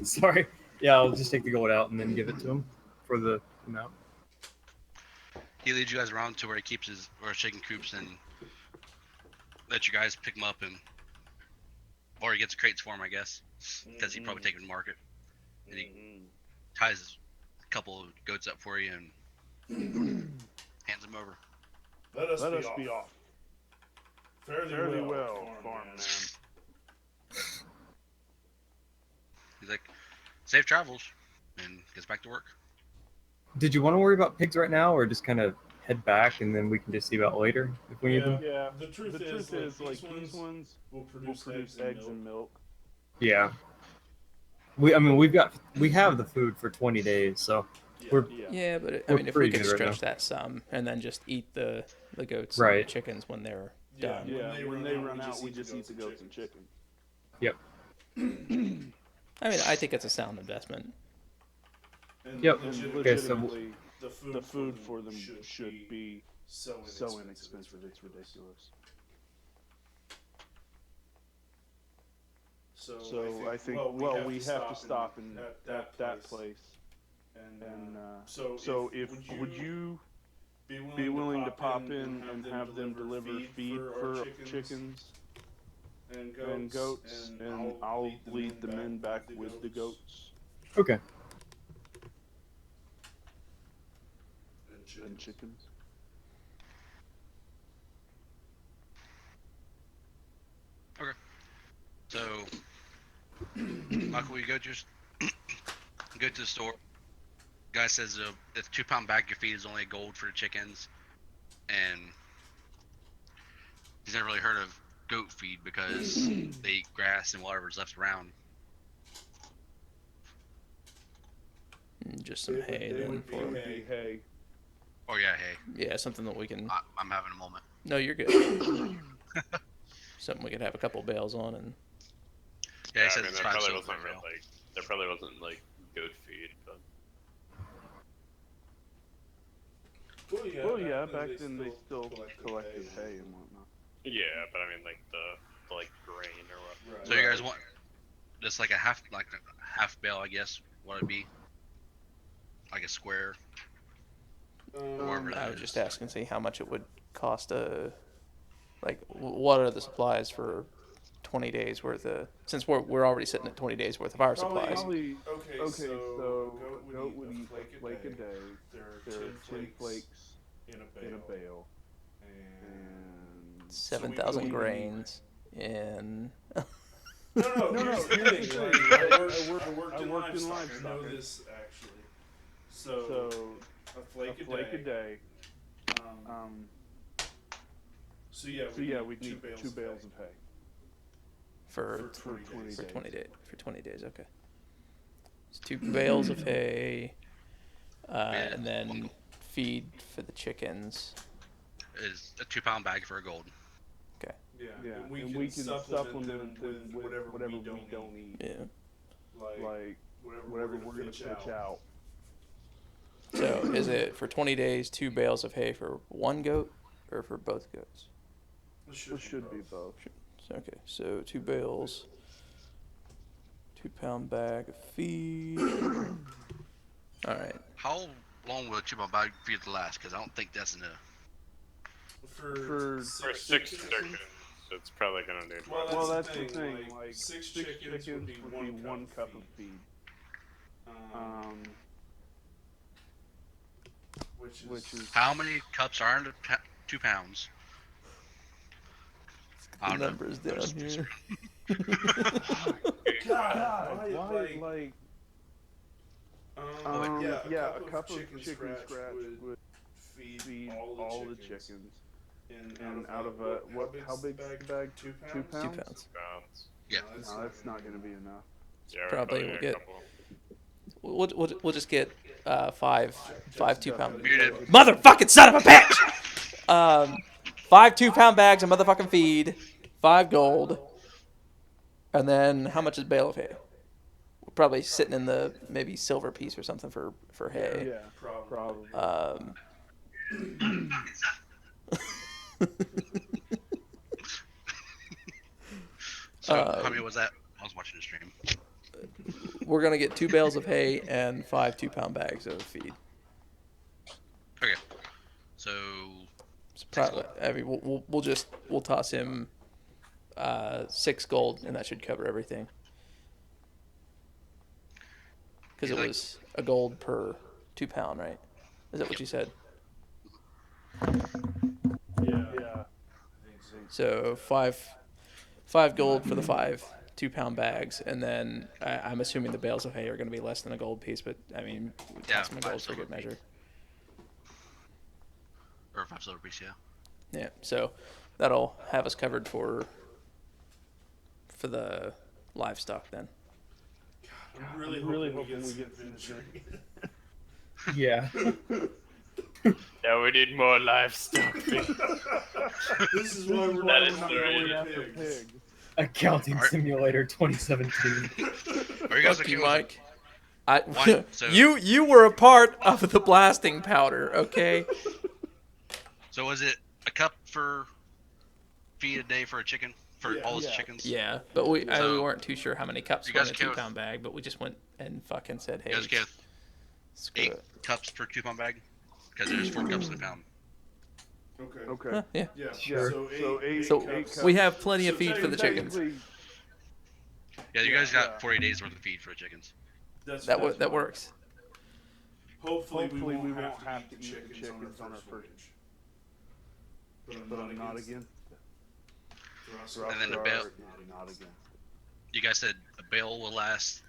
Sorry. Yeah, I'll just take the gold out and then give it to him for the amount. He leads you guys around to where he keeps his chicken coops and let you guys pick them up, and or he gets crates for him, I guess, because he probably take them to market. And he ties a couple of goats up for you and hands them over. Let us be off. Fairly well, farm man. He's like, safe travels, and gets back to work. Did you want to worry about pigs right now, or just kind of head back and then we can just see about later if we need them? Yeah. The truth is, like these ones will produce eggs and milk. Yeah. We have the food for 20 days, so we're Yeah, but we're if we pretty can good right stretch now. that some and then just eat the goats and Right. the chickens when they're done. Yeah, when they run out, we just eat the goats and chicken. Yep. I mean, I think it's a sound investment. And Yep. legitimately, Okay, so the food for them should be so inexpensive, it's ridiculous. So I think we have to stop in that place. And so would you be willing to pop in and have them deliver feed for chickens and goats, and I'll lead the men back with the goats Okay. and chickens. Okay. So, Michael, you go to the store. Guy says a 2-pound bag of feed is only gold for the chickens, and he's never really heard of goat feed because they eat grass and whatever's left around. Just some hay then for hay. Oh yeah, hey. Yeah, something that we can. I'm having a moment. No, you're good. Something we could have a couple bales on and. Yeah, he says I mean, it's there 5 probably silver wasn't for a bale. there probably wasn't like goat feed, but Well, yeah, back then they still collected hay and whatnot. yeah, but I mean like the like grain or what. So you guys want just like a half bale, I guess? What it'd be? Like a square. Wherever I that was is. just asking, see how much it would cost what are the supplies for 20 days worth of, since we're already sitting at 20 days worth of our supplies. Probably, okay, so goat would eat a flake a day. There are 10 flakes in a bale. And 7,000 grains in. No, here's the thing. I worked in livestock. I know this actually. So a flake a day. So yeah, we'd need 2 bales of hay. For 20 days. 20 days, okay. It's 2 bales of hay, and then feed for the chickens. Is a 2-pound bag for a gold. Okay. Yeah, and we can supplement with whatever we don't eat. Yeah. Like whatever we're gonna pitch out. So is it for 20 days 2 bales of hay for one goat, or for both goats? It should be both. Okay, so 2 bales, 2-pound bag of feed. All right. How long will a 2-pound bag feed last? Because I don't think that's enough. For 6 chickens, it's probably gonna need more. well, that's the thing. Like 6 chickens would be 1 cup of feed. which is How many cups are in 2 pounds? I The don't know. numbers down here. God, why yeah, a cup of chicken scratch would feed all the chickens. And out of a how big's the bag? 2 2 pounds? pounds. Yeah. No, that's not going to be enough. Yeah, Probably a we'll get. couple. We'll just get 5 2-pound. Muted. Motherfucking son of a bitch! 5 2-pound bags of motherfucking feed, 5 gold, and then how much is bale of hay? We're probably sitting in the maybe silver piece or something for hay. Yeah, probably. So how many was that? I was watching the stream. We're gonna get 2 bales of hay and 5 2-pound bags of feed. Okay. So It's probably, I mean, we'll toss him 6 gold, and that should cover everything. Because it was a gold per 2-pound, right? Is that what you said? Yeah. So 5 gold for the 5 2-pound bags, and then I'm assuming the bales of hay are going to be less than a gold piece, but I mean, we toss them a gold for good measure. Or 5 silver piece, yeah. Yeah, so that'll have us covered for the livestock then. I'm really hoping we get some drink. Yeah. Yeah, we need more livestock. This is why we're That not is the going reason. after pigs. Accounting Simulator 2017. Are you guys Fuck okay you, with Mike. One, so- You were a part of the blasting powder, okay? So was it a cup for feed a day for a chicken? For all the chickens? Yeah, but we So- weren't too sure how many cups You were in guys a okay with- 2-pound bag, but we just went and fucking said, hey, You guys get screw 8 it. cups per 2-pound bag? Because there's 4 cups in a pound. Okay. Huh, yeah. Sure. So eight So cups. we have plenty of feed for the chickens. Technically, Yeah, you guys got Yeah. 40 days worth of feed for the chickens. That works. Hopefully we won't have to eat the chickens on our first. But I'm not against it. And then the bale- Not against it. You guys said a bale will last,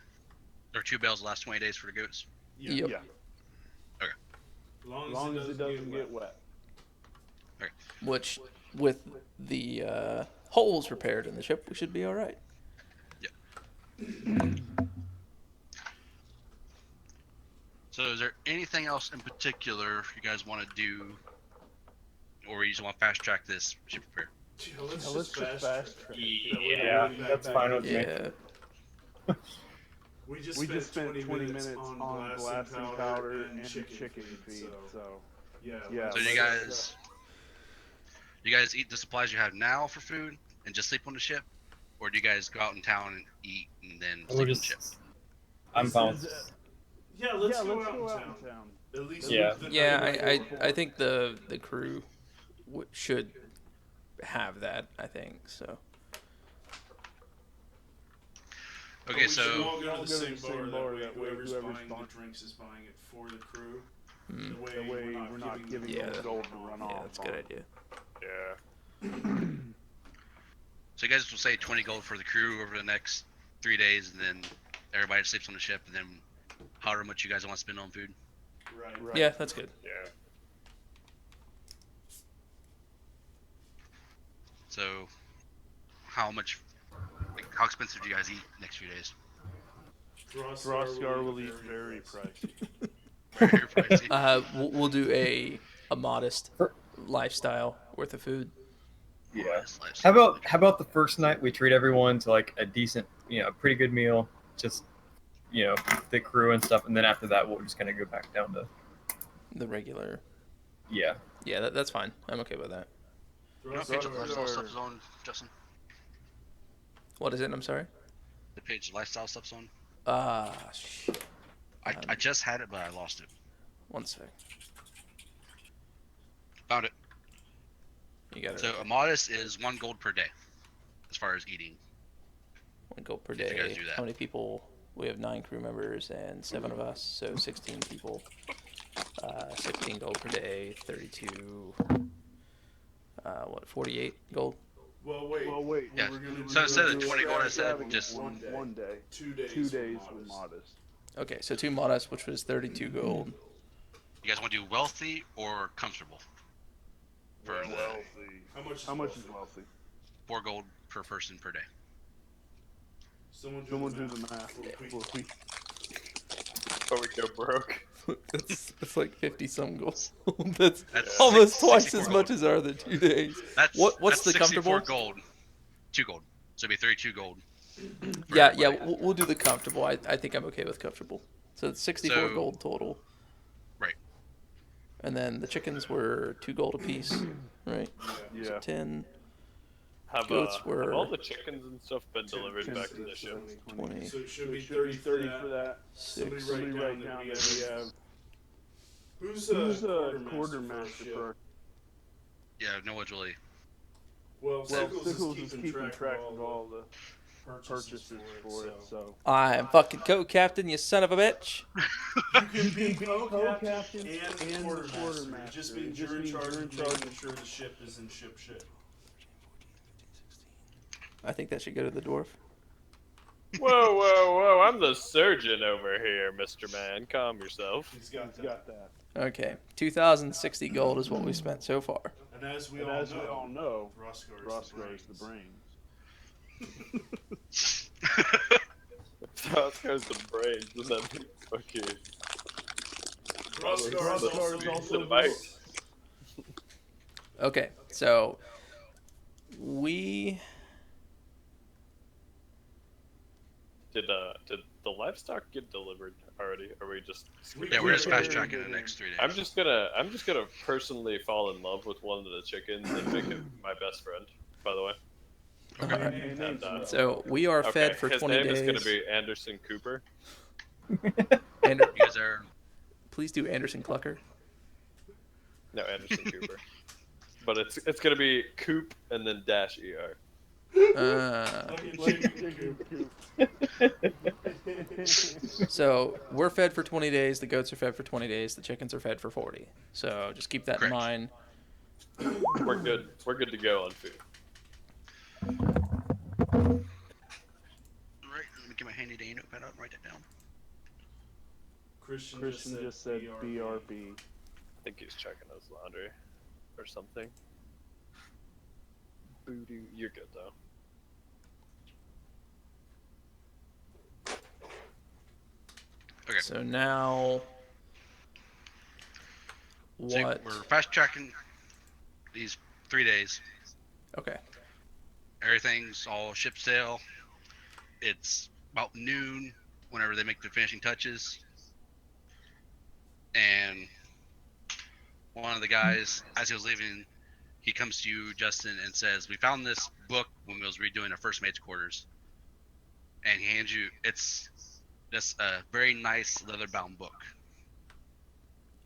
or 2 bales will last 20 days for the goats? Yep. Yeah. Okay. As long as it doesn't get wet. Which, with the holes repaired in the ship, we should be all right. So is there anything else in particular you guys want to do, or you just want to fast track this ship repair? Let's just fast track. Yeah, that's fine with me. Yeah. We just spent 20 minutes on blasting powder and chicken feed, so yeah. So you guys eat the supplies you have now for food and just sleep on the ship, or do you guys go out in town and eat and then sleep on the ship? I'm fine with this. Yeah, let's go out in town. At least Yeah. Yeah, I think the crew should have that, I think, so. Okay, so we all go to the same bar that way whoever's buying the drinks is buying it for the crew. Hmm. The way we're not giving Yeah, them gold to run off. Yeah, that's a good idea. Yeah. so you guys will say 20 gold for the crew over the next 3 days, and then everybody sleeps on the ship, and then however much you guys want to spend on food. Right. Yeah, that's good. Yeah. So, how expensive do you guys eat next few days? Droskar will eat very pricey. Very pricey. We'll do a modest lifestyle worth of food. Yeah. Modest How lifestyle. about the first night we treat everyone to like a decent, pretty good meal, just the crew and stuff, and then after that we're just gonna go back down to The regular. yeah. Yeah, that's fine. I'm okay with that. No, page of lifestyle stuff's on, Justin. What is it? I'm sorry. The page of lifestyle stuff's on. Shit. I just had it, but I lost it. One sec. Found it. You got it. So a modest is 1 gold per day, as far as eating. 1 gold per If you day. guys do that. How many people? We have 9 crew members and 7 of us, so 16 people. 16 gold per day, 32. 48 gold. Well, wait. Yeah. We're gonna So instead of do 20 gold, I said extravagant just one day. 2 days with modest. Okay, so 2 modest, which was 32 gold. You guys want to do wealthy or comfortable? For the Wealthy. How much is wealthy? 4 gold per person per day. Someone do the math. Before we go broke. It's like 50 some gold. That's That's almost 64 twice as gold. much as are the 2 days. What's that's the 64 comfortable? gold. 2 gold. So it'd be 32 gold. for Yeah, everybody. we'll do the comfortable. I think I'm okay with comfortable. So it's 64 So- gold total. Right. And then the chickens were 2 gold apiece, right? Yeah. So 10. Have, Goats were have all the chickens and stuff been delivered back to the ship? 20. So it should be 30 for that. 6. Somebody write down that we have. Who's a quartermaster for? Yeah, no one's really. Well, Sickles is keeping track of all the purchases for it. So I'm fucking co-captain, you son of a bitch. you can be co-captain and quartermaster. It just means you're in charge of making sure the ship is in ship shape. I think that should go to the dwarf. Whoa! I'm the surgeon over here, Mr. Man. Calm yourself. He's got that. Okay, 2,060 gold is what we spent so far. And as we all know, Roscar is the brains. Roscar's the brains, and then fucking. Roscar is also the bite. Okay, so we Did the livestock get delivered already? Or are we just? Yeah, we're just fast tracking in the next 3 days. I'm just gonna personally fall in love with one of the chickens and make it my best friend. By the way. And, so we are okay, fed for 20 His name days. is gonna be Anderson Cooper. And You guys are. please do Anderson Clucker. No, Anderson Cooper. But it's gonna be Coop and then dash ER. So we're fed for 20 days. The goats are fed for 20 days. The chickens are fed for 40. So just keep that Correct. in mind. We're good. We're good to go on food. Right, let me get my handy dandy notepad out and write that down. Christian just said BRB. I think he's checking his laundry or something. Voodoo, you're good though. Okay. So now, So what? we're fast tracking these 3 days. Okay. Everything's all ship sail. It's about noon whenever they make the finishing touches. And one of the guys, as he was leaving, he comes to you, Justin, and says, "We found this book when we was redoing our first mate's quarters." And he hands you, it's just a very nice leather-bound book.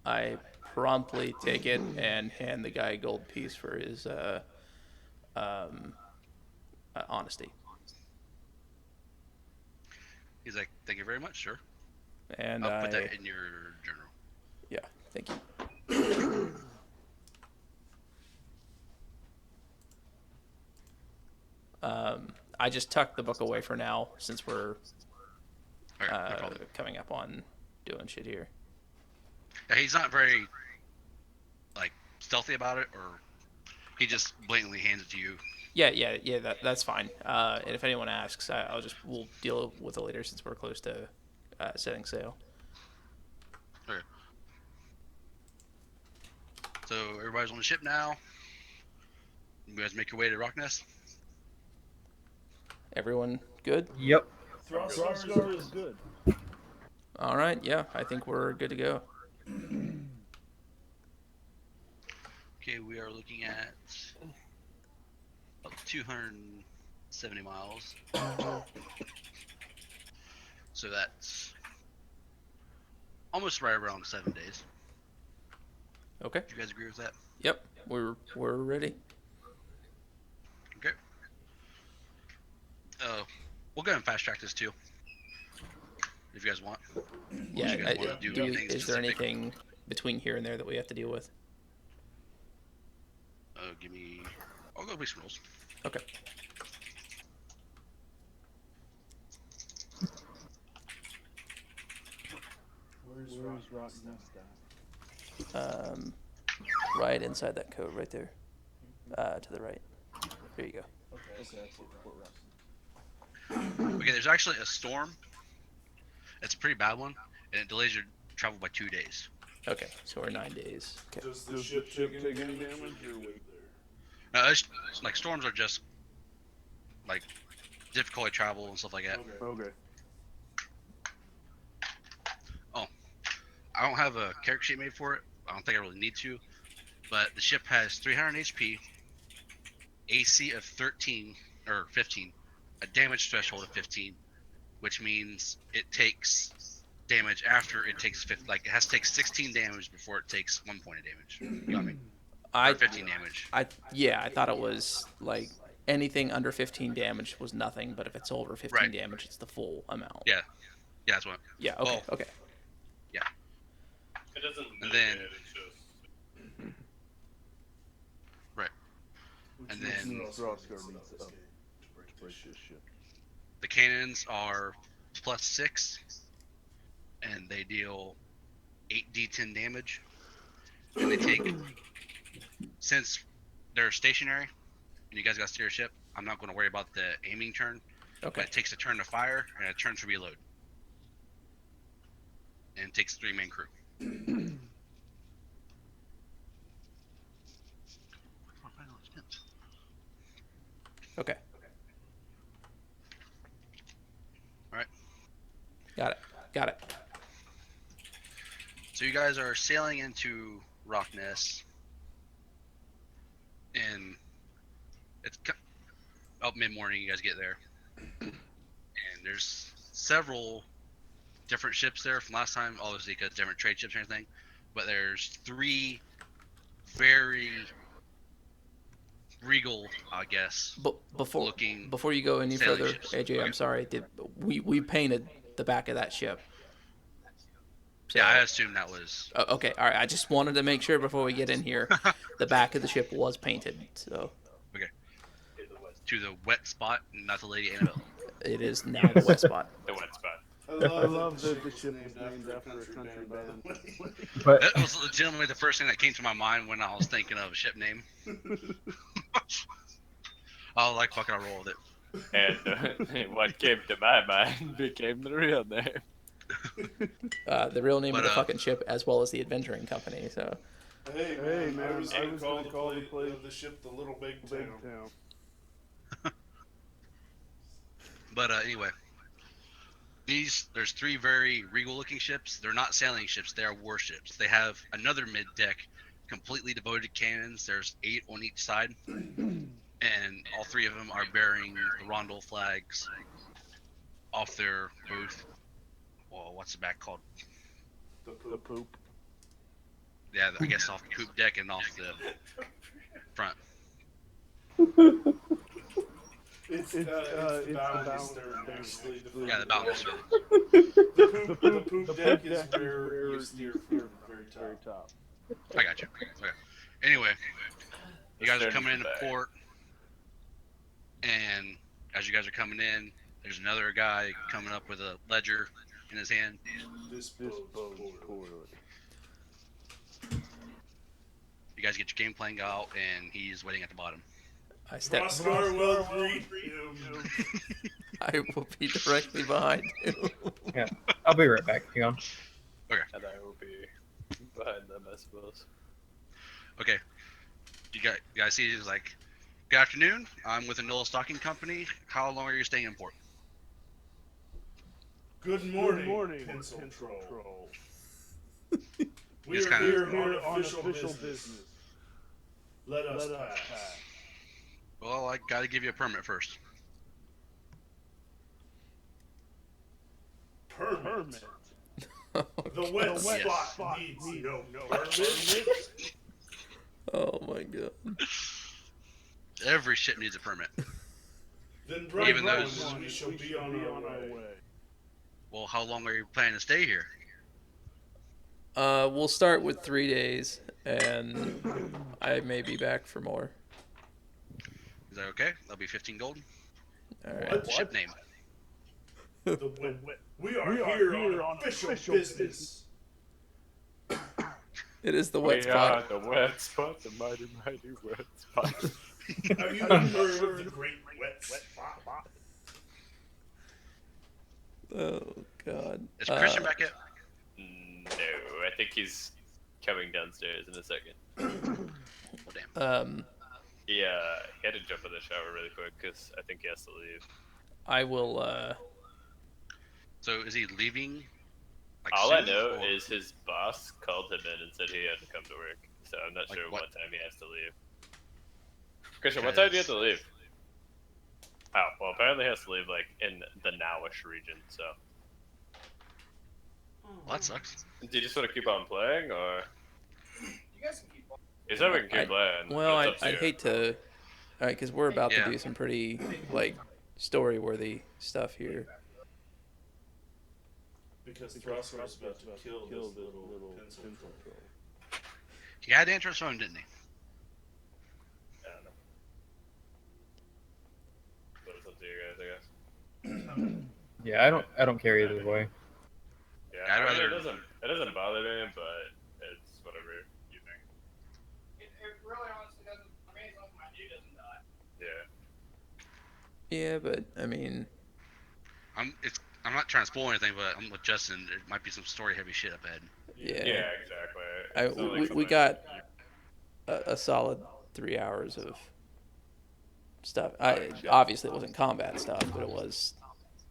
I promptly take it and hand the guy a gold piece for his honesty. He's like, "Thank you very much, sir. And I'll I, put that in your journal." yeah, thank you. I just tucked the book away for now since we're Okay, no problem. coming up on doing shit here. Yeah, he's not very like stealthy about it, or he just blatantly hands it to you. Yeah, that's fine. And if anyone asks, we'll deal with it later since we're close to setting sail. Okay. So everybody's on the ship now. You guys make your way to Rocknest. Everyone good? Yep. Roscar is good. All right, yeah, I think we're good to go. Okay, we are looking at about 270 miles. So that's almost right around 7 days. Okay. Do you guys agree with that? Yep, we're ready. Okay. We'll go ahead and fast track this too, if you guys want. Yeah. you guys wanna do anything Is there specific? anything between here and there that we have to deal with? Give me. I'll go make some rolls. Okay. Where's Rock Nest at? Right inside that code right there. To the right. There you go. Okay, I see Fort Russell. Okay, there's actually a storm. It's a pretty bad one, and it delays your travel by 2 days. Okay, so we're 9 days. Okay. Does the ship take any damage or wait there? Like storms are just like difficulty travel and stuff like that. Okay. Oh, I don't have a character sheet made for it. I don't think I really need to, but the ship has 300 HP, AC of 13 or 15, a damage threshold of 15, which means it takes damage after it takes it has to take 16 damage before it takes 1 point of damage. You know what I mean? Or 15 damage. I thought it was like anything under 15 damage was nothing, but if it's over 15 damage, it's the full amount. Yeah, that's what. Yeah. Okay. Okay. Yeah. It doesn't. And then. It's just... Right. And then. The cannons are +6, and they deal 8d10 damage. And they take, since they're stationary, and you guys got to steer a ship, I'm not going to worry about the aiming turn. Okay. But it takes a turn to fire and a turn to reload. And it takes 3 main crew. Okay. All right. Got it. So you guys are sailing into Rockness, and it's about mid-morning. You guys get there, and there's several different ships there from last time, obviously because different trade ships and everything. But there's 3 very regal, I guess. But before you go any sailing further, ships. AJ, Okay. I'm sorry. We painted the back of that ship? So, Yeah, I assume that was. Okay, all right. I just wanted to make sure before we get in here, the back of the ship was painted. So Okay. To the wet spot, not the Lady Annabelle. it is now the wet spot. The wet spot. I love that the ship was named after a country band. That was legitimately the first thing that came to my mind when I was thinking of a ship name. Oh, like fucking, I roll with it. And what came to my mind became the real name. The real name of the fucking ship, as well as the adventuring company. So. Hey man, I was gonna call the ship the Little Big Town. But anyway, there's 3 very regal looking ships. They're not sailing ships, they are warships. They have another mid deck completely devoted to cannons. There's 8 on each side, and all 3 of them are bearing the Rondel flags off their booth. Well, what's the back called? The poop. Yeah, I guess off the poop deck and off the front. It's the bow stern. Yeah, the bow stern. The poop deck is where you steer from the very top. I got you. Okay. Anyway, you guys are coming into port, and as you guys are coming in, there's another guy coming up with a ledger in his hand. This boat poorly. You guys get your game playing out, and he's waiting at the bottom. I step. Roskar will greet you. I will be directly behind you. Yeah, I'll be right back. Hang on. Okay. And I will be behind them, I suppose. Okay. You guys see, he's like, "Good afternoon. I'm with the Nola Stocking Company. How long are you staying in port?" Good morning, Pencil Troll. We Just are kinda- here on official business. Let us pass. Well, I gotta give you a permit first. Permit. The wet spot needs no permit. Oh my god. Every ship needs a permit. Then Even those- we shall be on our way. Well, how long are you planning to stay here? We'll start with 3 days, and I may be back for more. Is that okay? That'll be 15 gold. All right. Ship name. We are here on official business. It is the wet spot. The wet spot, the mighty wet spot. Have you heard of the great wet spot? Oh God. Is Christian back yet? No, I think he's coming downstairs in a second. Well, damn. He had to jump in the shower really quick because I think he has to leave. I will. So is he leaving? Like, All I soon, know or- is his boss called him in and said he had to come to work. So I'm not Like sure what? what time he has to leave. Christian, what time do you have to leave? Oh, well, apparently he has to leave like in the Nowish region. So. Well, that sucks. Do you just want to keep on playing, or? You guys can keep on. He said we can keep playing. Well, but it's up to I'd you. hate to. All right, because we're about Yeah. to do some pretty like story-worthy stuff here. Because Thruster was about to kill this little pencil troll. He had to answer his phone, didn't he? I don't know. But it's up to you guys, I guess. Yeah, I don't care either way. Yeah, I'd I mean, rather- it doesn't bother me, but it's whatever you think. It really honestly doesn't. I mean, as long as my dude doesn't die. Yeah. Yeah, but I mean, I'm not trying to spoil anything, but I'm with Justin. There might be some story-heavy shit up ahead. yeah. Yeah, exactly. I, It's not like we something- got a solid 3 hours of stuff. Obviously it wasn't combat stuff, but it was,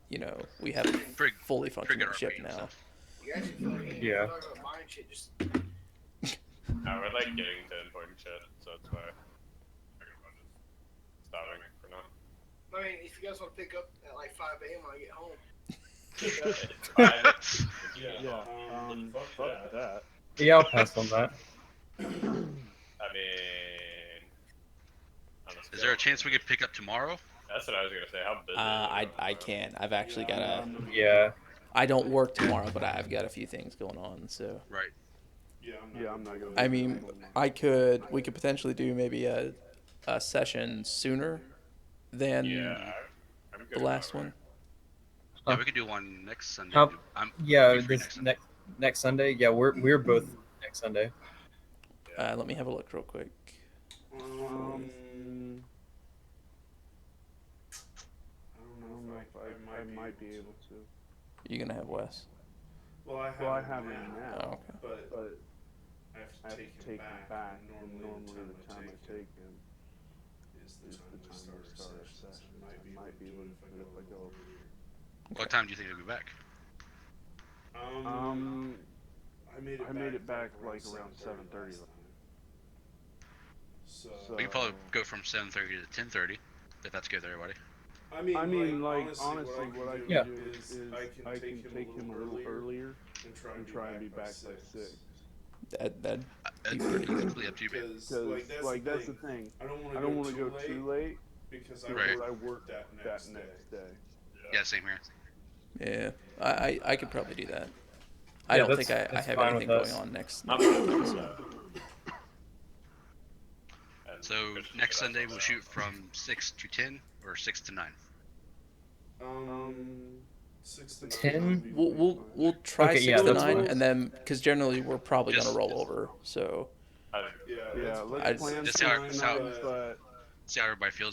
you know, we have a Pretty- fully pretty functioning good ship RPG now. stuff. You guys feel like Yeah. talking about buying shit, just No, we're like getting to important shit, so that's why I'm just stopping for now. I mean, if you guys want to pick up at like 5 a.m. when I get home. It's fine. Yeah, fuck that. Yeah, I'll pass on that. I mean, Is there a chance we could pick up tomorrow? That's what I was gonna say. How busy? I can't. I've actually got a. Yeah. I don't work tomorrow, but I've got a few things going on. So Right. Yeah, I'm not gonna. I mean, we could potentially do maybe a session sooner than Yeah, I'm good the with last that. one. Yeah, we could do one next Sunday. How- I'm Yeah, be free this Sunday. next Sunday. Yeah, we're both next Sunday. Let me have a look real quick. I don't know if I might be able to. You gonna have Wes? Well, I have him now, Oh, okay. but I have to take him back, and normally the time I take him is the time we start our session. I might be able to do it if I go over here. What time do you think he'll be back? I made it back like around 7:30 last night. So We could probably go from 7:30 to 10:30, if that's good with everybody. I mean, like honestly, what I can Yeah. do is I can take him a little earlier and try and be back by 6. That'd It's be pretty good. completely up to you, man. Because like that's the thing. I don't want to go too late because Right. I work that next day. Yeah, same here. Yeah, I could probably do that. I Yeah, don't think I that's have fine anything with going us. on next. I'm good with that. And So Christian next could Sunday also we'll stay shoot from 6 to 10 or 6 to 9. 6 to 10? We'll try Okay, 6 yeah, to that's 9, fine. and then because generally we're probably Just- gonna roll over. So on. Yeah, let's I'd- plan Just for how- 9, how- but See how everybody feels